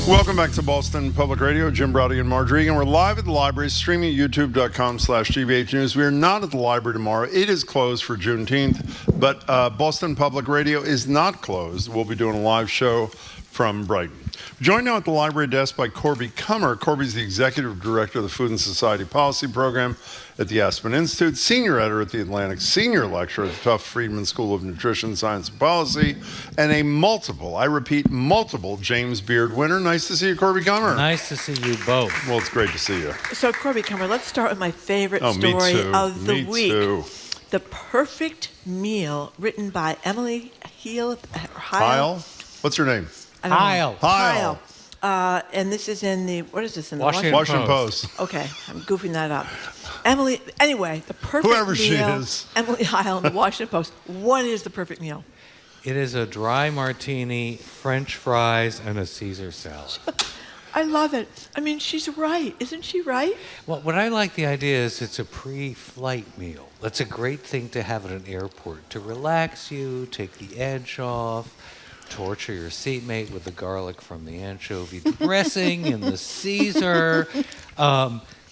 Welcome back to Boston Public Radio. Jim Browdy and Marjorie, and we're live at the library, streaming at youtube.com/GBH News. We are not at the library tomorrow. It is closed for Juneteenth, but Boston Public Radio is not closed. We'll be doing a live show from Brighton. Joined now at the library desk by Corby Kummer. Corby's the executive director of the Food and Society Policy Program at the Aspen Institute, senior editor at the Atlantic, senior lecturer at the Tufts Friedman School of Nutrition, Science, and Policy, and a multiple James Beard winner. Nice to see you, Corby Kummer. Nice to see you both. Well, it's great to see you. So, Corby Kummer, let's start with my favorite me story too. of the Me week. too. The Perfect Meal, written by Emily Heil? What's her name? Heil. And this is in the, what is this in the Washington Post. Okay, I'm goofing that up. Emily, anyway, the perfect Whoever meal. she is. Emily Heil in the Washington Post. What is the perfect meal? It is a dry martini, French fries, and a Caesar salad. I love it. I mean, she's right. Isn't she right? Well, what I like the idea is it's a pre-flight meal. That's a great thing to have at an airport, to relax you, take the edge off, torture your seatmate with the garlic from the anchovy dressing and the Caesar.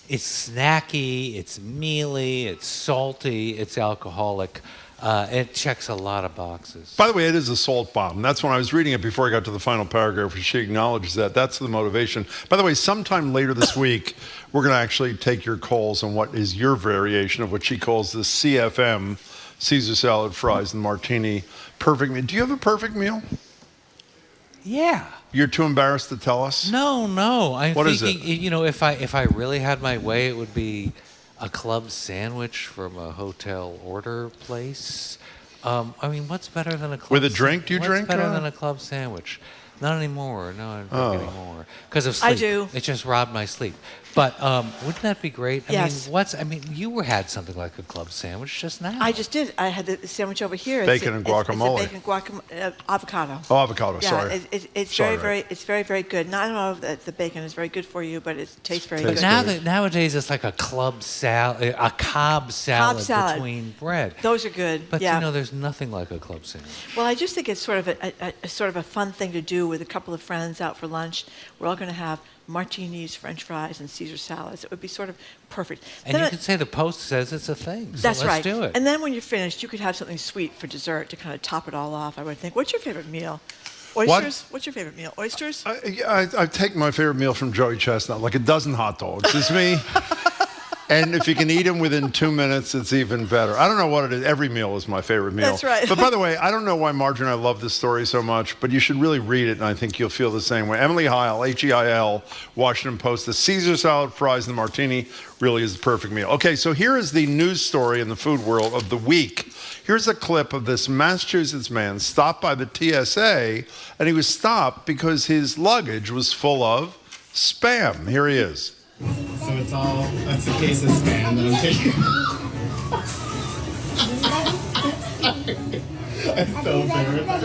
It's snacky, it's mealy, it's salty, it's alcoholic. It checks a lot of boxes. By the way, it is a salt bomb. That's when I was reading it before I got to the final paragraph, where she acknowledges that. That's the motivation. By the way, sometime later this week, we're going to actually take your calls on what is your variation of what she calls the CFM, Caesar salad, fries, and martini perfect meal. Do you have a perfect meal? Yeah. You're too embarrassed to tell us? No. I'm What is thinking, it? you know, if I really had my way, it would be a club sandwich from a hotel order place. I mean, what's better than a club With a drink? Do you drink? What's better than a club sandwich? Not anymore. No, I don't drink anymore. Because of sleep. I do. It just robbed my sleep. But wouldn't that be great? Yes. You had something like a club sandwich just now. I just did. I had the sandwich over here. Bacon and guacamole. It's a bacon guacamole, avocado. Oh, avocado, Yeah, sorry. it's Sorry, very, very good. Not, I don't know if the bacon is very good for you, but it tastes very But good. nowadays it's like a club salad, a Cobb salad between bread. Those are good. But yeah. you know, there's nothing like a club sandwich. Well, I just think it's sort of a fun thing to do with a couple of friends out for lunch. We're all going to have martinis, French fries, and Caesar salads. It would be sort of perfect. And you could say the Post says it's a thing. So That's let's right. do it. And then when you're finished, you could have something sweet for dessert to kind of top it all off. I would think. What's your favorite meal? Oysters? What's your favorite meal? Oysters? I take my favorite meal from Joey Chestnut, like a dozen hot dogs. It's me. And if you can eat them within 2 minutes, it's even better. I don't know what it is. Every meal is my favorite meal. That's right. But by the way, I don't know why Marjorie and I love this story so much, but you should really read it, and I think you'll feel the same way. Emily Heil, H-E-I-L, Washington Post. The Caesar salad, fries, and the martini really is the perfect meal. Okay, so here is the news story in the food world of the week. Here's a clip of this Massachusetts man stopped by the TSA, and he was stopped because his luggage was full of Spam. Here he is. So that's a case of Spam that I'm taking. I'm so embarrassed.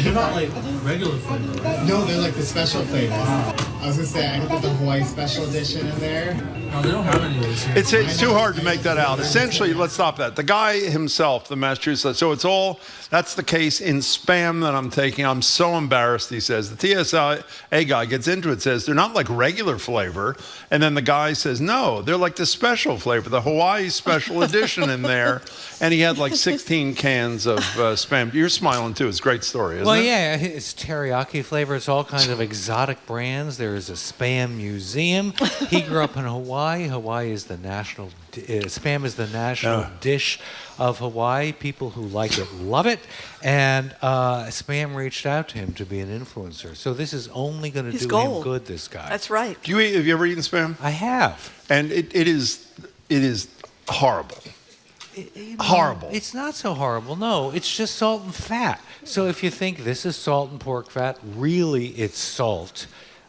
They're not like regular flavor, right? No, they're like the special flavors. I was gonna say, I put the Hawaii special edition in there. No, they don't have any of these here. It's too hard to make that out. Essentially, let's stop that. The guy himself, the Massachusetts, so that's the case in Spam that I'm taking. I'm so embarrassed, he says. The TSA guy gets into it, says they're not like regular flavor. And then the guy says, no, they're like the special flavor, the Hawaii special edition in there. And he had like 16 cans of Spam. You're smiling too. It's a great story, isn't it? Well, yeah, it's teriyaki flavor. It's all kinds of exotic brands. There is a Spam museum. He grew up in Hawaii. Hawaii is the national, Spam is the national dish of Hawaii. People who like it love it. And Spam reached out to him to be an influencer. So this is only going to do him good, this guy. That's right. Have you ever eaten Spam? I have. And it is horrible. Horrible. It's not so horrible. No, it's just salt and fat. So if you think this is salt and pork fat, really it's salt.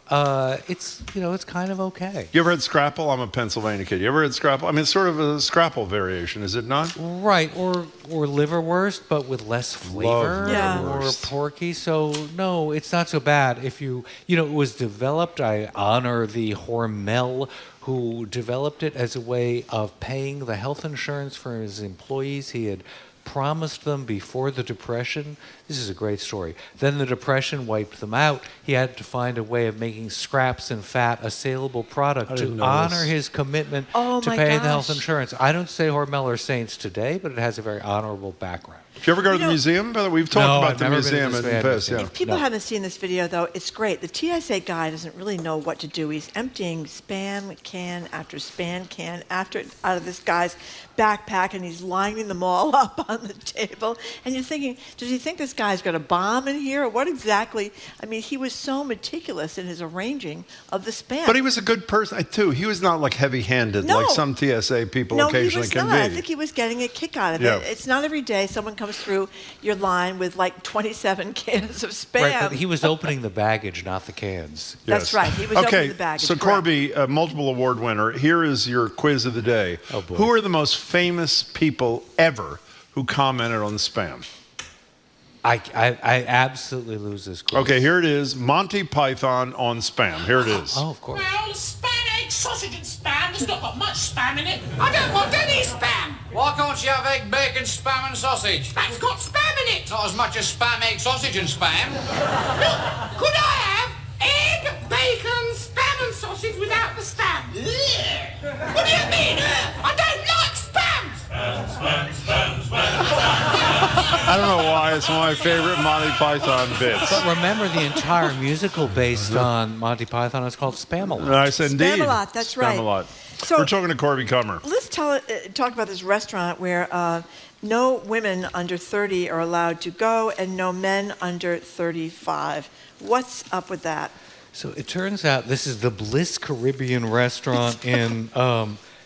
It's kind of okay. You ever had scrapple? I'm a Pennsylvania kid. You ever had scrapple? I mean, it's sort of a scrapple variation, is it not? Right, or liverwurst, but with less flavor, or porky. So no, it's not so bad. If it was developed. I honor the Hormel who developed it as a way of paying the health insurance for his employees. He had promised them before the Depression. This is a great story. Then the Depression wiped them out. He had to find a way of making scraps and fat a saleable product to honor his commitment to pay the health insurance. I don't say Hormel are saints today, but it has a very honorable background. Did you ever go to the museum? By the way, we've talked No, about I've the never been to museum the in the Spad past. Museum. Yeah. If people haven't seen this video, though, it's great. The TSA guy doesn't really know what to do. He's emptying Spam can after Spam can out of this guy's backpack, and he's lining them all up on the table. And you're thinking, does he think this guy's got a bomb in here? Or what exactly? I mean, he was so meticulous in his arranging of the Spam. But he was a good person, too. He was not like heavy-handed No. like some TSA people No, occasionally he was can not. be. I think he was getting a kick out of Yeah. it. It's not every day someone comes through your line with like 27 cans of Spam. Right, but he was opening the baggage, not the cans. That's right. He was opening the baggage. So correct. Corby, a multiple award winner, here is your quiz of the day. Oh, boy. Who are the most famous people ever who commented on Spam? I absolutely lose this quiz. Okay, here it is. Monty Python on Spam. Here it is. Oh, of course. Well, spam, egg, sausage and spam. There's not got much spam in it. I don't want any spam. Why can't you have egg, bacon, spam and sausage? That's got spam in it. Not as much as spam, egg, sausage and spam. Look, could I have egg, bacon, spam and sausage without the spam? Ugh. What do you mean? I don't like spam. I don't know why. It's one of my favorite Monty Python bits. But remember, the entire musical based on Monty Python is called Spam-A-Lot. Nice indeed. Spam-A-Lot, that's right. Spam-A-Lot. So- We're talking to Corby Kummer. Let's talk about this restaurant where no women under 30 are allowed to go and no men under 35. What's up with that? So it turns out this is the Bliss Caribbean restaurant in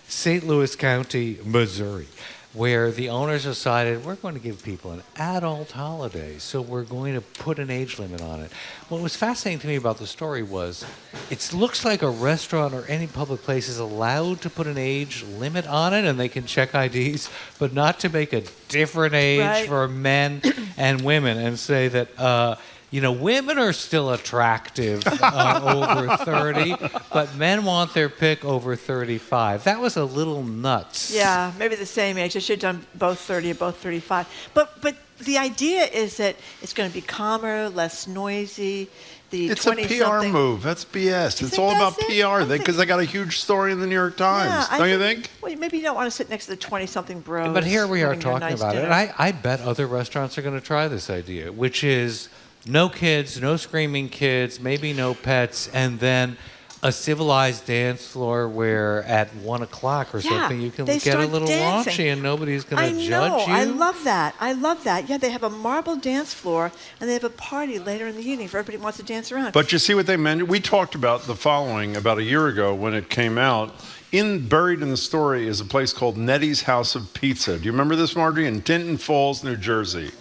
St. Louis County, Missouri, where the owners decided we're going to give people an adult holiday, so we're going to put an age limit on it. What was fascinating to me about the story was it looks like a restaurant or any public place is allowed to put an age limit on it, and they can check IDs, but not to make a different age Right. for men and women and say that women are still attractive over 30, but men want their pick over 35. That was a little nuts. Yeah, maybe the same age. I should have done both 30 or both 35. But the idea is that it's going to be calmer, less noisy. It's a PR move. That's BS. It's all about PR because they got a huge story in the New York Times. Don't you think? Well, maybe you don't want to sit next to the 20-something bros. But here we are having their talking nice about it, dinner. and I bet other restaurants are going to try this idea, which is no kids, no screaming kids, maybe no pets, and then a civilized dance floor where at 1 o'clock or something you can they get a start little dancing. raunchy and nobody's going to judge you. I love that. I love that. Yeah, they have a marble dance floor and they have a party later in the evening for everybody who wants to dance around. But you see what they meant? We talked about the following about a year ago when it came out. Buried in the story is a place called Nettie's House of Pizza. Do you remember this, Marjorie? In Tinton Falls, New Jersey.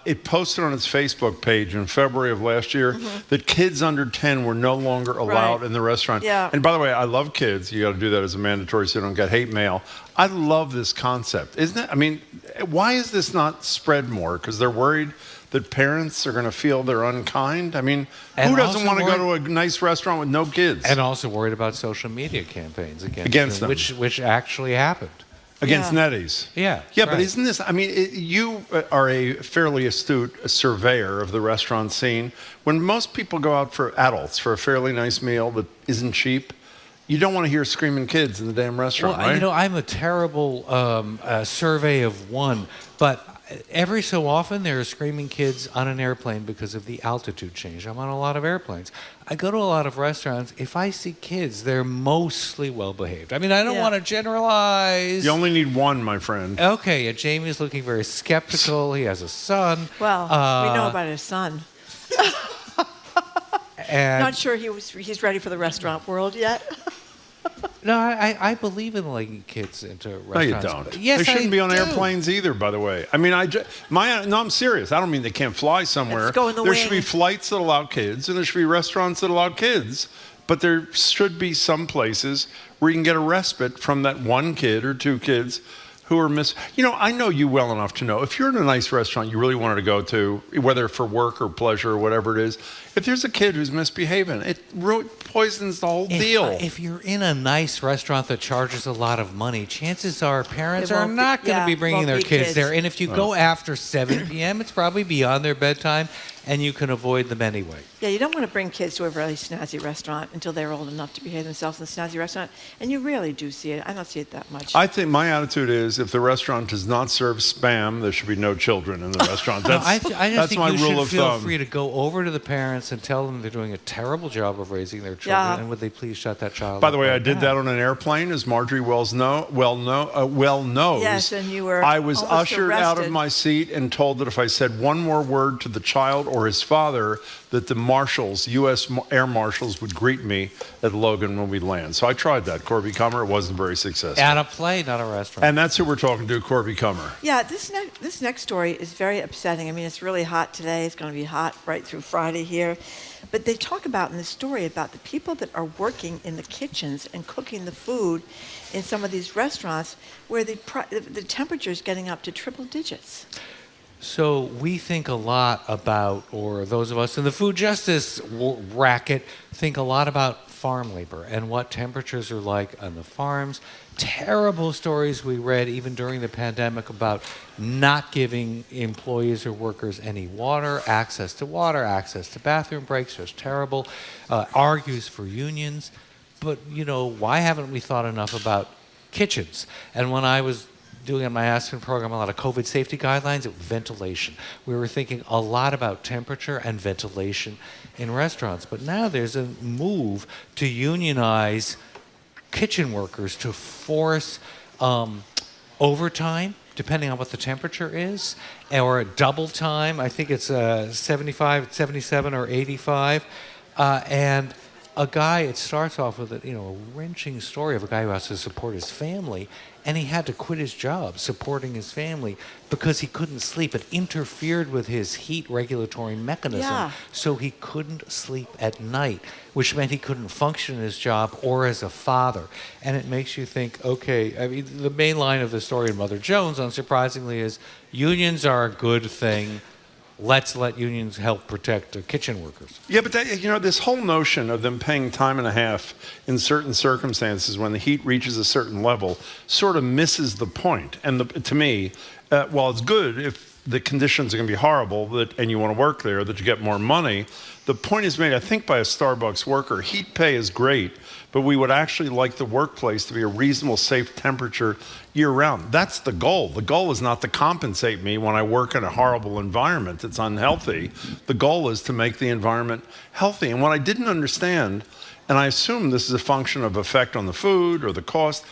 It posted on its Facebook page in February of last year that kids under 10 were no longer allowed in the restaurant. Yeah. And by the way, I love kids. You got to do that as a mandatory so you don't get hate mail. I love this concept. Isn't it? I mean, why is this not spread more? Because they're worried that parents are going to feel they're unkind? I mean, And who doesn't also want to go worried- to a nice restaurant with no kids? And also worried about social media campaigns Against them. which actually happened. Against Nettie's. Yeah. Yeah, but right. isn't this, I mean, you are a fairly astute surveyor of the restaurant scene. When most people go out for adults for a fairly nice meal that isn't cheap, you don't want to hear screaming kids in the damn restaurant, Well, right? I'm a terrible survey of one, but every so often there are screaming kids on an airplane because of the altitude change. I'm on a lot of airplanes. I go to a lot of restaurants. If I see kids, they're mostly well behaved. I mean, I don't want to generalize. You only need one, my friend. Okay, Jamie's looking very skeptical. He has a son. Well, we know about his son. And Not sure he's ready for the restaurant world yet. No, I believe in letting kids into restaurants. No, you don't. Yes, they shouldn't I be on do. airplanes either, by the way. I mean, no, I'm serious. I don't mean they can't fly somewhere. Let's go in the There should be wing. flights that allow kids, and there should be restaurants that allow kids. But there should be some places where you can get a respite from that one kid or two kids who are I know you well enough to know if you're in a nice restaurant you really wanted to go to, whether for work or pleasure or whatever it is, if there's a kid who's misbehaving, it poisons the whole deal. If you're in a nice restaurant that charges a lot of money, chances are parents It are won't be- not going to yeah, be bringing won't their be kids kids. there. And if you go after 7 p.m., it's probably beyond their bedtime. and you can avoid them anyway. Yeah, you don't want to bring kids to a really snazzy restaurant until they're old enough to behave themselves in a snazzy restaurant, and you rarely do see it. I don't see it that much. I think my attitude is if the restaurant does not serve Spam, there should be no children in the restaurant. That's, I just that's think my you rule should of feel thumb. free to go over to the parents and tell them they're doing a terrible job of raising their children, Yeah. and would they please shut that child By up the way, right I did now. that on an airplane, as Marjorie well knows. Yes, and you were I was almost ushered out of arrested. my seat and told that if I said one more word to the child or his father, that the marshals, U.S. Air Marshals, would greet me at Logan when we land. So I tried that, Corby Kummer. It wasn't very successful. At a plane, not a restaurant. And that's who we're talking to, Corby Kummer. Yeah, this next story is very upsetting. I mean, it's really hot today. It's going to be hot right through Friday here. But they talk about in the story about the people that are working in the kitchens and cooking the food in some of these restaurants where the temperature is getting up to triple digits. So we think a lot about, or those of us in the food justice racket think a lot about farm labor and what temperatures are like on the farms. Terrible stories we read even during the pandemic about not giving employees or workers any water, access to bathroom breaks, just terrible. Argues for unions. But, why haven't we thought enough about kitchens? And when I was doing on my Aspen program a lot of COVID safety guidelines, ventilation. We were thinking a lot about temperature and ventilation in restaurants. But now there's a move to unionize kitchen workers to force overtime, depending on what the temperature is, or double time. I think it's 75, 77, or 85. And a guy, it starts off with a wrenching story of a guy who has to support his family, and he had to quit his job supporting his family because he couldn't sleep. It interfered with his heat regulatory mechanism, Yeah. so he couldn't sleep at night, which meant he couldn't function in his job or as a father. And it makes you think, okay, I mean, the main line of the story in Mother Jones, unsurprisingly, is unions are a good thing. Let's let unions help protect kitchen workers. Yeah, but this whole notion of them paying time and a half in certain circumstances when the heat reaches a certain level sort of misses the point. And to me, while it's good if the conditions are going to be horrible and you want to work there, that you get more money, the point is made, I think, by a Starbucks worker. Heat pay is great, but we would actually like the workplace to be a reasonable, safe temperature year-round. That's the goal. The goal is not to compensate me when I work in a horrible environment that's unhealthy. The goal is to make the environment healthy. And what I didn't understand, and I assume this is a function of effect on the food or the cost,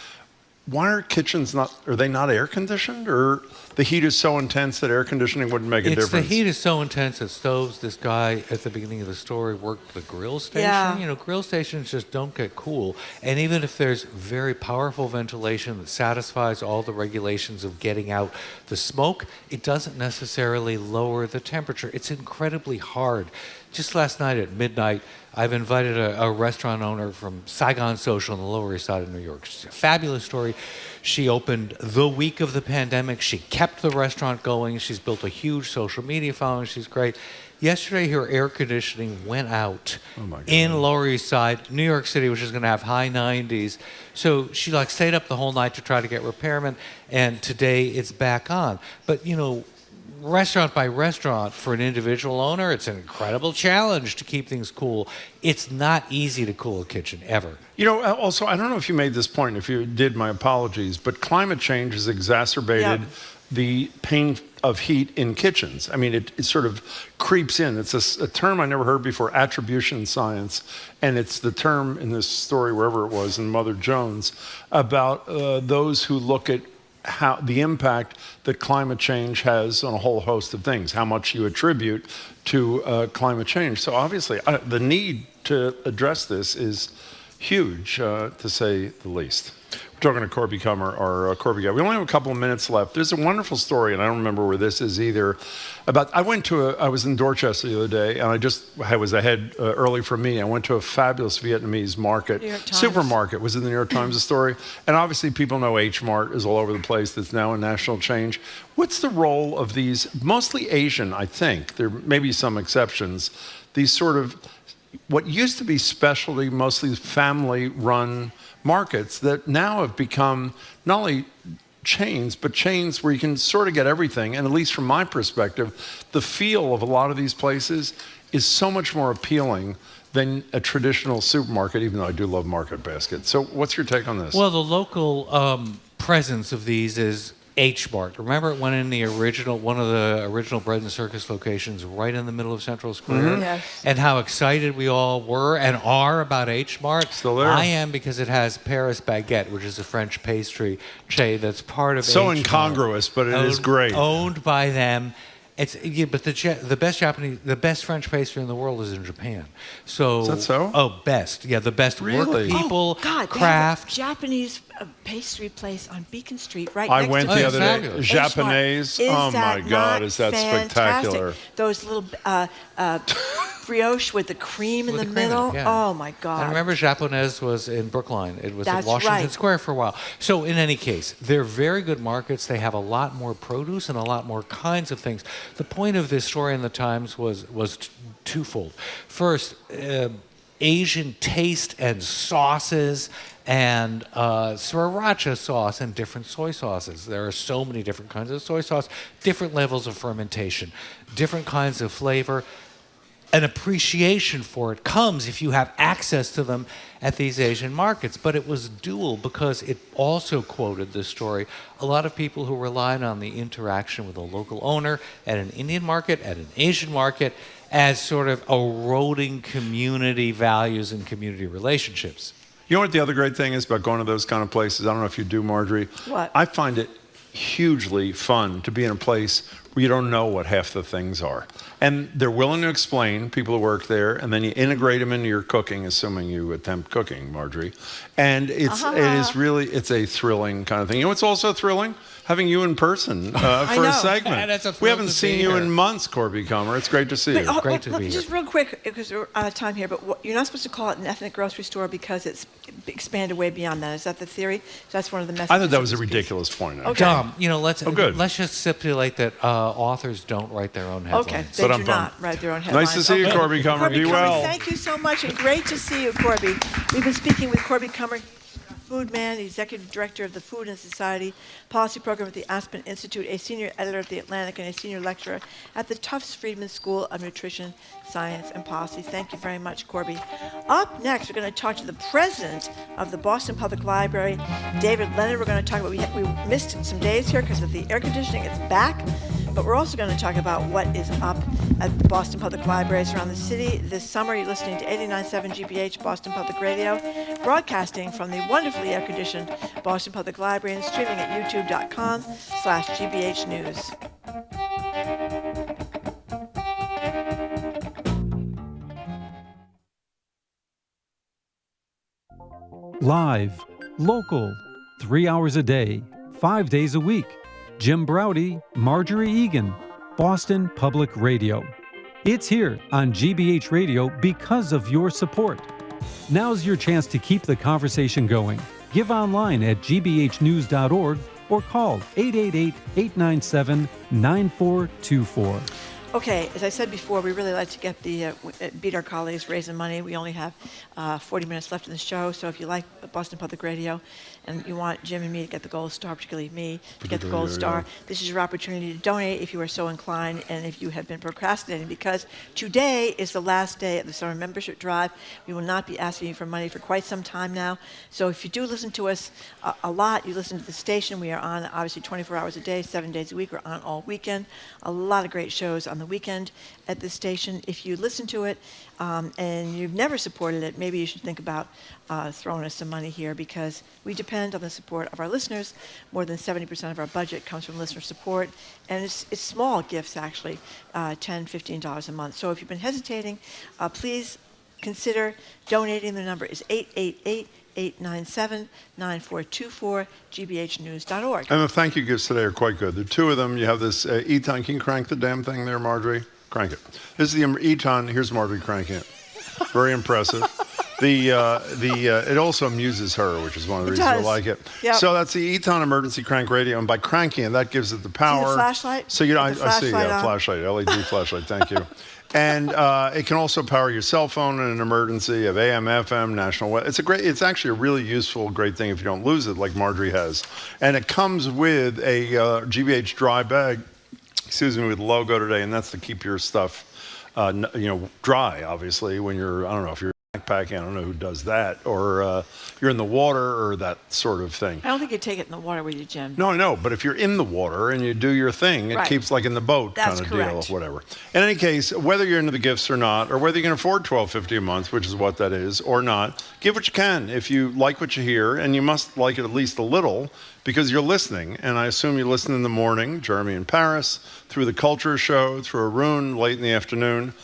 why are kitchens not air conditioned, or the heat is so intense that air conditioning wouldn't make a difference? The heat is so intense that stoves. This guy at the beginning of the story worked the grill station. Yeah. Grill stations just don't get cool. And even if there's very powerful ventilation that satisfies all the regulations of getting out the smoke, it doesn't necessarily lower the temperature. It's incredibly hard. Just last night at midnight, I've invited a restaurant owner from Saigon Social on the Lower East Side of New York. It's a fabulous story. She opened the week of the pandemic. She kept the restaurant going. She's built a huge social media following. She's great. Yesterday, her air conditioning went out in Lower East Side, New York City, which is going to have high 90s. So she stayed up the whole night to try to get repairment, and today it's back on. But, restaurant by restaurant, for an individual owner, it's an incredible challenge to keep things cool. It's not easy to cool a kitchen, ever. Also, I don't know if you made this point. If you did, my apologies. But climate change has exacerbated the pain of heat in kitchens. I mean, it sort of creeps in. It's a term I never heard before, attribution science. And it's the term in this story, wherever it was, in Mother Jones, about those who look at how the impact that climate change has on a whole host of things, how much you attribute to climate change. So obviously, the need to address this is huge, to say the least. We're talking to Corby Kummer, our Corby guy. We only have a couple of minutes left. There's a wonderful story, and I don't remember where this is either, about, I was in Dorchester the other day, and I was ahead early for me. I went to a fabulous Vietnamese market, supermarket. Was in the New York Times, the story. And obviously people know H-Mart is all over the place. That's now a national change. What's the role of these, mostly Asian, I think, there may be some exceptions, these sort of, what used to be specialty, mostly family-run markets that now have become not only chains, but chains where you can sort of get everything. And at least from my perspective, the feel of a lot of these places is so much more appealing than a traditional supermarket, even though I do love Market Basket. So what's your take on this? Well, the local presence of these is H Mart. Remember it went in one of the original Bread and Circus locations right in the middle of Central Square? Mhm. Yes. And how excited we all were and are about H Mart. Still there. I am, because it has Paris baguette, which is a French pastry chain that's part of So H Mart. incongruous, but it is great. Owned by them. But the best French pastry in the world is in Japan. So Is that so? Oh, best. Yeah, the best Really? work people, Oh, God, craft. they have a Japanese pastry place on Beacon Street right I next went to the it. other day. fabulous. Japanese. Is Oh that my God, not is that fantastic? spectacular? Those little brioche with the cream in With the the cream in it, middle. yeah. Oh my God. I remember Japonais was in Brookline. It was That's at Washington right. Square for a while. So in any case, they're very good markets. They have a lot more produce and a lot more kinds of things. The point of this story in the Times was twofold. First, Asian taste and sauces and sriracha sauce and different soy sauces. There are so many different kinds of soy sauce, different levels of fermentation, different kinds of flavor. An appreciation for it comes if you have access to them at these Asian markets. But it was dual because it also quoted this story. A lot of people who relied on the interaction with a local owner at an Indian market, at an Asian market, as sort of eroding community values and community relationships. You know what the other great thing is about going to those kind of places? I don't know if you do, Marjorie. What? I find it hugely fun to be in a place where you don't know what half the things are. And they're willing to explain, people who work there, and then you integrate them into your cooking, assuming you attempt cooking, Marjorie. And it is really, it's a thrilling kind of thing. You know what's also thrilling? Having you in person for know. a segment. That's a We thrill haven't to seen be you here. in months, Corby Comer. It's great to see you. Great to be Just here. real quick, because we're out of time here, but you're not supposed to call it an ethnic grocery store because it's expanded way beyond that. Is that the theory? So that's one of the messages. I thought that was a of this piece. ridiculous point. actually. Okay. Dom, good. let's just stipulate that authors don't write their own headlines. Okay, they do not write their own headlines. Nice to see you, Okay. Corby Comer. Be Comer, well. thank you so much, and great to see you, Corby. We've been speaking with Corby Comer, food man, the executive director of the Food and Society Policy Program at the Aspen Institute, a senior editor at The Atlantic, and a senior lecturer at the Tufts Friedman School of Nutrition, Science, and Policy. Thank you very much, Corby. Up next, we're going to talk to the president of the Boston Public Library, David Leonard. We're going to talk about, we missed some days here because of the air conditioning. It's back. But we're also going to talk about what is up at the Boston Public Libraries around the city this summer. You're listening to 89.7 GBH Boston Public Radio, broadcasting from the wonderfully air-conditioned Boston Public Library and streaming at youtube.com/GBH News. Live, local, 3 hours a day, 5 days a week. Jim Browdy, Marjorie Egan, Boston Public Radio. It's here on GBH Radio because of your support. Now's your chance to keep the conversation going. Give online at gbhnews.org or call 888-897-9424. Okay, as I said before, we really like to get the beat our colleagues raising money. We only have 40 minutes left in the show, so if you like Boston Public Radio and you want Jim and me to get the gold star, particularly me to get the gold star, this is your opportunity to donate if you are so inclined and if you have been procrastinating, because today is the last day of the summer membership drive. We will not be asking you for money for quite some time now. So if you do listen to us a lot, you listen to the station. We are on obviously 24 hours a day, 7 days a week. We're on all weekend. A lot of great shows on the weekend at this station. If you listen to it and you've never supported it, maybe you should think about throwing us some money here, because we depend on the support of our listeners. More than 70% of our budget comes from listener support, and it's small gifts actually, $10, $15 a month. So if you've been hesitating, please consider donating. The number is 888-897-9424, gbhnews.org. And the thank you gifts today are quite good. There are two of them. You have this Eton. Can you crank the damn thing there, Marjorie? Crank it. This is the Eton. Here's Marjorie cranking it. Very impressive. It also amuses her, which is one of the reasons I like it. Yep. So that's the Eton emergency crank radio, and by cranking it, that gives it the power. See the flashlight? So you know, I see, on. flashlight, LED flashlight. Thank you. And it can also power your cell phone in an emergency of AM, FM, national weather. It's actually a really useful, great thing if you don't lose it, like Marjorie has. And it comes with a GBH dry bag, with the logo today, and that's to keep your stuff, dry. Obviously, when you're, I don't know if you're backpacking, I don't know who does that, or you're in the water or that sort of thing. I don't think you take it in the water with you, Jim. No, I know, but if you're in the water and you do your thing, it keeps like in the boat That's kind of correct. deal, whatever. In any case, whether you're into the gifts or not, or whether you can afford $12.50 a month, which is what that is, or not, give what you can. If you like what you hear, and you must like it at least a little, because you're listening, and I assume you listen in the morning, Jeremy in Paris, through the Culture Show, through Arun late in the afternoon.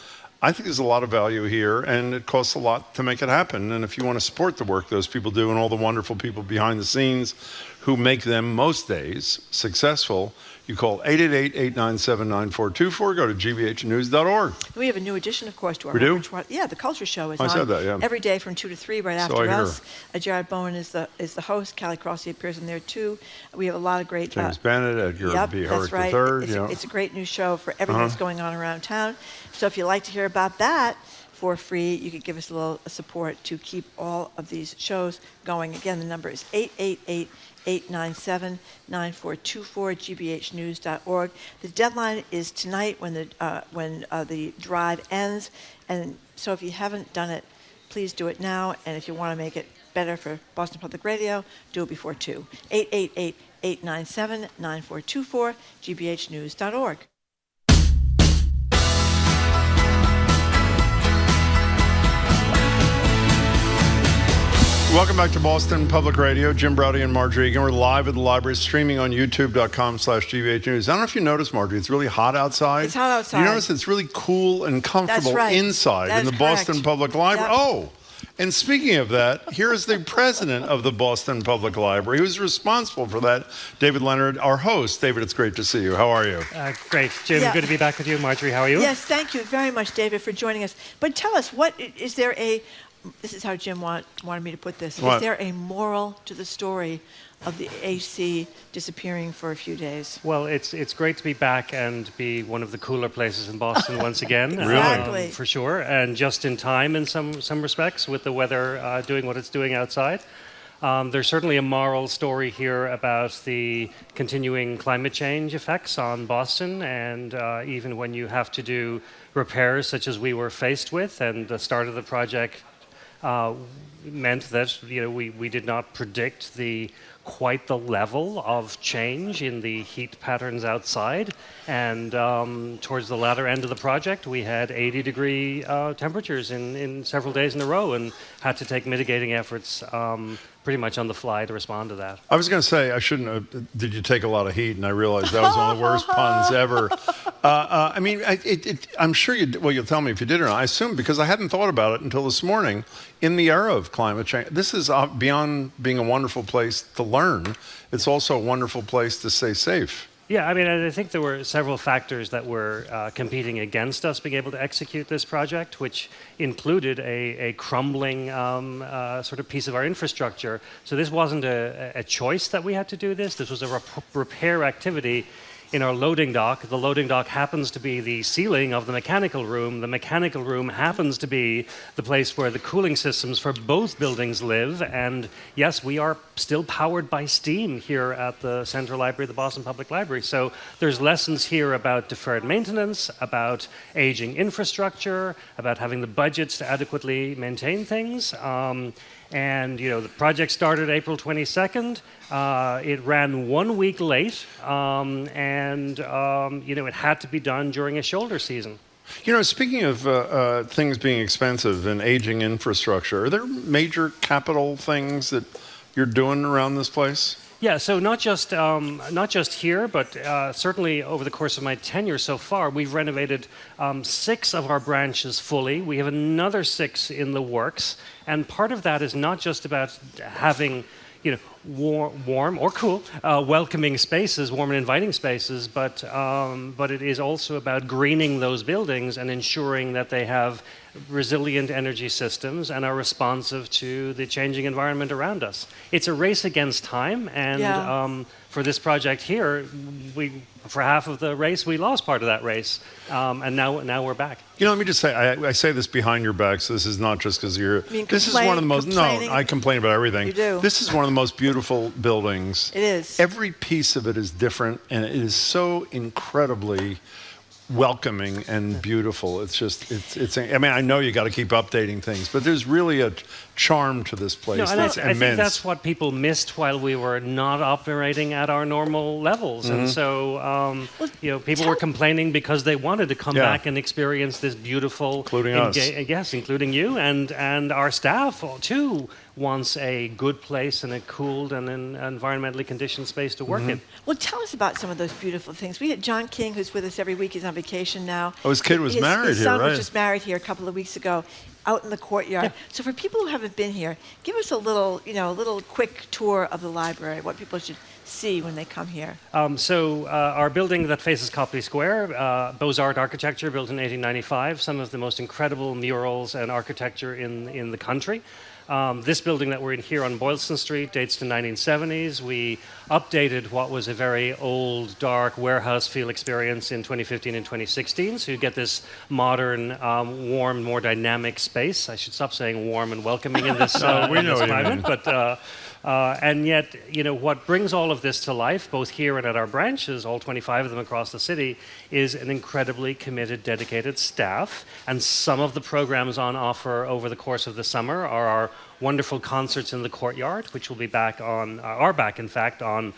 I think there's a lot of value here, and it costs a lot to make it happen. And if you want to support the work those people do and all the wonderful people behind the scenes who make them most days successful, you call 888-897-9424. Go to gbhnews.org. We have a new addition, of course, to our We do? repertoire. Yeah, the Culture Show is I on said that, yeah. every day from 2 to 3 right So after I hear. us. Jared Bowen is the host. Callie Crossy appears in there, too. We have a lot of great... James Bennett, Edgar B. that's Herrick right. III. It's a great new show for everything that's going on around town. So if you'd like to hear about that for free, you could give us a little support to keep all of these shows going. Again, the number is 888-897-9424, gbhnews.org. The deadline is tonight when the drive ends, and so if you haven't done it, please do it now. And if you want to make it better for Boston Public Radio, do it before 2. 888-897-9424, gbhnews.org. Welcome back to Boston Public Radio. Jim Browdy and Marjorie Egan. We're live at the library, streaming on youtube.com/GBH News. I don't know if you noticed, Marjorie, it's really hot outside. It's hot outside. You notice it's really cool and comfortable inside in the Boston Public Library. Yep. Oh, and speaking of that, here is the president of the Boston Public Library, who's responsible for that, David Leonard, our host. David, it's great to see you. How are you? Great. Jim, good to be back with you. Marjorie, how are you? Yes, thank you very much, David, for joining us. But tell us, is there this is how Jim wanted me to put this. What? Is there a moral to the story of the AC disappearing for a few days? Well, it's great to be back and be one of the cooler places in Boston once again. Exactly. For sure. And just in time in some respects with the weather doing what it's doing outside. There's certainly a moral story here about the continuing climate change effects on Boston, and even when you have to do repairs such as we were faced with, and the start of the project meant that we did not predict quite the level of change in the heat patterns outside, and towards the latter end of the project we had 80-degree temperatures in several days in a row, and had to take mitigating efforts pretty much on the fly to respond to that. I was going to say, I shouldn't have, did you take a lot of heat? And I realized that was one of the worst puns ever. I mean, I'm sure you'll tell me if you did or not. I assume, because I hadn't thought about it until this morning, in the era of climate change, this is beyond being a wonderful place to learn. It's also a wonderful place to stay safe. Yeah, I mean, I think there were several factors that were competing against us being able to execute this project, which included a crumbling sort of piece of our infrastructure. So this wasn't a choice that we had to do this. This was a repair activity in our loading dock. The loading dock happens to be the ceiling of the mechanical room. The mechanical room happens to be the place where the cooling systems for both buildings live. And yes, we are still powered by steam here at the Central Library of the Boston Public Library. So there's lessons here about deferred maintenance, about aging infrastructure, about having the budgets to adequately maintain things. And the project started April 22nd. It ran 1 week late, and it had to be done during a shoulder season. Speaking of things being expensive and aging infrastructure, are there major capital things that you're doing around this place? Yeah, so not just here, but certainly over the course of my tenure so far, we've renovated 6 of our branches fully. We have another 6 in the works, and part of that is not just about having warm or cool, welcoming spaces, warm and inviting spaces, but it is also about greening those buildings and ensuring that they have resilient energy systems and are responsive to the changing environment around us. It's a race against time, and for this project here, for half of the race, we lost part of that race, and now we're back. You know, let me just say, I say this behind your back, so this is not just because you're. This is one of the most. No, I complain about everything. You do. This is one of the most beautiful buildings. It is. Every piece of it is different, and it is so incredibly welcoming and beautiful. It's just, it's. I mean, I know you got to keep updating things, but there's really a charm to this place. No, and that's I immense. think that's what people missed while we were not operating at our normal levels, and so people were complaining because they wanted to come back and experience this beautiful, including us. Yes, including you, and our staff too wants a good place and a cooled and an environmentally conditioned space to work in. Well, tell us about some of those beautiful things. We had John King, who's with us every week. He's on vacation now. Oh, his kid was married his here, son right? was just married here a couple of weeks ago, out in the courtyard. So for people who haven't been here, give us a little quick tour of the library, what people should see when they come here. Our building that faces Copley Square, Beaux-Arts architecture, built in 1895, some of the most incredible murals and architecture in the country. This building that we're in here on Boylston Street dates to 1970s. We updated what was a very old, dark warehouse feel experience in 2015 and 2016. So you get this modern, warm, more dynamic space. I should stop saying warm and welcoming in this, we know what you climate. mean. But and yet, what brings all of this to life, both here and at our branches, all 25 of them across the city, is an incredibly committed, dedicated staff. And some of the programs on offer over the course of the summer are our wonderful concerts in the courtyard, which will be back in fact, on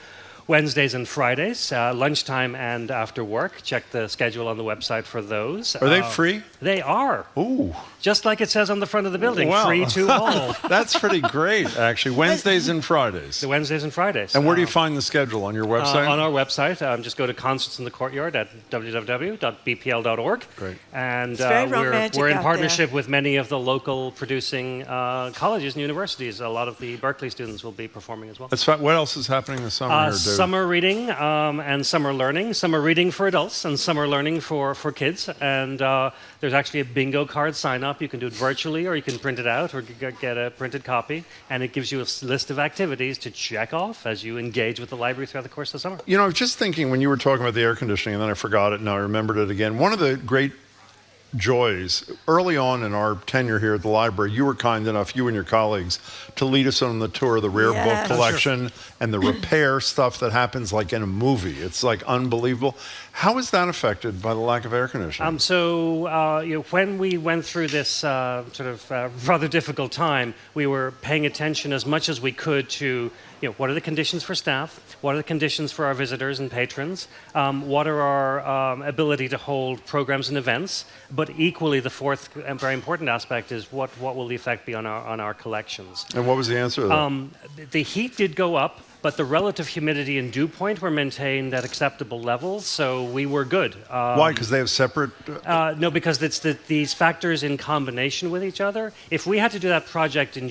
Wednesdays and Fridays, lunchtime and after work. Check the schedule on the website for those. Are they free? They are. Ooh. Just like it says on the front of the building, Wow. free to all. That's pretty great, actually. Wednesdays and Fridays. The Wednesdays and Fridays. And where do you find the schedule? On your website? On our website. Just go to Concerts in the Courtyard at www.bpl.org. Great. And It's very romantic we're in out partnership with many of the local producing colleges and universities. A lot of the Berkeley students will be performing as well. That's fine. What else is happening this summer here, dude? Summer reading and summer learning. Summer reading for adults and summer learning for kids. And there's actually a bingo card sign up. You can do it virtually, or you can print it out or get a printed copy. And it gives you a list of activities to check off as you engage with the library throughout the course of the summer. You know, I was just thinking when you were talking about the air conditioning, and then I forgot it, and I remembered it again. One of the great joys early on in our tenure here at the library, you were kind enough, you and your colleagues, to lead us on the tour of the rare book collection and the repair stuff that happens like in a movie. It's like unbelievable. How is that affected by the lack of air conditioning? When we went through this rather difficult time, we were paying attention as much as we could to what are the conditions for staff? What are the conditions for our visitors and patrons? What are our ability to hold programs and events? But equally, the fourth and very important aspect is what will the effect be on our collections? And what was the answer to that? The heat did go up, but the relative humidity and dew point were maintained at acceptable levels, so we were good. Why? Because they have separate... No, because it's these factors in combination with each other. If we had to do that project in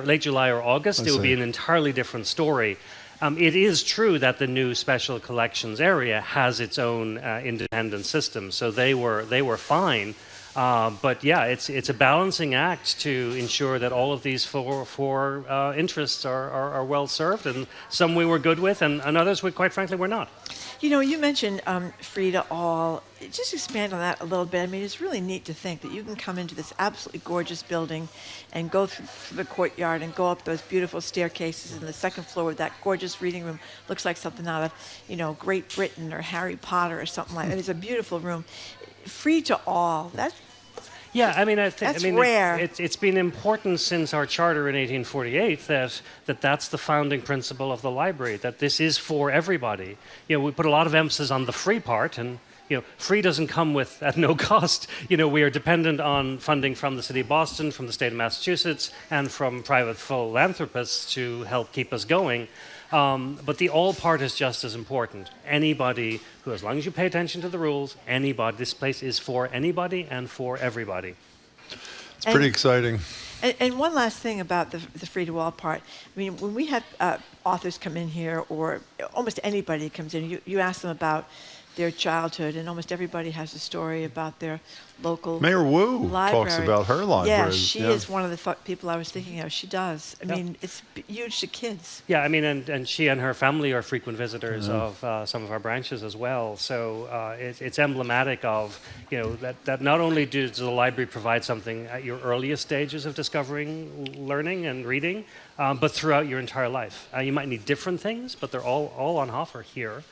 late July or August, it would be an entirely different story. It is true that the new special collections area has its own independent system, so they were fine. But yeah, it's a balancing act to ensure that all of these four interests are well served, and some we were good with, and others we quite frankly were not. You mentioned free to all. Just expand on that a little bit. I mean, it's really neat to think that you can come into this absolutely gorgeous building and go through the courtyard and go up those beautiful staircases in the second floor with that gorgeous reading room. Looks like something out of, Great Britain or Harry Potter or something like that. It's a beautiful room. Free to all. That's rare. It's been important since our charter in 1848 that's the founding principle of the library, that this is for everybody. We put a lot of emphasis on the free part, and free doesn't come at no cost. We are dependent on funding from the city of Boston, from the state of Massachusetts, and from private philanthropists to help keep us going. But the all part is just as important. Anybody who, as long as you pay attention to the rules, this place is for anybody and for everybody. It's pretty exciting. And one last thing about the free to all part. I mean, when we have authors come in here, or almost anybody comes in, you ask them about their childhood, and almost everybody has a story about their local Mayor Wu library. talks about her library. Yeah, she is one of the people I was thinking of. She does. I mean, it's huge to kids. Yeah, I mean, and she and her family are frequent visitors of some of our branches as well. So it's emblematic of, that not only does the library provide something at your earliest stages of discovering, learning, and reading, but throughout your entire life. You might need different things, but they're all on offer here.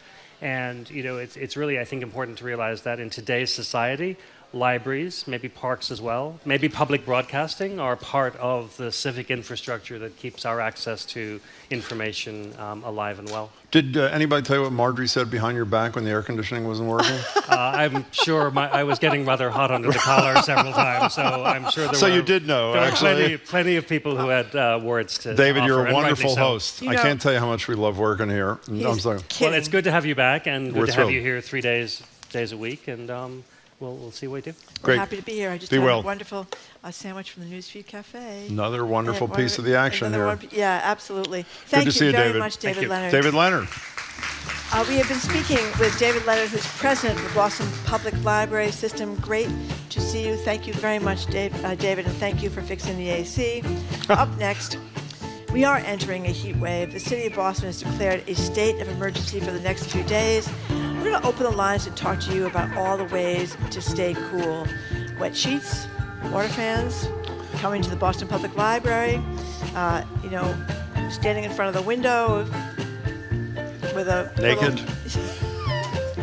And, it's really, I think, important to realize that in today's society, libraries, maybe parks as well, maybe public broadcasting are part of the civic infrastructure that keeps our access to information alive and well. Did anybody tell you what Marjorie said behind your back when the air conditioning wasn't working? I'm sure I was getting rather hot under the collar several times, so I'm sure there So were, you did know, there actually. were plenty of people who had words to David, offer, you're a and wonderful rightly so. host. I can't tell you how much we love working here. I'm sorry. Well, it's good to have you back, and We're good to have thrilled. you here 3 days a week, and we'll see what we do. We're happy to be here. I just Be had well. a wonderful sandwich from the Newsfeed Cafe. Another wonderful piece of the action here. Yeah, absolutely. Good Thank to you see you, very David. much, David Leonard. David Leonard. We have been speaking with David Leonard, who's president of the Boston Public Library System. Great to see you. Thank you very much, David, and thank you for fixing the AC. Up next, we are entering a heat wave. The city of Boston has declared a state of emergency for the next few days. We're going to open the lines and talk to you about all the ways to stay cool. Wet sheets, water fans, coming to the Boston Public Library, standing in front of the window with a Naked.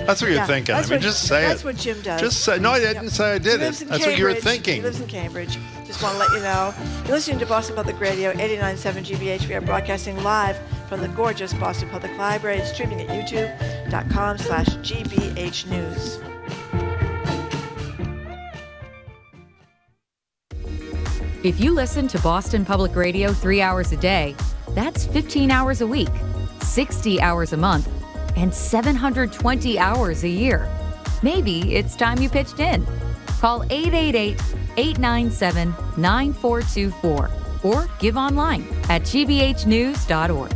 That's what you're thinking. Just say it. That's what Jim does. Just say. No, I didn't say I did it. That's what you were thinking. He lives in Cambridge. Just want to let you know. You're listening to Boston Public Radio, 89.7 GBH. We are broadcasting live from the gorgeous Boston Public Library and streaming at youtube.com/GBH News. If you listen to Boston Public Radio 3 hours a day, that's 15 hours a week, 60 hours a month, and 720 hours a year. Maybe it's time you pitched in. Call 888-897-9424 or give online at gbhnews.org.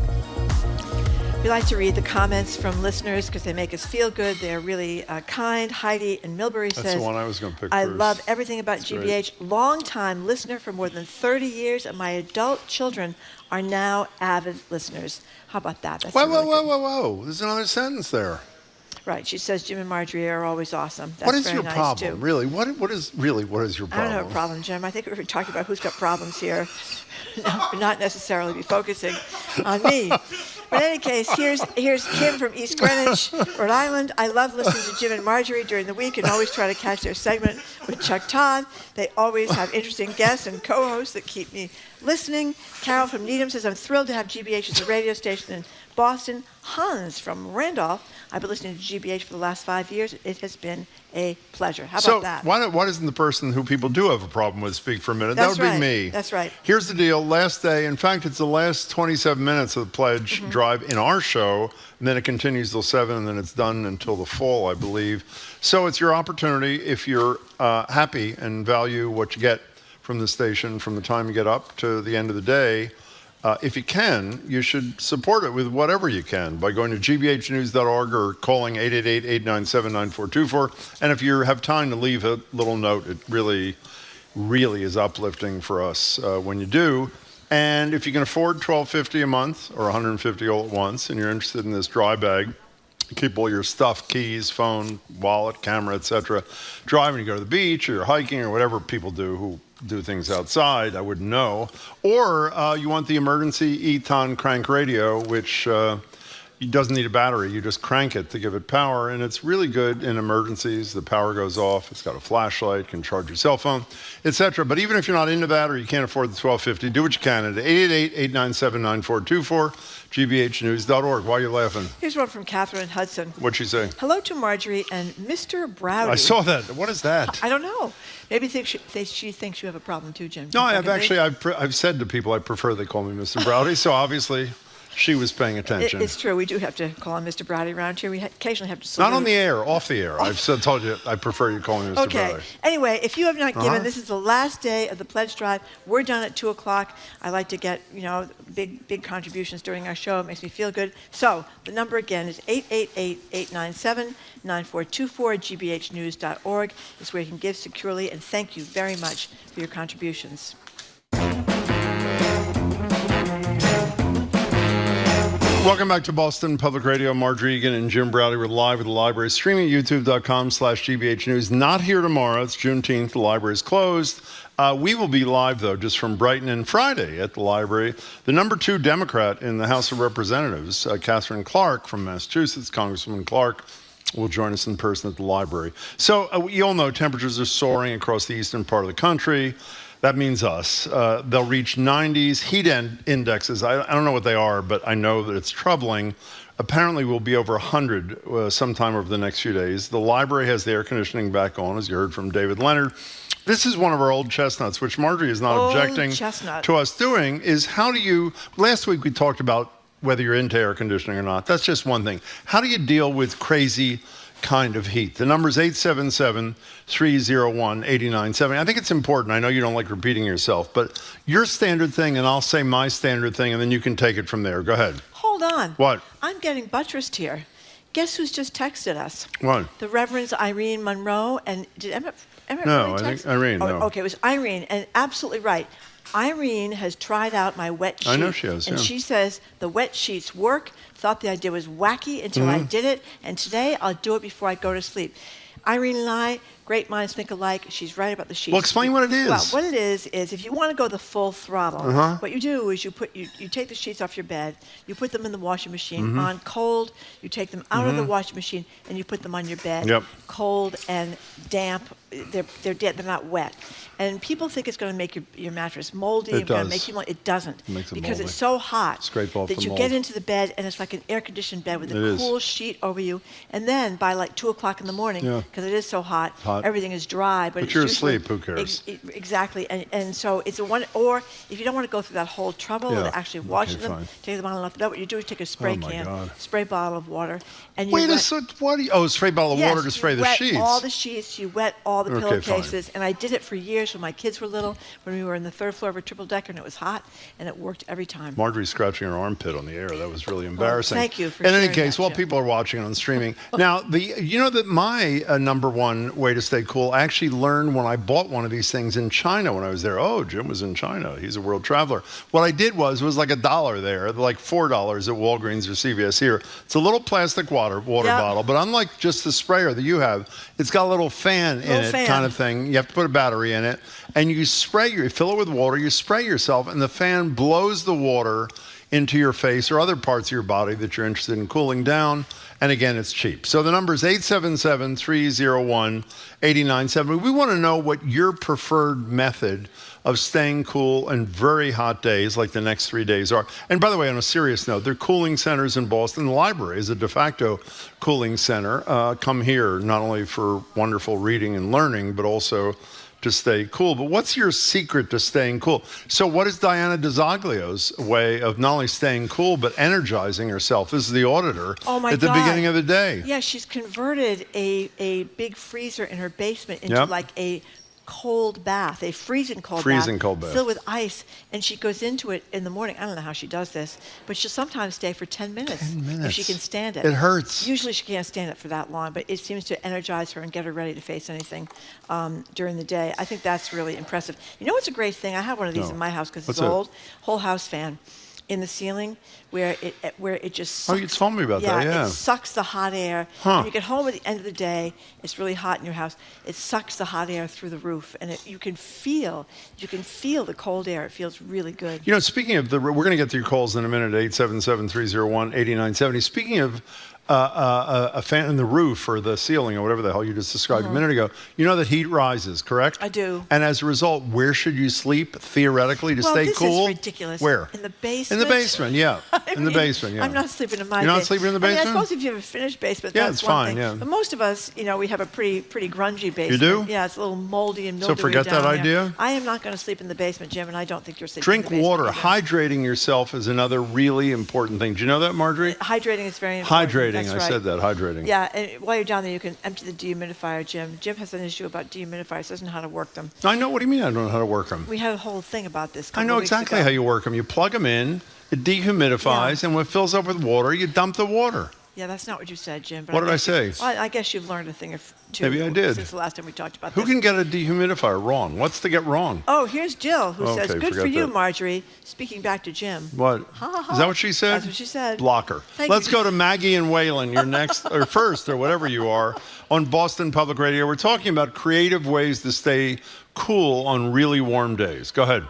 We like to read the comments from listeners because they make us feel good. They're really kind. Heidi in Millbury says, That's the one I was going to pick I first. love everything about That's GBH. Long-time listener for more than 30 years, and my adult children are now avid listeners. How about that? That's really good. Whoa. There's another sentence there. Right. She says Jim and Marjorie are always awesome. That's What is very your nice problem, too. really? What is your problem? I don't have a problem, Jim. I think we were talking about who's got problems here. No, not necessarily be focusing on me. But in any case, here's Kim from East Greenwich, Rhode Island. I love listening to Jim and Marjorie during the week and always try to catch their segment with Chuck Todd. They always have interesting guests and co-hosts that keep me listening. Carol from Needham says, I'm thrilled to have GBH as a radio station in Boston. Hans from Randolph, I've been listening to GBH for the last 5 years. It has been a pleasure. How about that? Why doesn't the person who people do have a problem with speak for a minute? That's that would right. be me. That's right. Here's the deal. Last day, in fact, it's the last 27 minutes of the pledge drive in our show, and then it continues till 7, and then it's done until the fall, I believe. So it's your opportunity, if you're happy and value what you get from the station from the time you get up to the end of the day. If you can, you should support it with whatever you can by going to gbhnews.org or calling 888-897-9424. And if you have time to leave a little note, it really, really is uplifting for us when you do. And if you can afford $12.50 a month or $150 all at once, and you're interested in this dry bag, keep all your stuff, keys, phone, wallet, camera, etc. Driving to go to the beach or you're hiking or whatever people do who do things outside, I wouldn't know. Or you want the emergency Eton crank radio, which it doesn't need a battery. You just crank it to give it power, and it's really good in emergencies. The power goes off. It's got a flashlight, can charge your cell phone, etc. But even if you're not into that or you can't afford the $12.50, do what you can at 888-897-9424, gbhnews.org. Why are you laughing? Here's one from Catherine Hudson. What'd she say? Hello to Marjorie and Mr. Browdy. I saw that. What is that? I don't know. Maybe she thinks you have a problem too, Jim. No, I've said to people I prefer they call me Mr. Browdy, so obviously she was paying attention. It's true. We do have to call him Mr. Browdy around here. We occasionally have to salute. Not on the air, off the air. I've told you I prefer you call me Mr. Okay. Browdy. Anyway, if you have not given, this is the last day of the pledge drive. We're done at 2 o'clock. I like to get, big contributions during our show. It makes me feel good. So the number again is 888-897-9424. gbhnews.org is where you can give securely. And thank you very much for your contributions. Welcome back to Boston Public Radio. Marjorie Egan and Jim Browdy. We're live at the library, streaming at youtube.com/GBH News. Not here tomorrow. It's Juneteenth. The library is closed. We will be live, though, just from Brighton and Friday at the library. The number 2 Democrat in the House of Representatives, Catherine Clark from Massachusetts, Congresswoman Clark, will join us in person at the library. So you all know temperatures are soaring across the eastern part of the country. That means us. They'll reach 90s. Heat indexes, I don't know what they are, but I know that it's troubling. Apparently we'll be over 100 sometime over the next few days. The library has the air conditioning back on, as you heard from David Leonard. This is one of our old chestnuts, which Marjorie is not objecting to us doing, is how do you, last week we talked about whether you're into air conditioning or not. That's just one thing. How do you deal with crazy kind of heat? The number is 877-301-8970. I think it's important. I know you don't like repeating yourself, but your standard thing, and I'll say my standard thing, and then you can take it from there. Go ahead. Hold on. What? I'm getting buttressed here. Guess who's just texted us? What? The Reverends Irene Monroe and did Emmett No, really I text? think Irene, no. Okay, it was Irene, and absolutely right. Irene has tried out my wet sheet. I know she has, and yeah. she says the wet sheets work. Thought the idea was wacky until I did it, and today I'll do it before I go to sleep. Irene and I, great minds think alike. She's right about the sheets. Well, explain what it is. Well, what it is if you want to go the full throttle, what you do is you take the sheets off your bed, you put them in the washing machine on cold, you take them out of the washing machine, and you put them on your bed, cold and damp. They're dead. They're not wet. And people think it's going to make your mattress moldy. It does. Make you moldy. It doesn't. It makes it because moldy. it's so hot Scrape off that the you mold. get into the bed and it's like an air-conditioned bed with a cool sheet over you. And then by like 2 o'clock in the morning, because it is so hot, everything is dry. But it's you're usually, asleep. Who cares? Exactly. And so it's a one. Or if you don't want to go through that whole trouble of actually washing them, take them on and off the bed. What you do is take a spray can, spray bottle of water, and you Wait a second. What do you? Oh, spray bottle of water to spray the sheets. You wet all the sheets. You wet all the pillowcases. And I did it for years when my kids were little, when we were in the 3rd floor of a triple-decker and it was hot, and it worked every time. Marjorie's scratching her armpit on the air. That was really embarrassing. Thank you for In any sharing case, that, while Jim. people are watching on streaming, now you know that my number one way to stay cool, I actually learned when I bought one of these things in China when I was there. Oh, Jim was in China. He's a world traveler. What I did was like $1 there, like $4 at Walgreens or CVS here. It's a little plastic water bottle, but unlike just the sprayer that you have, it's got a little fan in it, kind of thing. You have to put a battery in it, and you fill it with water, you spray yourself, and the fan blows the water into your face or other parts of your body that you're interested in cooling down. And again, it's cheap. So the number is 877-301-8970. We want to know what your preferred method of staying cool in very hot days like the next 3 days are. And by the way, on a serious note, there are cooling centers in Boston. The library is a de facto cooling center. Come here not only for wonderful reading and learning, but also to stay cool. But what's your secret to staying cool? So what is Diana DiZoglio's way of not only staying cool, but energizing herself? This is the auditor at the beginning of the day. Yeah, she's converted a big freezer in her basement into like a cold bath, a freezing cold bath filled with ice, and she goes into it in the morning. I don't know how she does this, but she'll sometimes stay for 10 minutes. 10 minutes. If she can stand it. It hurts. Usually she can't stand it for that long, but it seems to energize her and get her ready to face anything during the day. I think that's really impressive. You know what's a great thing? I have one of these in my house because it's old. Whole house fan in the ceiling where it just sucks. Oh, you told me about that, yeah. It sucks the hot air. When you get home at the end of the day, it's really hot in your house. It sucks the hot air through the roof, and you can feel the cold air. It feels really good. You know, speaking of we're going to get to your calls in a minute, 877-301-8970. Speaking of a fan in the roof or the ceiling or whatever the hell you just described a minute ago, you know that heat rises, correct? I do. And as a result, where should you sleep theoretically to stay cool? This is ridiculous. Where? In the basement. In the basement, yeah. In the basement, yeah. I'm not sleeping in my You're not basement. sleeping in the basement? I suppose if you have a finished basement, Yeah, that's it's one fine, thing. yeah. But most of us, we have a pretty grungy basement. You do? Yeah, it's a little moldy and So mildewy forget down that there. idea? I am not going to sleep in the basement, Jim, and I don't think you're sleeping Drink in the basement. water. Hydrating yourself is another really important thing. Do you know that, Marjorie? Hydrating is very important. Hydrating. That's I right. said that. Hydrating. Yeah, and while you're down there, you can empty the dehumidifier, Jim. Jim has an issue about dehumidifiers, doesn't know how to work them. I know. What do you mean I don't know how to work them? We had a whole thing about this. I know exactly how you work them. You plug them in, it dehumidifies, and when it fills up with water, you dump the water. Yeah, that's not what you said, Jim. But What did I guess say? Well, I guess you've learned a thing or two. Maybe I did. Since the last time we talked about Who this. can get a dehumidifier wrong? What's to get wrong? Oh, here's Jill, who says, Okay, "Good for forget you, that. Marjorie." Speaking back to Jim. What? Ha, ha, ha. Is that what she said? That's what she said. Blocker. Thank Let's you. go to Maggie and Waylon. You're next, or first, or whatever you are, on Boston Public Radio. We're talking about creative ways to stay cool on really warm days. Go ahead.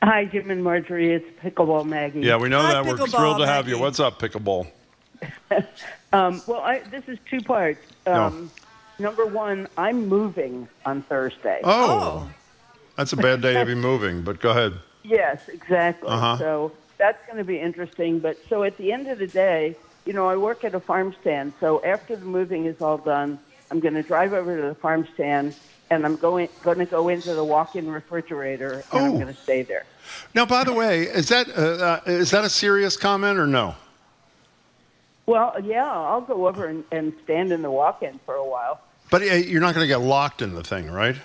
Hi, Jim and Marjorie. It's Pickleball Maggie. Yeah, we know that. We're Pickleball, thrilled to have you. Maggie. What's up, Pickleball? This is two parts. Number one, I'm moving on Thursday. Oh. That's a bad day to be moving, but go ahead. Yes, exactly. Uh-huh. So that's going to be interesting. But so at the end of the day, I work at a farm stand. So after the moving is all done, I'm going to drive over to the farm stand, and I'm going to go into the walk-in refrigerator, and I'm going to stay there. Now, by the way, is that a serious comment or no? Well, yeah, I'll go over and stand in the walk-in for a while. But you're not going to get locked in the thing, right?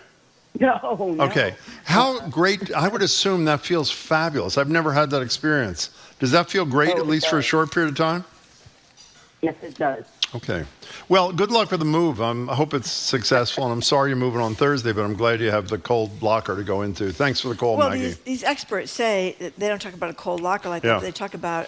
No. Okay. How great, I would assume that feels fabulous. I've never had that experience. Does that feel great, at least for a short period of time? Yes, it does. Okay. Well, good luck with the move. I hope it's successful, and I'm sorry you're moving on Thursday, but I'm glad you have the cold locker to go into. Thanks for the call, Well, Maggie. these experts say that they don't talk about a cold locker like Yeah. that. They talk about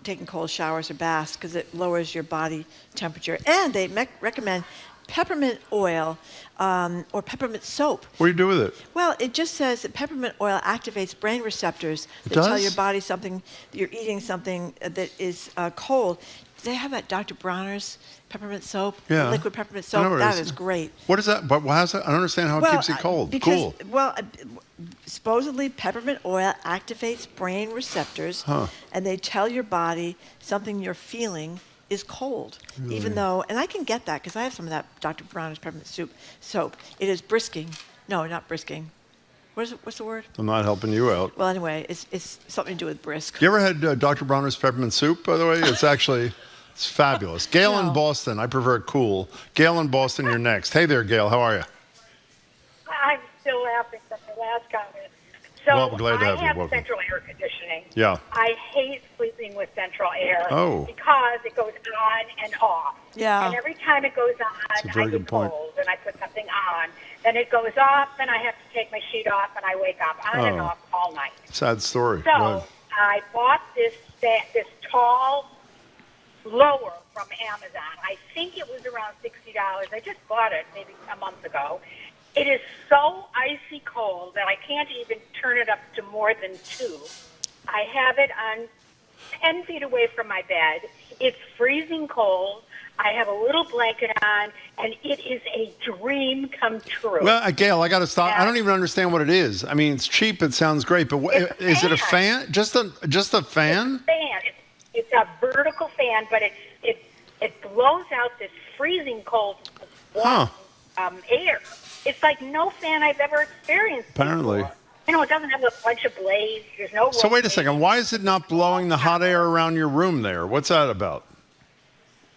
taking cold showers or baths because it lowers your body temperature. And they recommend peppermint oil or peppermint soap. What do you do with it? Well, it just says that peppermint oil activates brain receptors It that tell does? your body something, that you're eating something that is cold. They have that Dr. Bronner's peppermint soap, Yeah. liquid peppermint I know soap. what it That is. is great. What is that? But how's that? I don't understand how it keeps you cold. Because, Cool. Well, supposedly peppermint oil activates brain receptors, Huh. and they tell your body something you're feeling is cold, Really? even though, and I can get that because I have some of that Dr. Bronner's peppermint soap. It is brisking. No, not brisking. What's the word? I'm not helping you out. Well, anyway, it's something to do with brisk. You ever had Dr. Bronner's peppermint soup, by the way? It's fabulous. Gail in Boston. I prefer it cool. Gail in Boston, you're next. Hey there, Gail. How are you? I'm still laughing from the last comment. So Well, I'm glad to have I you. have Welcome. central air conditioning. Yeah. I hate sleeping with central air Oh. because it goes on and off. Yeah. And every time it goes on, That's a very I good get point. cold and I put something on. Then it goes off, and I have to take my sheet off, and I wake up on and Oh. off all night. Sad story. So Right. I bought this tall blower from Amazon. I think it was around $60. I just bought it maybe a month ago. It is so icy cold that I can't even turn it up to more than 2. I have it on 10 feet away from my bed. It's freezing cold. I have a little blanket on, and it is a dream come true. Well, Gail, I got to stop. I don't even understand what it is. I mean, it's cheap. It sounds great, but is it a fan? Just a fan? Fan. It's a vertical fan, but it blows out this freezing cold Huh. air. It's like no fan I've ever experienced. Apparently. It doesn't have a bunch of blades. There's no. So wait a second. Why is it not blowing the hot air around your room there? What's that about?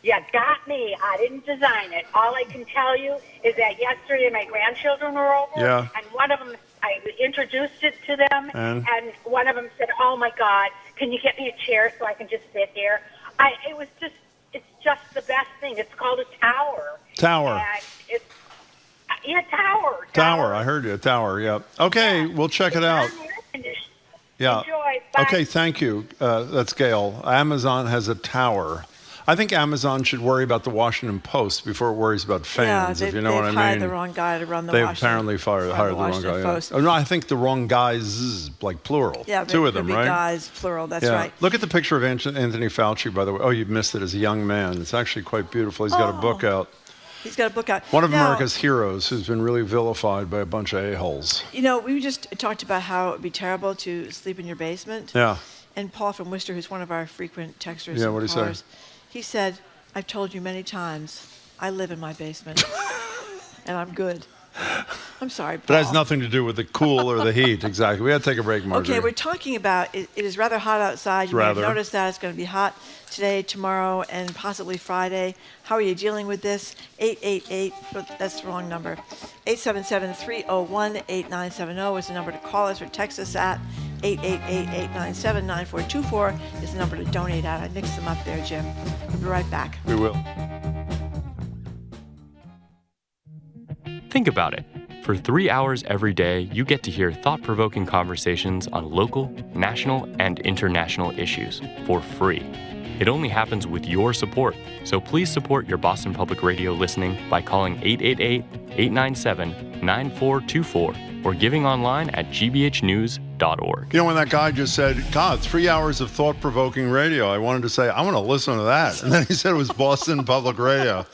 You got me. I didn't design it. All I can tell you is that yesterday my grandchildren were over, Yeah. and one of them, I introduced it to them, And? one of them said, "Oh my God, can you get me a chair so I can just sit here?" It's just the best thing. It's called a tower. Tower. And it's tower. Tower. I heard you. Tower. Yeah. Okay. We'll check it out. Yeah. Enjoy. Bye. Okay. Thank you. That's Gail. Amazon has a tower. I think Amazon should worry about the Washington Post before it worries about fans, if you know what I mean. They've hired the wrong guy to run the They Washington. apparently hired the wrong guy. Yeah. Oh, no, I think the wrong guys, like plural. Yeah, two of them, could be right? Guys, plural. That's yeah. right. Look at the picture of Anthony Fauci, by the way. Oh, you missed it as a young man. It's actually quite beautiful. He's got a book out. He's got a book out. One of Now, America's heroes who's been really vilified by a bunch of a-holes. You know, we just talked about how it would be terrible to sleep in your basement. Yeah. And Paul from Worcester, who's one of our frequent texters, Yeah, what did he say? He said, "I've told you many times, I live in my basement, and I'm good." I'm sorry, Paul. But it has nothing to do with the cool or the heat, exactly. We had to take a break, Marjorie. Okay, we're talking about, it is rather hot outside. You may have noticed that it's going to be hot today, tomorrow, and possibly Friday. How are you dealing with this? 888, that's the wrong number. 877-301-8970 is the number to call us or text us at. 888-897-9424 is the number to donate at. I mixed them up there, Jim. We'll be right back. We will. Think about it. For 3 hours every day, you get to hear thought-provoking conversations on local, national, and international issues for free. It only happens with your support, so please support your Boston Public Radio listening by calling 888-897-9424 or giving online at gbhnews.org. You know, when that guy just said, God, 3 hours of thought-provoking radio, I wanted to say, I want to listen to that. And then he said it was Boston Public Radio.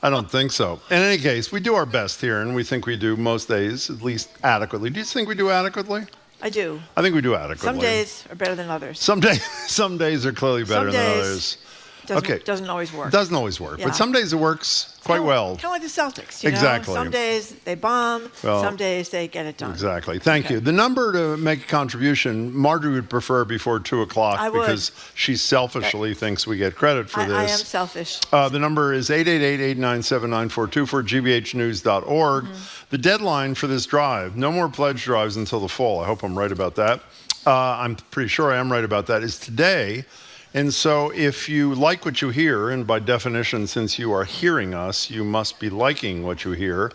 I don't think so. In any case, we do our best here, and we think we do most days, at least adequately. Do you think we do adequately? I do. I think we do adequately. Some days are better than others. Some days are clearly better than others. Doesn't always work. Doesn't always work. Yeah. But some days it works quite well. Kind of like the Celtics. You Exactly. know? Some days they bomb. Well, some days they get it done. Exactly. Thank you. The number to make a contribution, Marjorie would prefer before 2 o'clock I would. because she selfishly thinks we get credit for this. I am selfish. The number is 888-897-9424, gbhnews.org. The deadline for this drive, no more pledge drives until the fall. I hope I'm right about that. I'm pretty sure I am right about that, is today. And so if you like what you hear, and by definition, since you are hearing us, you must be liking what you hear,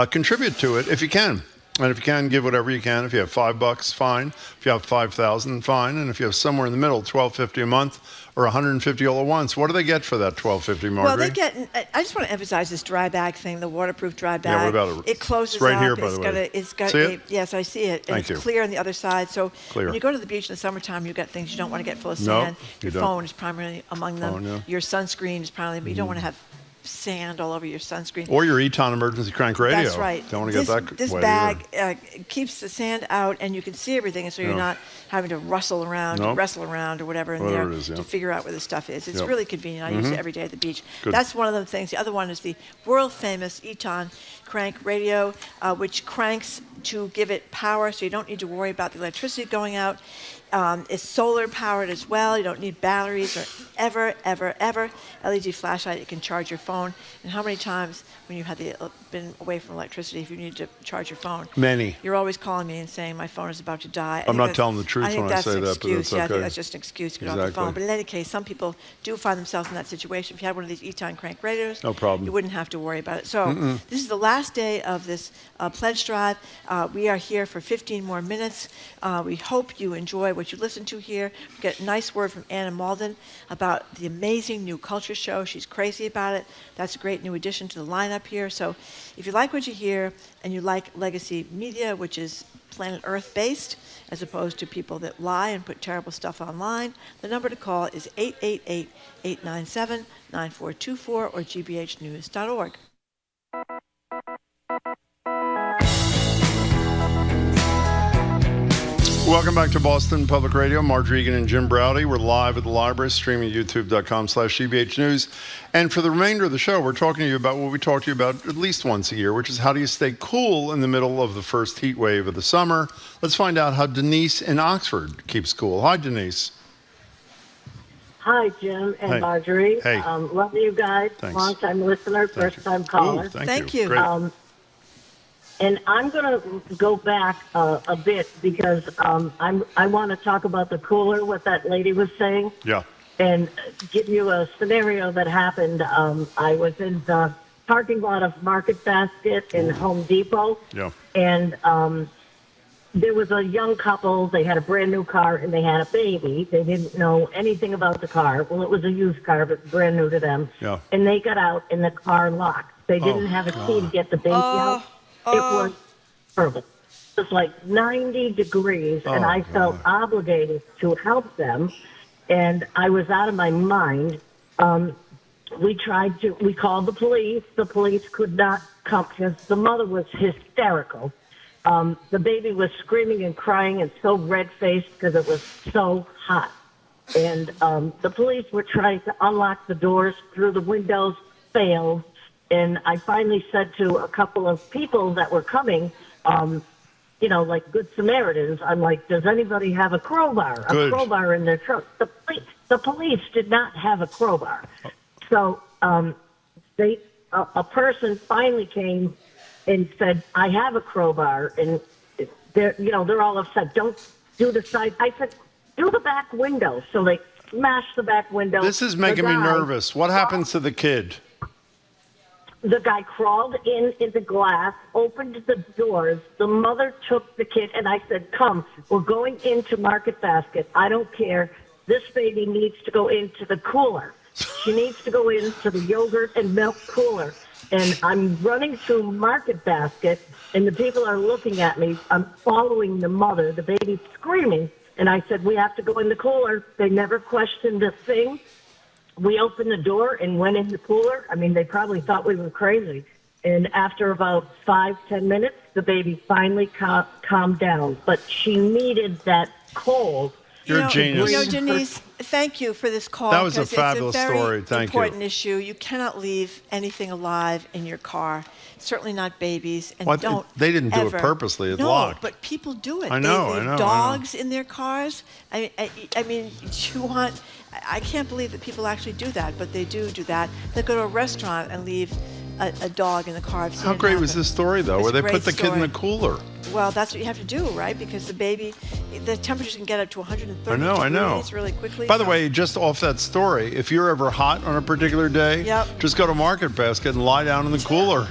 contribute to it if you can. And if you can, give whatever you can. If you have $5, fine. If you have $5,000, fine. And if you have somewhere in the middle, $12.50 a month or $150 all at once, what do they get for that $12.50, Marjorie? Well, they get. I just want to emphasize this dry bag thing, the waterproof dry bag. Yeah, what about it? It closes it's right up. here, by the way. It's got See it? Yes, I see it. And Thank you. it's clear on the other side. So Clear. when you go to the beach in the summertime, you get things you don't want to get full of No, sand. you Your don't. phone is primarily among them. Phone, yeah. Your sunscreen is primarily, but you don't want to have sand all over your sunscreen. Or your Eton emergency crank radio. That's right. Don't want to get that This wet bag either. keeps the sand out, and you can see everything, and so you're Yeah. not having to wrestle around or whatever in Whatever there it is, yeah. to figure out where the stuff is. It's Yep. really convenient. I use Mhm. it every day at the beach. Good. That's one of the things. The other one is the world-famous Eton crank radio, which cranks to give it power, so you don't need to worry about the electricity going out. It's solar powered as well. You don't need batteries or ever LED flashlight. You can charge your phone. And how many times when you have been away from electricity, if you need to charge your phone, Many. you're always calling me and saying my phone is about to die. I'm not telling the truth when I say an that, but excuse. that's Yeah, I think okay. that's just an excuse to get off the Exactly. phone. But in any case, some people do find themselves in that situation. If you had one of these Eton crank radios, No problem. you wouldn't have to worry about it. So Mm-mm. this is the last day of this pledge drive. We are here for 15 more minutes. We hope you enjoy what you listen to here. We get a nice word from Anna Malden about the amazing new culture show. She's crazy about it. That's a great new addition to the lineup here. So if you like what you hear and you like legacy media, which is planet Earth based, as opposed to people that lie and put terrible stuff online, the number to call is 888-897-9424 or gbhnews.org. Welcome back to Boston Public Radio. Marjorie Egan and Jim Browdy. We're live at the library, streaming at youtube.com/GBH News. And for the remainder of the show, we're talking to you about what we talk to you about at least once a year, which is how do you stay cool in the middle of the first heat wave of the summer. Let's find out how Denise in Oxford keeps cool. Hi, Denise. Hi, Jim and Hey. Marjorie. Hey. Love you guys. Thanks. Long-time listener, first-time caller. Ooh, thank you. Great. And I'm going to go back a bit because I want to talk about the cooler, what that lady was saying, Yeah. and give you a scenario that happened. I was in the parking lot of Market Basket in Home Depot, Yeah. and there was a young couple. They had a brand new car and they had a baby. They didn't know anything about the car. Well, it was a used car, but brand new to them. Yeah. And they got out and the car locked. They didn't have a key to get the baby out. It was horrible. It was like 90 degrees, and I felt obligated to help them. And I was out of my mind. We called the police. The police could not come because the mother was hysterical. The baby was screaming and crying and so red-faced because it was so hot. And the police were trying to unlock the doors through the windows, failed. And I finally said to a couple of people that were coming, like Good Samaritans, I'm like, does anybody have a crowbar? Good. A crowbar in their truck. The police did not have a crowbar. So a person finally came and said, I have a crowbar. And they're all upset. Don't do the side. I said, do the back window. So they smashed the back window. This is making me nervous. What happens to the kid? The guy crawled in the glass, opened the doors. The mother took the kid, and I said, come, we're going into Market Basket. I don't care. This baby needs to go into the cooler. She needs to go into the yogurt and milk cooler. And I'm running through Market Basket, and the people are looking at me. I'm following the mother. The baby's screaming. And I said, we have to go in the cooler. They never questioned a thing. We opened the door and went in the cooler. I mean, they probably thought we were crazy. And after about 5-10 minutes, the baby finally calmed down. But she needed that cold. You're a genius. Denise, thank you for this call. That was a fabulous it's a very story. Thank you. Important issue. You cannot leave anything alive in your car. Certainly not babies. And don't. They didn't do ever. it purposely. It's no, locked. but people do it. I know. They leave dogs in their cars. I mean, I can't believe that people actually do that, but they do that. They go to a restaurant and leave a dog in the car. How great was this story, though, where they put the kid in the cooler? Well, that's what you have to do, right? Because the baby, the temperatures can get up to 130 I know. degrees really quickly. By the way, just off that story, if you're ever hot on a particular day, just go to Market Basket and lie down in the cooler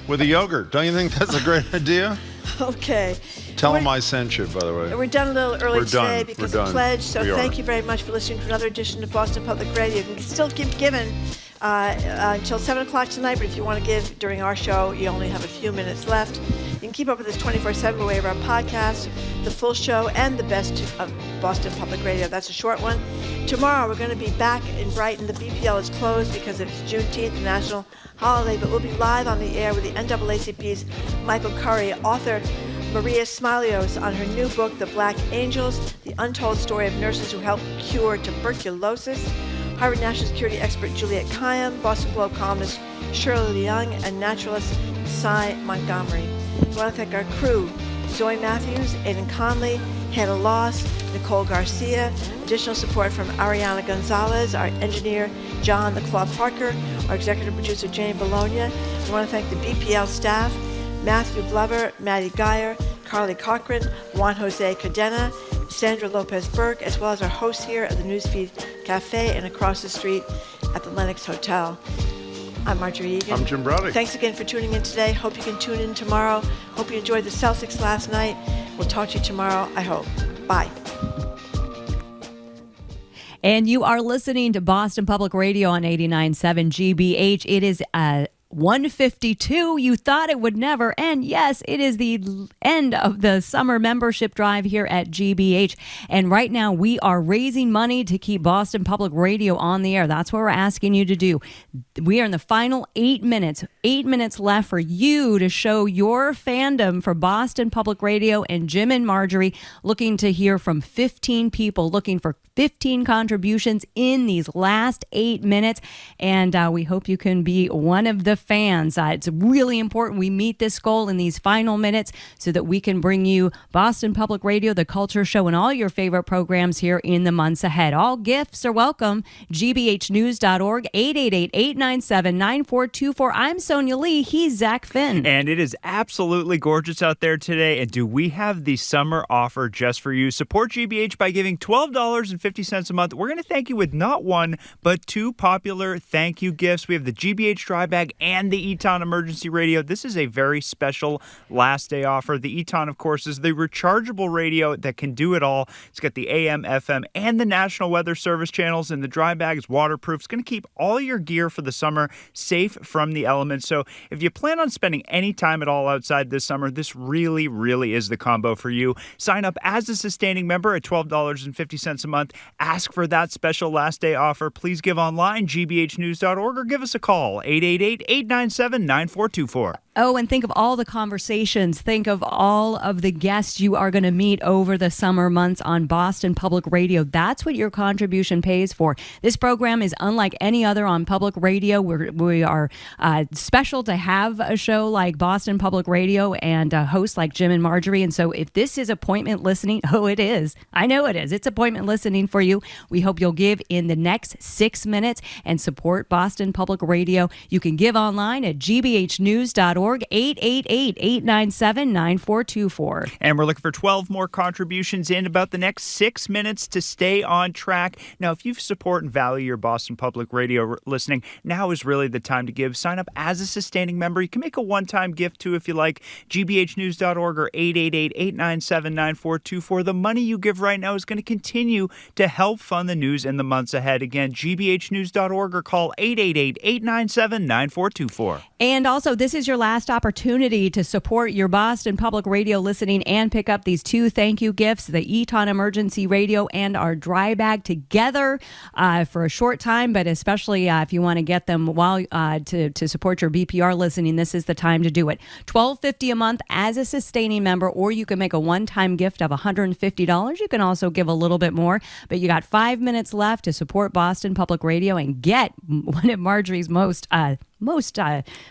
with a yogurt. Don't you think that's a great idea? Okay. Tell them I sent you, by the way. We're done a little early today because of Pledge. So We thank are. you very much for listening to another edition of Boston Public Radio. You can still keep giving until 7 o'clock tonight, but if you want to give during our show, you only have a few minutes left. You can keep up with us 24/7 by way of our podcast, the full show, and the best of Boston Public Radio. That's a short one. Tomorrow, we're going to be back in Brighton. The BPL is closed because it's Juneteenth, the national holiday, but we'll be live on the air with the NAACP's Michael Curry, author Maria Smilios, on her new book, The Black Angels, the untold story of nurses who helped cure tuberculosis. Harvard National Security expert Juliet Kayyem, Boston Globe columnist Shirley Young, and naturalist Cy Montgomery. We want to thank our crew, Zoe Matthews, Aidan Conley, Hannah Loss, Nicole Garcia. Additional support from Ariana Gonzalez, our engineer John the Claw Parker, our executive producer Jane Bologna. We want to thank the BPL staff, Matthew Glover, Maddie Geyer, Carly Cochran, Juan Jose Cadena, Sandra Lopez Burke, as well as our hosts here at the Newsfeed Cafe and across the street at the Lenox Hotel. I'm Marjorie Egan. I'm Jim Browdy. Thanks again for tuning in today. Hope you can tune in tomorrow. Hope you enjoyed the Celtics last night. We'll talk to you tomorrow, I hope. Bye. And you are listening to Boston Public Radio on 89.7 GBH. It is 1:52. You thought it would never end. Yes, it is the end of the summer membership drive here at GBH. And right now we are raising money to keep Boston Public Radio on the air. That's what we're asking you to do. We are in the final 8 minutes. 8 minutes left for you to show your fandom for Boston Public Radio and Jim and Marjorie, looking to hear from 15 people, looking for 15 contributions in these last 8 minutes. And we hope you can be one of the fans. It's really important we meet this goal in these final minutes so that we can bring you Boston Public Radio, the Culture Show, and all your favorite programs here in the months ahead. All gifts are welcome. GBHnews.org, 888-897-9424. I'm Sonia Lee. He's Zach Finn. And it is absolutely gorgeous out there today. And do we have the summer offer just for you? Support GBH by giving $12.50 a month. We're going to thank you with not one, but two popular thank you gifts. We have the GBH dry bag and the Eton Emergency Radio. This is a very special last day offer. The Eton, of course, is the rechargeable radio that can do it all. It's got the AM, FM, and the National Weather Service channels, and the dry bag is waterproof. It's going to keep all your gear for the summer safe from the elements. So if you plan on spending any time at all outside this summer, this really, really is the combo for you. Sign up as a sustaining member at $12.50 a month. Ask for that special last day offer. Please give online, gbhnews.org, or give us a call, 888-897-9424. Oh, and think of all the conversations. Think of all of the guests you are going to meet over the summer months on Boston Public Radio. That's what your contribution pays for. This program is unlike any other on public radio. We are special to have a show like Boston Public Radio and hosts like Jim and Marjorie. And so if this is appointment listening, oh, it is. I know it is. It's appointment listening for you. We hope you'll give in the next 6 minutes and support Boston Public Radio. You can give online at gbhnews.org. 888-897-9424. And we're looking for 12 more contributions in about the next 6 minutes to stay on track. Now, if you support and value your Boston Public Radio listening, now is really the time to give. Sign up as a sustaining member. You can make a one-time gift too if you like. gbhnews.org or 888-897-9424. The money you give right now is going to continue to help fund the news in the months ahead. Again, gbhnews.org or call 888-897-9424. And also, this is your last opportunity to support your Boston Public Radio listening and pick up these 2 thank you gifts, the Eton Emergency Radio and our dry bag together for a short time, but especially if you want to get them while to support your BPR listening, this is the time to do it. $12.50 a month as a sustaining member, or you can make a one-time gift of $150. You can also give a little bit more, but you got 5 minutes left to support Boston Public Radio and get one of Marjorie's most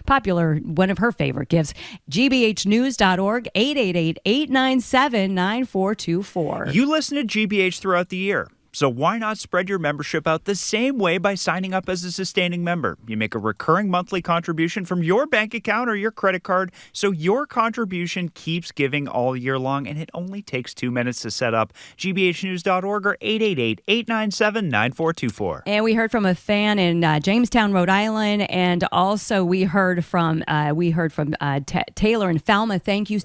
popular, one of her favorite gifts, gbhnews.org, 888-897-9424. You listen to GBH throughout the year. So why not spread your membership out the same way by signing up as a sustaining member? You make a recurring monthly contribution from your bank account or your credit card, so your contribution keeps giving all year long, and it only takes 2 minutes to set up. gbhnews.org or 888-897-9424. And we heard from a fan in Jamestown, Rhode Island, and also we heard from Taylor and Falmouth. Thank you.